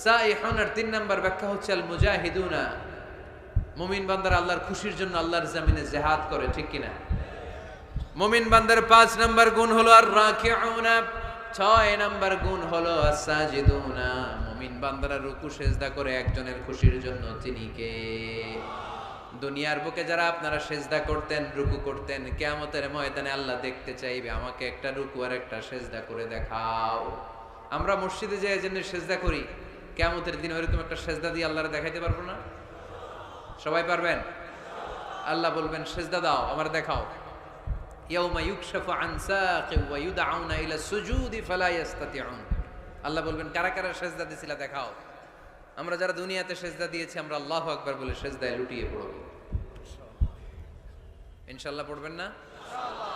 সাইহুনার 3 নাম্বার ব্যাখ্যা হচ্ছে আল মুজাহিদুনা। মুমিন বান্দারা আল্লাহর খুশির জন্য আল্লাহর জমিনে জিহাদ করে। ঠিক কিনা? মুমিন বান্দার 5 নাম্বার গুণ হলো আর রাকিউনা। 6 নাম্বার গুণ হলো আস-সাজিদুনা। মুমিন বান্দারা রুকু সেজদা করে একজনের খুশির জন্য। তিনি কে? দুনিয়ার বুকে যারা আপনারা সেজদা করতেন, রুকু করতেন, কিয়ামতের ময়দানে আল্লাহ দেখতে চাইবে, আমাকে একটা রুকু আর একটা সেজদা করে দেখাও। আমরা মসজিদে যে এজন্য সেজদা করি, কিয়ামতের দিনে ওইরকম একটা সেজদা দিয়ে আল্লাহরে দেখাইতে পারবো না? সবাই পারবেন? আল্লাহ বলবেন, সেজদা দাও, আমার দেখাও। ইয়াউমা ইউকশাফু আন সাকিন ওয়া ইউদআউনা ইলা সুজুদি ফালা ইস্তাতিউন। আল্লাহ বলবেন, কারা কারা সেজদা দিছিলা দেখাও। আমরা যারা দুনিয়াতে সেজদা দিয়েছি, আমরা আল্লাহু আকবার বলে সেজদায় লুটিয়ে পড়ব। ইনশাআল্লাহ পড়বেন না? ইনশাআল্লাহ।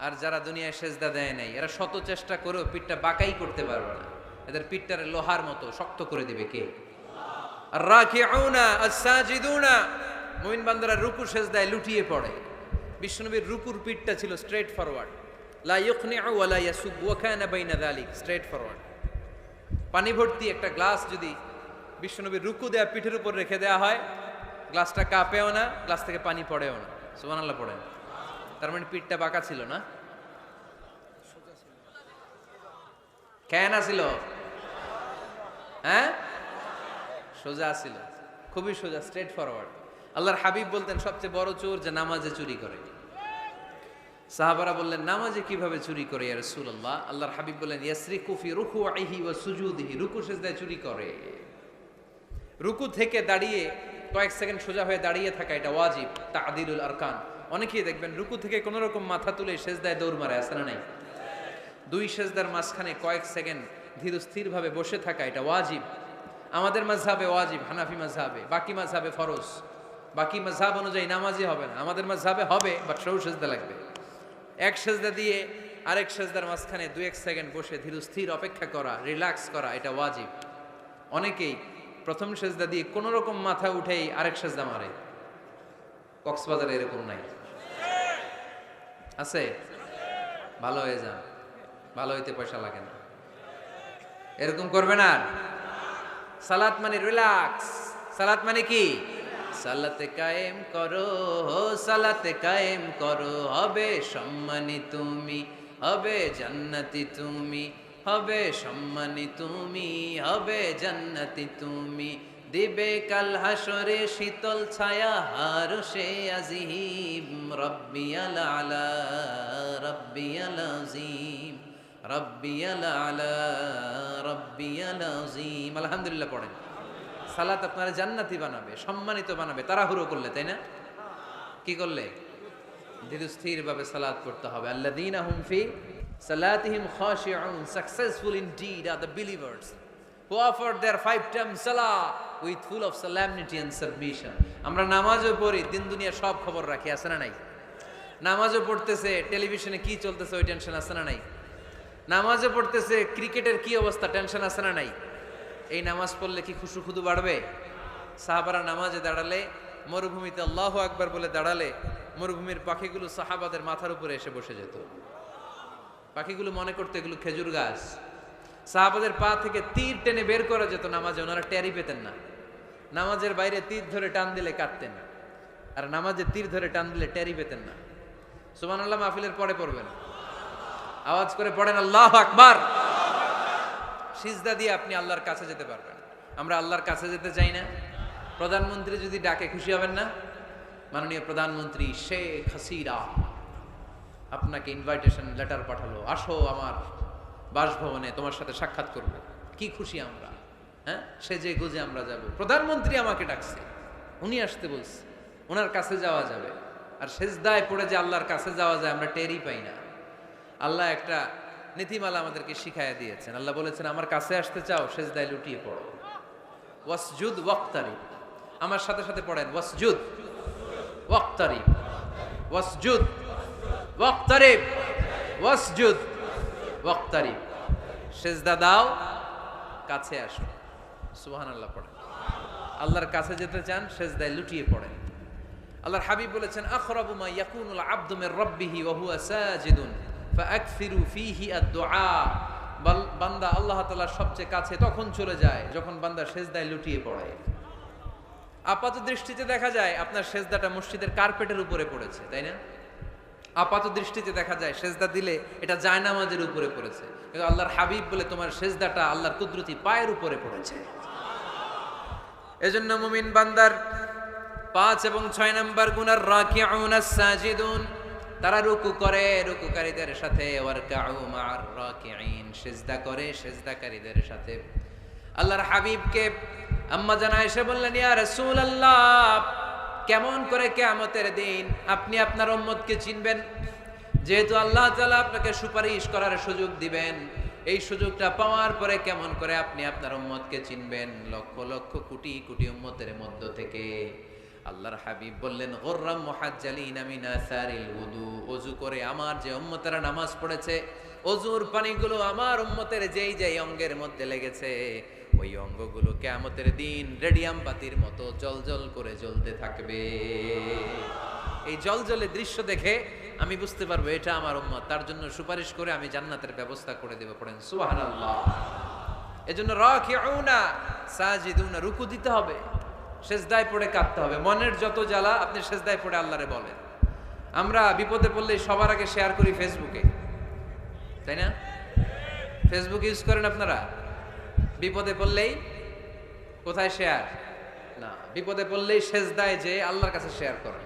আর যারা দুনিয়ায় সেজদা দেয় নাই, এরা শত চেষ্টা করেও পিঠটা বাঁকাই করতে পারবে না। এদের পিঠটারে লোহার মতো শক্ত করে দিবে কে? আল্লাহ। আর রাকিউনা আস-সাজিদুনা। মুমিন বান্দারা রুকু সেজদায় লুটিয়ে পড়ে। বিশ্বনবীর রুকুর পিঠটা ছিল স্ট্রেট ফরওয়ার্ড, লা ইউকনিউ ওয়া লা ইয়াসুব ওয়া কানা বাইনা যালিক, স্ট্রেট ফরওয়ার্ড। পানি ভর্তি একটা গ্লাস যদি বিশ্বনবীর রুকু দেয়া পিঠের উপর রেখে দেওয়া হয়, গ্লাসটা কাঁপেও না, গ্লাস থেকে পানি পড়েও না। সুবহানাল্লাহ পড়েন। তার মানে পিঠটা বাঁকা ছিল না, কেন ছিল? হ্যাঁ, সোজা ছিল, খুবই সোজা, স্ট্রেট ফরওয়ার্ড। আল্লাহর হাবিব বলতেন, সবচেয়ে বড় চোর যে নামাজে চুরি করে। সাহাবারা বললেন, নামাজে কিভাবে চুরি করে ইয়া রাসূলুল্লাহ? আল্লাহর হাবিব বললেন, ইয়াসরিকু ফি রুকুইহি ওয়া সুজুদিহি। রুকু সিজদায় চুরি করে। রুকু থেকে দাঁড়িয়ে কয়েক সেকেন্ড সোজা হয়ে দাঁড়িয়ে থাকা, এটা ওয়াজিব, তা'দিলুল আরকান। অনেকেই দেখবেন রুকু থেকে কোনো রকম মাথা তুলে সেজদায় দৌড় মারে, আছে না নাই? 2 সেজদার মাঝখানে কয়েক সেকেন্ড ধীর স্থির ভাবে বসে থাকা, এটা ওয়াজিব। আমাদের মাযহাবে ওয়াজিব, হানাফি মাযহাবে। বাকি মাযহাবে ফরজ। বাকি মাযহাব অনুযায়ী নামাজই হবে না, আমাদের মাযহাবে হবে, বাট সৌ সেজদা লাগবে। এক সেজদা দিয়ে আরেক সেজদার মাঝখানে 2-1 সেকেন্ড বসে ধীর স্থির অপেক্ষা করা, রিল্যাক্স করা, এটা ওয়াজিব। অনেকেই প্রথম সেজদা দিয়ে কোন রকম মাথা উঠেই আরেক সেজদা মারে। কক্সবাজারে এরকম নাই? আছে? ভালো হয়ে যান, ভালো হইতে পয়সা লাগে না। এরকম করবে না। সালাত মানে রিল্যাক্স। সালাত মানে কি? সালাতে কায়েম করো, সালাতে কায়েম করো, হবে সম্মানী তুমি, হবে জান্নাতি তুমি, হবে সম্মানী তুমি, হবে জান্নাতি তুমি, দিবে কাল হাসরে শীতল ছায়া আরশে আজিম, রব্বিয়াল আলা রব্বিয়াল আযীম, রব্বিয়াল আলা রব্বিয়াল আযীম। আলহামদুলিল্লাহ পড়েন। সালাত আপনারা জান্নাতি বানাবে, সম্মানিত বানাবে, তাড়াহুড়ো করলে, তাই না? কি করলে? ধীরস্থির ভাবে সালাত করতে হবে। আল্লাযীনা হুম ফি সালাতিহিম খাশিউন, successful indeed are the believers who offer their 5 times salah with full of solemnity and submission. আমরা নামাজও পড়ি, দিন দুনিয়া সব খবর রাখি, আছে না নাই? নামাজও পড়তেছে, টেলিভিশনে কি চলতেছে ওই টেনশন আছে না নাই? নামাজও পড়তেছে, ক্রিকেটের কি অবস্থা, টেনশন আছে না নাই? এই নামাজ পড়লে কি খুশু খুদু বাড়বে? সাহাবারা নামাজে দাঁড়ালে, মরুভূমিতে আল্লাহু আকবার বলে দাঁড়ালে, মরুভূমির পাখিগুলো সাহাবাদের মাথার উপরে এসে বসে যেত। পাখিগুলো মনে করতো এগুলো খেজুর গাছ। সাহাবাদের পা থেকে তীর টেনে বের করা যেত নামাজে, ওনারা টেরই পেতেন না। নামাজের বাইরে তীর ধরে টান দিলে কাটতেন, আর নামাজে তীর ধরে টান দিলে টেরই পেতেন না। সুবহানাল্লাহ মাহফিলের পরে পড়বেন, আওয়াজ করে পড়েন আল্লাহু আকবার। সিজদা দিয়ে আপনি আল্লাহর কাছে যেতে পারবেন। আমরা আল্লাহর কাছে যেতে চাই না? প্রধানমন্ত্রী যদি ডাকে খুশি হবেন না? মাননীয় প্রধানমন্ত্রী শেখ হাসিনা আপনাকে ইনভাইটেশন লেটার পাঠালো, আসো আমার বাসভবনে, তোমার সাথে সাক্ষাৎ করবো। কি খুশি আমরা, হ্যাঁ? সেজে গুজে আমরা যাব। প্রধানমন্ত্রী আমাকে ডাকছে, উনি আসতে বলছে, ওনার কাছে যাওয়া যাবে। আর সেজদায় পড়ে যে আল্লাহর কাছে যাওয়া যায় আমরা টেরই পাই না। আল্লাহ একটা নীতিমালা আমাদেরকে শিখাইয়া দিয়েছেন। আল্লাহ বলেছেন, আমার কাছে আসতে চাও, সেজদায় লুটিয়ে পড়ো। ওয়াসজুদ ওয়াক্তারিব, আমার সাথে সাথে পড়েন, ওয়াসজুদ ওয়াক্তারিব, ওয়াসজুদ ওয়াক্তারিব, ওয়াসজুদ ওয়াক্তারিব। সেজদা দাও, কাছে আসো। সুবহানাল্লাহ পড়েন। আল্লাহর কাছে যেতে চান, সেজদায় লুটিয়ে পড়েন। আল্লাহর হাবিব বলেছেন, আখরাবু মা ইয়াকুনুল আবদু মির রাব্বিহি ওয়া হুয়া সাজিদুন ফাআকসিরু ফীহি আদ-দুআ। বান্দা আল্লাহ তাআলার সবচেয়ে কাছে তখন চলে যায় যখন বান্দা সেজদায় লুটিয়ে পড়ে। আপাত দৃষ্টিতে দেখা যায় আপনার সেজদাটা মসজিদের কার্পেটের উপরে পড়েছে, তাই না? আপাত দৃষ্টিতে দেখা যায় সেজদা দিলে এটা জায়নামাজের উপরে পড়েছে, কিন্তু আল্লাহর হাবিব বলে তোমার সেজদাটা আল্লাহর কুদরতি পায়ের উপরে পড়েছে। এজন্য মুমিন বান্দার 5 এবং 6 নাম্বার গুণ আর রাকিউন আস-সাজিদুন, তারা রুকু করে রুকুকারীদের সাথে, ওয়ারকাউ মা'আর রাকিঈন, সিজদা করে সিজদাকারীদের সাথে। আল্লাহর হাবিবকে আম্মা জান আয়েশা বললেন, ইয়া রাসূলুল্লাহ, কেমন করে কিয়ামতের দিন আপনি আপনার উম্মতকে চিনবেন? যেহেতু আল্লাহ তাআলা আপনাকে সুপারিশ করার সুযোগ দিবেন, এই সুযোগটা পাওয়ার পরে কেমন করে আপনি আপনার উম্মতকে চিনবেন? লক্ষ লক্ষ কোটি কোটি উম্মতের মধ্য থেকে। আল্লাহর হাবিব বললেন, গুররাম মুহাজ্জালিনা মিন আসারিল উযু, ওযু করে আমার যে উম্মতেরা নামাজ পড়েছে, ওযুর পানিগুলো আমার উম্মতের যেই যেই অঙ্গের মধ্যে লেগেছে, ওই অঙ্গগুলো কিয়ামতের দিন রেডিয়াম বাতির মতো জ্বলজ্বল করে জ্বলতে থাকবে। এই জ্বলজ্বলে দৃশ্য দেখে আমি বুঝতে পারবো এটা আমার উম্মত, তার জন্য সুপারিশ করে আমি জান্নাতের ব্যবস্থা করে দেব। পড়েন সুবহানাল্লাহ। এজন্য রাকিউনা সাজিদুনা, রুকু দিতে হবে, সেজদায় পড়ে কাঁদতে হবে। মনের যত জ্বালা আপনি সেজদায় পড়ে আল্লাহরে বলেন। আমরা বিপদে পড়লে সবার আগে শেয়ার করি ফেসবুকে, তাই না? ফেসবুক ইউজ করেন আপনারা? বিপদে পড়লেই কোথায় শেয়ার? না, বিপদে পড়লেই সেজদায় যে আল্লাহর কাছে শেয়ার করেন।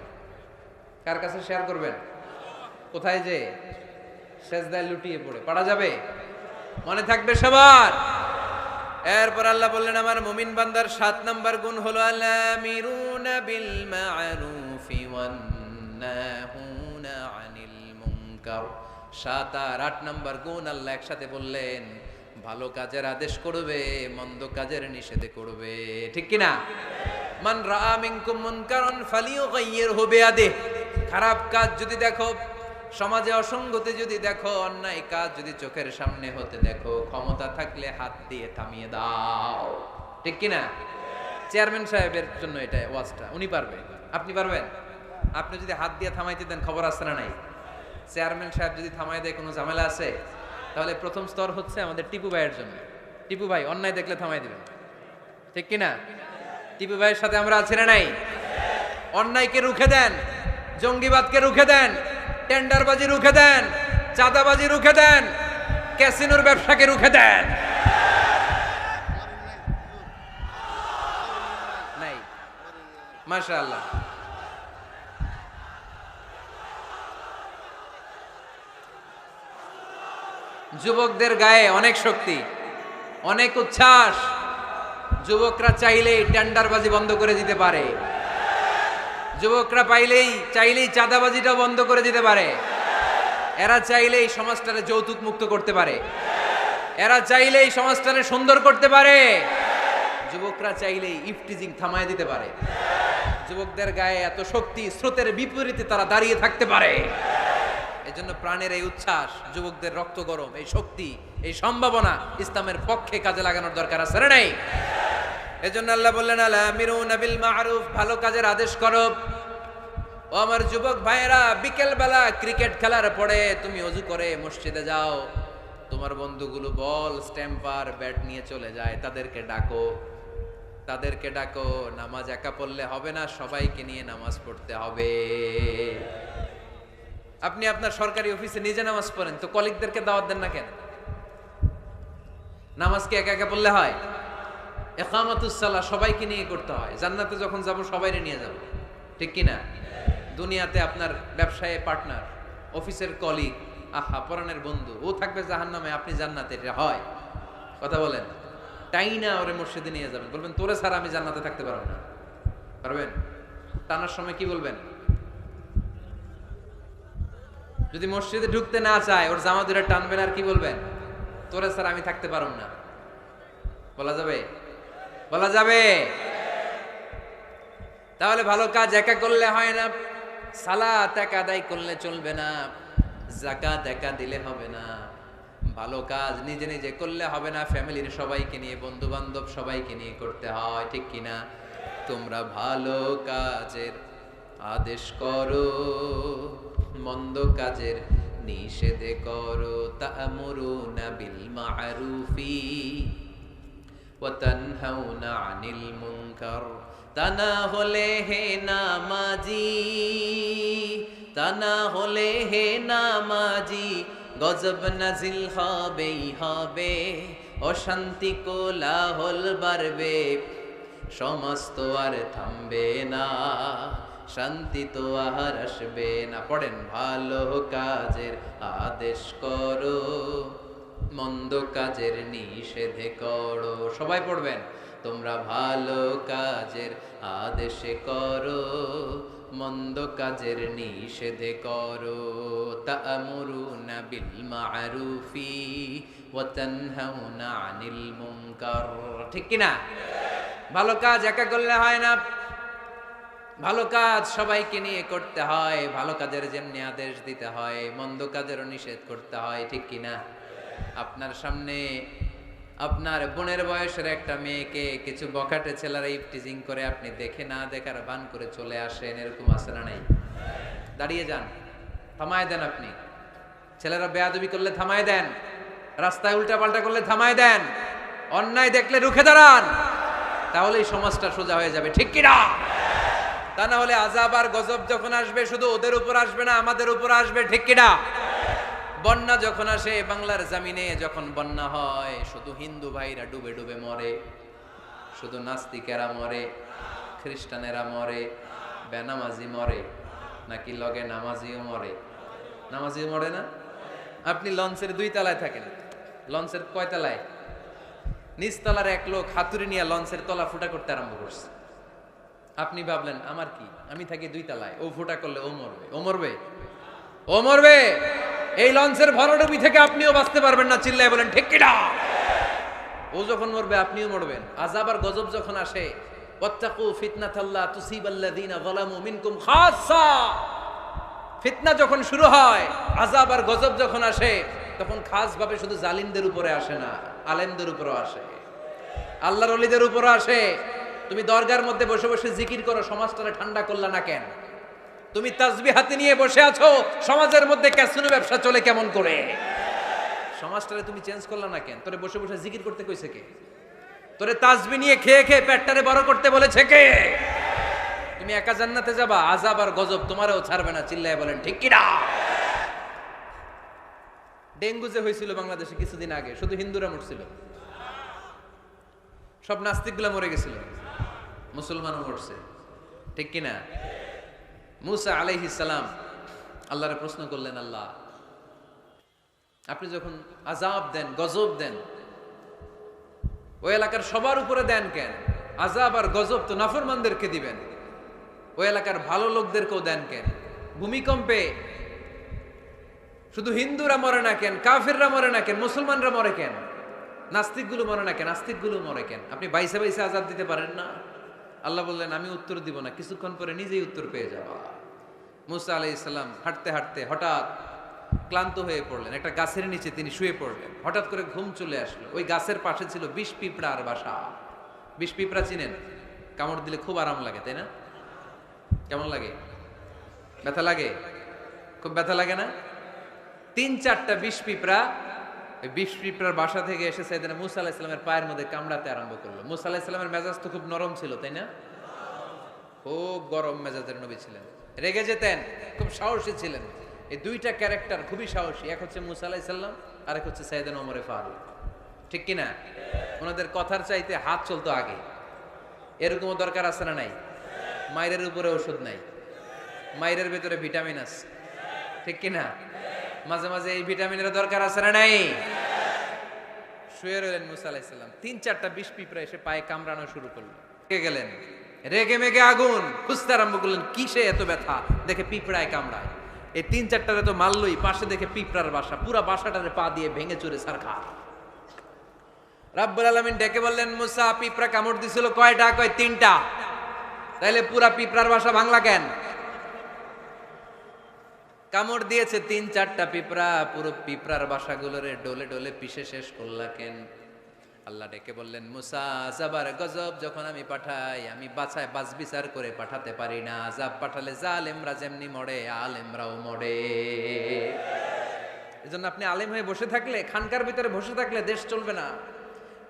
কার কাছে শেয়ার করবেন? কোথায় যে? সেজদায় লুটিয়ে পড়ে। পারা যাবে? মনে থাকবে সবার? এরপর আল্লাহ বললেন, আমার মুমিন বান্দার 7 নাম্বার গুণ হলো আল-আমিরুনা বিল মা'রুফি ওয়ান নাহুনা আনিল মুনকার। 7 আর 8 নাম্বার গুণ আল্লাহ একসাথে বললেন, ভালো কাজের আদেশ করবে, মন্দ কাজের নিষেধ করবে। ঠিক কি না? মান রাআ মিনকুম মুনকারান ফালিয়ুগাইয়িরহু বিয়াদিহি, খারাপ কাজ যদি দেখো, সমাজে অসঙ্গতি যদি দেখো, অন্যায় কাজ যদি চোখের সামনে হতে দেখো, ক্ষমতা থাকলে হাত দিয়ে থামিয়ে দাও। ঠিক কি না? চেয়ারম্যান সাহেবের জন্য এটা ওয়াজটা, উনি পারবেন, আপনি পারবেন? আপনি যদি হাত দিয়ে থামাইতে দেন, খবর আছে না নাই? চেয়ারম্যান সাহেব যদি থামাই দেয়, কোনো ঝামেলা আছে? তাহলে প্রথম স্তর হচ্ছে আমাদের টিপু ভাইয়ের জন্য। টিপু ভাই অন্যায় দেখলে থামাই দিবেন, ঠিক কি না? টিপু ভাইয়ের সাথে আমরা আছি না নাই? অন্যায়কে রুখে দেন, জঙ্গিবাদকে রুখে দেন, টেন্ডারবাজি রুখে দেন, চাঁদাবাজি রুখে দেন, ক্যাসিনোর ব্যবসাকে রুখে দেন। নাই, মাশাআল্লাহ। যুবকদের গায়ে অনেক শক্তি, অনেক উচ্ছ্বাস। যুবকরা চাইলেই টেন্ডারবাজি বন্ধ করে দিতে পারে, যুবকরা চাইলেই চাঁদাবাজিটা বন্ধ করে দিতে পারে, এরা চাইলেই সমাজটারে যৌতুক মুক্ত করতে পারে, এরা চাইলেই সমাজটারে সুন্দর করতে পারে, যুবকরা চাইলেই ইফটিজিং থামায় দিতে পারে। যুবকদের গায়ে এত শক্তি, স্রোতের বিপরীতে তারা দাঁড়িয়ে থাকতে পারে। এজন্য প্রাণের এই উচ্ছ্বাস, যুবকদের রক্ত গরম, এই শক্তি, এই সম্ভাবনা ইসলামের পক্ষে কাজে লাগানোর দরকার আছে না নাই? এজন্য আল্লাহ বললেন, আলা আমিরুনা বিল মারুফ, ভালো কাজের আদেশ করো। ও আমার যুবক ভাইয়েরা, বিকেল বেলা ক্রিকেট খেলার পরে তুমি ওযু করে মসজিদে যাও, তোমার বন্ধুগুলো বল, স্ট্যাম্পার, ব্যাট নিয়ে চলে যায়, তাদেরকে ডাকো। নামাজ একা পড়লে হবে না, সবাইকে নিয়ে নামাজ পড়তে হবে। আপনি আপনার সরকারি অফিসে নিজে নামাজ পড়েন, তো কলিগদেরকে দাওয়াত দেন না কেন? নামাজ কি একা একা পড়লে হয়? ইকামাতুস সালাহ সবাইকে নিয়ে করতে হয়। জান্নাতে যখন যাব সবাইকে নিয়ে যাব, ঠিক কি না? দুনিয়াতে আপনার ব্যবসায়ে পার্টনার, অফিসের কলিগ, আহা পরাণের বন্ধু, ও থাকবে জাহান্নামে, আপনি জান্নাতে, এটা হয়? কথা বলেন। তাই না, ওরে মসজিদে নিয়ে যাবেন, বলবেন তোরে ছাড়া আমি জান্নাতে থাকতে পারবো না। পারবেন? টানার সময় কি বলবেন? যদি মসজিদে ঢুকতে না চায়, ওর জামা ধরে টানবেন, আর কি বলবেন? তোরে ছাড়া আমি থাকতে পারবো না। বলা যাবে? বলা যাবে? তাহলে ভালো কাজ একা করলে হয় না, সালাত একা আদায় করলে চলবে না, যাকাত একা দিলে হবে না, ভালো কাজ নিজে নিজে করলে হবে না, ফ্যামিলির সবাইকে নিয়ে, বন্ধু বান্ধব সবাইকে নিয়ে করতে হয়, ঠিক কিনা? তোমরা ভালো কাজের আদেশ করো, মন্দ কাজের নিষেধ করো। তা'মুরুনা বিল মা'রুফি ওয়া তানহাউনা আনিল মুনকার। তা না হলে হে নামাজি, গজব নাজিল হবেই হবে, অশান্তি কোলাহল বাড়বে, সমাজ তো আর থামবে না, শান্তি তো আর আসবে না। পড়েন, ভালো কাজের আদেশ করো, মন্দ কাজের নিষেধ করো। সবাই পড়বেন, তোমরা ভালো কাজের আদেশ করো, মন্দ কাজের নিষেধ করো। তা'মুরুনা বিল মা'রুফি ওয়া তানহাউনা আনিল মুনকার। ঠিক কি না? ভালো কাজ একা করলে হয় না, ভালো কাজ সবাইকে নিয়ে করতে হয়। ভালো কাজের যেমনি আদেশ দিতে হয়, মন্দ কাজেরও নিষেধ করতে হয়, ঠিক কি না? আপনার সামনে আপনার বোনের বয়সের একটা মেয়েকে কিছু বখাটে ছেলেরা ইফটিজিং করে, আপনি দেখে না দেখার ভান করে চলে আসেন, এরকম আছে না নাই? দাঁড়িয়ে যান, থামায় দেন। আপনি ছেলেরা বেয়াদবি করলে থামায় দেন, রাস্তায় উল্টা পাল্টা করলে থামায় দেন, অন্যায় দেখলে রুখে দাঁড়ান, তাহলেই সমাজটা সোজা হয়ে যাবে, ঠিক কি না? তা না হলে আযাব আর গজব যখন আসবে, শুধু ওদের উপর আসবে না, আমাদের উপর আসবে, ঠিক কি না? বন্যা যখন আসে, বাংলার জমিনে যখন বন্যা হয়, শুধু হিন্দু ভাইরা ডুবে ডুবে মরে, শুধু নাস্তিকেরা মরে, খ্রিস্টানেরা মরে, বেনামাজি মরে, নাকি লগে নামাজিও মরে? নামাজিও মরে না? আপনি লঞ্চের 2 তলায় থাকেন, লঞ্চের কয় তলায়? নিচ তলার এক লোক হাতুড়ি নিয়ে লঞ্চের তলা ফুটা করতে আরম্ভ করছে। আপনি ভাবলেন আমার কি, আমি থাকি 2 তলায়, ও ফুটা করলে ও মরবে, ও মরবে, ও মরবে। এই লঞ্চের ভরাডুবি থেকে আপনিও বাঁচতে পারবেন না, চিল্লায় বলেন ঠিক কি না? ও যখন মরবে আপনিও মরবেন। আযাব আর গজব যখন আসে, ওয়াত্তাকু ফিতনাতাল্লা তুসিবাল্লাযিনা যালামু মিনকুম খাসসা, ফিতনা যখন শুরু হয়, আযাব আর গজব যখন আসে, তখন খাস ভাবে শুধু জালিমদের উপরে আসে না, আলেমদের উপরও আসে, আল্লাহর ওলিদের উপরও আসে। তুমি দরগার মধ্যে বসে বসে জিকির করো, সমাজটারে ঠান্ডা করলা না কেন? তুমি তাসবিহ হাতে নিয়ে বসে আছো, সমাজের মধ্যে ক্যাসিনো ব্যবসা চলে কেমন করে? সমাজটারে তুমি চেঞ্জ করলা না কেন? তোরে বসে বসে জিকির করতে কইছে কে? তোরে তাসবিহ নিয়ে খেয়ে খেয়ে পেটটারে বড় করতে বলেছে কে? তুমি একা জান্নাতে যাবা, আযাব আর গজব তোমারও ছাড়বে না। চিল্লায় বলেন ঠিক কি না? ডেঙ্গু যে হয়েছিল বাংলাদেশে কিছুদিন আগে, শুধু হিন্দুরা মরছিল, সব নাস্তিকগুলা মরে গেছিল, মুসলমানও মরছে, ঠিক কিনা? মুসা আলাইহিস সালাম আল্লাহরে প্রশ্ন করলেন, আল্লাহ আপনি যখন আযাব দেন, গজব দেন, ওই এলাকার সবার উপরে দেন কেন? আযাব আর গজব তো নাফরমানদেরকে দিবেন, ওই এলাকার ভালো লোকদেরকেও দেন কেন? ভূমিকম্পে শুধু হিন্দুরা মরে না কেন, কাফিররা মরে না কেন, মুসলমানরা মরে কেন? নাস্তিকগুলো মরে না কেন, আস্তিকগুলো মরে কেন? আপনি বাইসে বাইসে আযাব দিতে পারেন না? আল্লাহ বললেন, আমি উত্তর দিব না, কিছুক্ষণ পরে নিজেই উত্তর পেয়ে যাবা। মুসা আলাইহিস সালাম হাঁটতে হাঁটতে হঠাৎ ক্লান্ত হয়ে পড়লেন, একটা গাছের নিচে তিনি শুয়ে পড়লেন। হঠাৎ করে ঘুম চলে আসলো। ওই গাছের পাশে ছিল বিষ পিঁপড়ার বাসা। বিষ পিঁপড়া চিনেন? কামড় দিলে খুব আরাম লাগে, তাই না? কেমন লাগে? ব্যথা লাগে? খুব ব্যথা লাগে না? 3-4টা বিষ পিঁপড়া ওই বিষ পিঁপড়ার বাসা থেকে এসে সাইয়েদনা মুসা আলাইহিস সালামের পায়ের মধ্যে কামড়াতে আরম্ভ করলো। মুসা আলাইহিস সালামের মেজাজ তো খুব নরম ছিল, তাই না? খুব গরম মেজাজের নবী ছিলেন, রেগে যেতেন, খুব সাহসী ছিলেন। এই দুইটা ক্যারেক্টার খুবই সাহসী, এক হচ্ছে মুসা আলাইহিস সালাম, আর এক হচ্ছে সাইয়েদনা ওমর ফারুক, ঠিক কিনা? ওনাদের কথার চাইতে হাত চলতো আগে। এরকমও দরকার আছে না নাই? মায়ের উপরে ওষুধ নাই, মায়ের ভিতরে ভিটামিন আছে, ঠিক কিনা? মাঝে মাঝে এই ভিটামিনের দরকার আছে না নাই? শুয়ে রইলেন মুসা আলাইহিস সালাম, 3-4টা বিষ পিঁপড়া এসে পায়ে কামড়ানো শুরু করলো। রেগে গেলেন, রেগে মেগে আগুন, খুঁজতে আরম্ভ করলেন কিসে এত ব্যথা। দেখে পিঁপড়ায় কামড়ায়। এই 3-4টারে তো মারলই, পাশে দেখে পিঁপড়ার বাসা, পুরা বাসাটারে পা দিয়ে ভেঙে চুরে ছারখার। রাব্বুল আলামিন ডেকে বললেন, মুসা পিঁপড়া কামড় দিছিল কয়টা? কয় 3টা। তাইলে পুরা পিঁপড়ার বাসা ভাঙলা কেন? কামড় দিয়েছে 3-4টা পিঁপড়া, পুরো পিঁপড়ার বাসাগুলোরে ডলে ডলে পিষে শেষ করলা কেন? আল্লাহ ডেকে বললেন, মুসা আযাবার গজব যখন আমি পাঠাই, আমি বাছায় বাছ বিচার করে পাঠাতে পারি না। আযাব পাঠালে জালেমরা যেমনি মরে, আলেমরাও মরে। এজন্য আপনি আলেম হয়ে বসে থাকলে, খানকার ভিতরে বসে থাকলে দেশ চলবে না।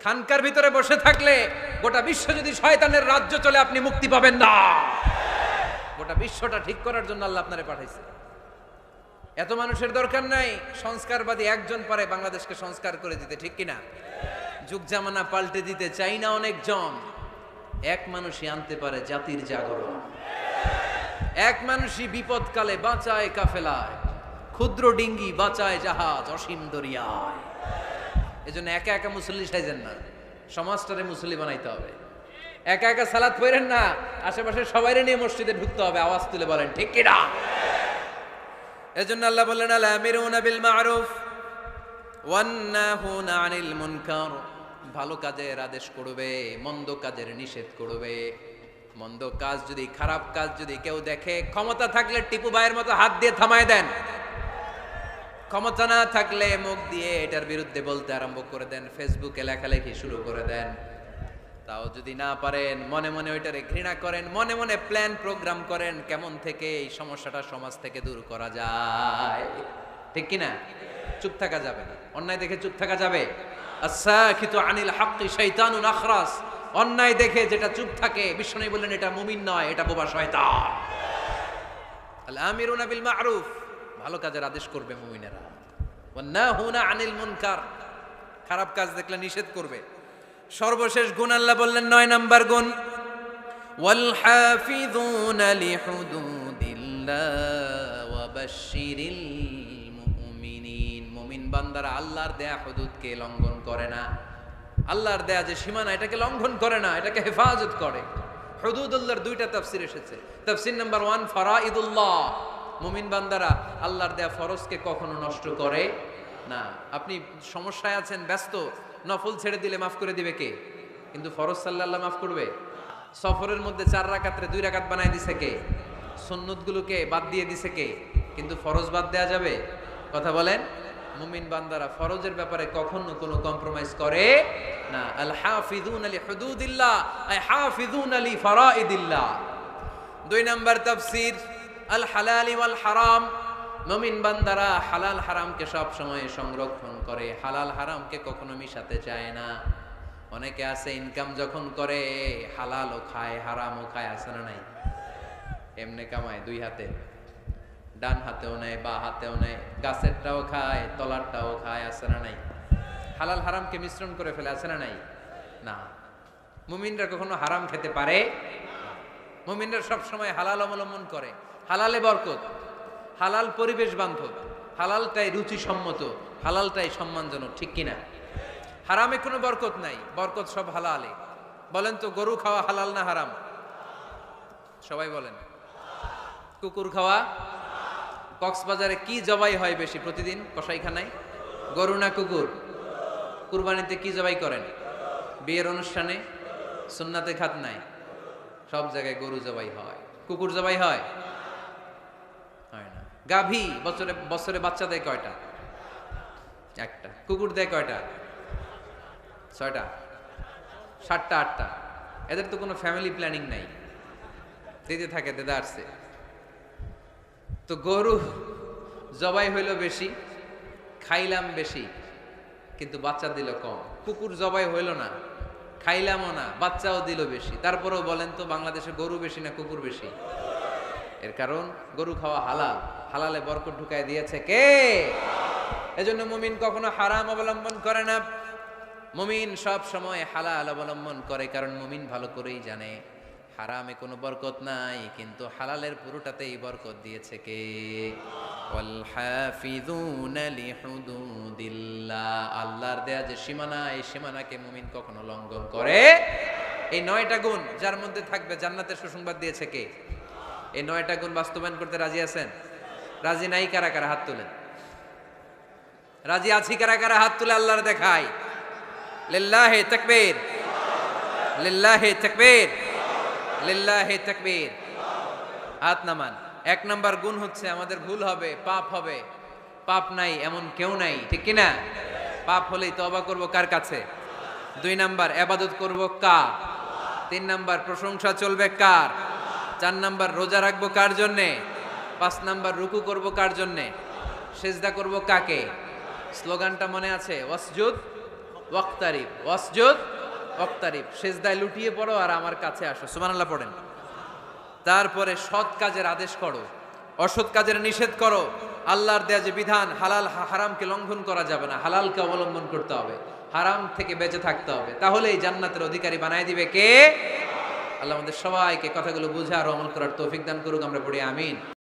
খানকার ভিতরে বসে থাকলে গোটা বিশ্ব যদি শয়তানের রাজ্য চলে, আপনি মুক্তি পাবেন না। গোটা বিশ্বটা ঠিক করার জন্য আল্লাহ আপনারে পাঠাইছে। এত মানুষের দরকার নাই, সংস্কারবাদী একজন পারে বাংলাদেশকে সংস্কার করে দিতে, ঠিক কিনা? যুগ জামানা পাল্টে দিতে চাই না অনেকজন, এক মানুষই আনতে পারে জাতির জাগরণ। এক মানুষই বিপদকালে বাঁচায় কাফেলায়, ক্ষুদ্র ডিঙ্গি বাঁচায় জাহাজ অসীম দরিয়ায়। এজন্য একা একা মুসল্লি সাইজেন না, সমাজটারে মুসল্লি বানাইতে হবে। একা একা সালাত পড়েন না, আশেপাশে সবাইরে নিয়ে মসজিদে ঢুকতে হবে। আওয়াজ তুলে বলেন ঠিক কিনা? এজন্য আল্লাহ বললেন, আল আমিরুনা বিল মারুফ ওয়ান নাহুনা আনিল মুনকার। ভালো কাজের আদেশ করবে, মন্দ কাজের নিষেধ করবে। মন্দ কাজ যদি, খারাপ কাজ যদি কেউ দেখে, ক্ষমতা থাকলে টিপু ভাইয়ের মতো হাত দিয়ে থামায় দেন। ক্ষমতা না থাকলে মুখ দিয়ে এটার বিরুদ্ধে বলতে আরম্ভ করে দেন, ফেসবুকে লেখালেখি শুরু করে দেন। তাও যদি না পারেন, মনে মনে ওইটারে ঘৃণা করেন, মনে মনে প্ল্যান প্রোগ্রাম করেন কেমন থেকে এই সমস্যাটা সমাজ থেকে দূর করা যায়, ঠিক কিনা? চুপ থাকা যাবে না, অন্যায় দেখে চুপ থাকা যাবে? আস-সাকিতু আনিল হাক্কি শাইতানুন আখরাস। অন্যায় দেখে যেটা চুপ থাকে, বিশ্বনবী বললেন এটা মুমিন নয়, এটা বোবা শয়তান। আল আমিরুনা বিল মারুফ, ভালো কাজের আদেশ করবে মুমিনেরা। ওয়ান নাহুনা আনিল মুনকার, খারাপ কাজ দেখলে নিষেধ করবে। সর্বশেষ গুণ আল্লাহ বললেন 9 নাম্বার গুণ, ওয়াল হাফিযুনা লিহুদুদিল্লাহ ওয়া বাশশিরিল মুমিনিন। মুমিন বান্দারা আল্লাহর দেয়া হুদুদকে লঙ্ঘন করে না, আল্লাহর দেয়া যে সীমানা এটাকে লঙ্ঘন করে না, এটাকে হেফাজত করে। হুদুদুল্লাহর 2টা তাফসীর এসেছে। তাফসীর নাম্বার 1 ফারাইদুল্লাহ, মুমিন বান্দারা আল্লাহর দেয়া ফরজকে কখনো নষ্ট করে না। আপনি সমস্যায় আছেন, ব্যস্ত, নফল ছেড়ে দিলে মাফ করে দিবে কে? কিন্তু ফরজ সাল্লাল্লাহ মাফ করবে? সফরের মধ্যে 4 রাকাতরে 2 রাকাত বানাই দিছে কে? সুন্নতগুলোকে বাদ দিয়ে দিছে কে? কিন্তু ফরজ বাদ দেয়া যাবে? কথা বলেন। মুমিন বান্দারা ফরজের ব্যাপারে কখনো কোনো কম্প্রোমাইজ করে না। আল হাফিযুনা লিহুদুদিল্লাহ আই হাফিযুনা লি ফারাইদিল্লাহ। 2 নাম্বার তাফসীর, আল হালালি ওয়াল হারাম। মুমিন বান্দারা হালাল হারামকে সব সময় সংরক্ষণ করে, হালাল হারামকে কখনো মিশাতে চায় না। অনেকে আছে ইনকাম যখন করে হালালও খায় হারামও খায়, আছে না নাই? এমনে কামায় দুই হাতে, ডান হাতেও নেয় বা হাতেও নেয়, গাছেরটাও খায় তলারটাও খায়, আছে না নাই? হালাল হারামকে মিশ্রণ করে ফেলে, আছে না নাই? না, মুমিনরা কখনো হারাম খেতে পারে? মুমিনরা সবসময় হালাল অবলম্বন করে। হালালে বরকত, হালাল পরিবেশ বান্ধব, হালালটাই রুচিসম্মত, হালালটাই সম্মানজনক, ঠিক কিনা? হারামে কোনো বরকত নাই, বরকত সব হালালে। বলেন তো, গরু খাওয়া হালাল না হারাম? সবাই বলেন। কুকুর খাওয়া? কক্সবাজারে কি জবাই হয় বেশি প্রতিদিন কসাইখানায়? গরু না কুকুর? কুরবানিতে কি জবাই করেন? বিয়ের অনুষ্ঠানে, সুন্নাতে খাত নাই, সব জায়গায় গরু জবাই হয়। কুকুর জবাই হয়? হয় না। গাভী বছরে বছরে বাচ্চা দেয় কয়টা? একটা। কুকুর দেয় কয়টা? 6টা, 7টা, 8টা। এদের তো কোনো ফ্যামিলি প্ল্যানিং নাই, দিতে থাকে দেদা আসছে। তো গরু জবাই হইল বেশি, খাইলাম বেশি, কিন্তু বাচ্চা দিল কম। কুকুর জবাই হইল না, খাইলামও না, বাচ্চাও দিল বেশি। তারপরেও বলেন তো, বাংলাদেশে গরু বেশি না কুকুর বেশি? এর কারণ গরু খাওয়া হালাল, হালালে বরকত ঢুকায় দিয়েছে কে? এজন্য মুমিন কখনো হারাম অবলম্বন করে না, মুমিন সব সময় হালাল অবলম্বন করে। কারণ মুমিন ভালো করেই জানে হারামে কোনো বরকত নাই, কিন্তু হালালের পুরোটাতেই বরকত দিয়েছে কে? ওয়াল হাফিযুনা লিহুদুদিল্লাহ, আল্লাহর দেয়া যে সীমানা, এই সীমানাকে মুমিন কখনো লঙ্ঘন করে। এই 9টা গুণ যার মধ্যে থাকবে, জান্নাতের সুসংবাদ দিয়েছে কে? এই 9টা গুণ বাস্তবায়ন করতে রাজি আছেন? রাজি নাই কারা কারা? হাত তুলেন। রাজি আছি কারা কারা? হাত তুলে আল্লাহর দেখাই। লিল্লাহি তাকবীর, লিল্লাহি তাকবীর, লিল্লাহি তাকবীর। হাত নামান। 1 নাম্বার গুণ হচ্ছে, আমাদের ভুল হবে, পাপ হবে। পাপ নাই এমন কেউ নাই, ঠিক কি না? পাপ হলেই তওবা করব কার কাছে? 2 নাম্বার, ইবাদত করব কার? 3 নাম্বার, প্রশংসা চলবে কার? 4 নাম্বার, রোজা রাখবো কার জন্যে? 5 নাম্বার, রুকু করব কার জন্যে? সিজদা করব কাকে? স্লোগানটা মনে আছে? ওয়াসজুদ ওয়াক্তারিব, ওয়াসজুদ ওয়াক্তারিব। সিজদায় লুটিয়ে পড়ো আর আমার কাছে আসো, সুবহানাল্লাহ পড়েন। তারপরে সৎ কাজের আদেশ করো, অসৎ কাজের নিষেধ করো। আল্লাহর দেয়া যে বিধান, হালাল হারামকে লঙ্ঘন করা যাবে না, হালালকে অবলম্বন করতে হবে, হারাম থেকে বেঁচে থাকতে হবে। তাহলেই জান্নাতের অধিকারী বানায় দিবে কে? আল্লাহ আমাদের সবাইকে কথাগুলো বুঝে আর আমল করার তৌফিক দান করুক। আমরা পড়ি আমিন।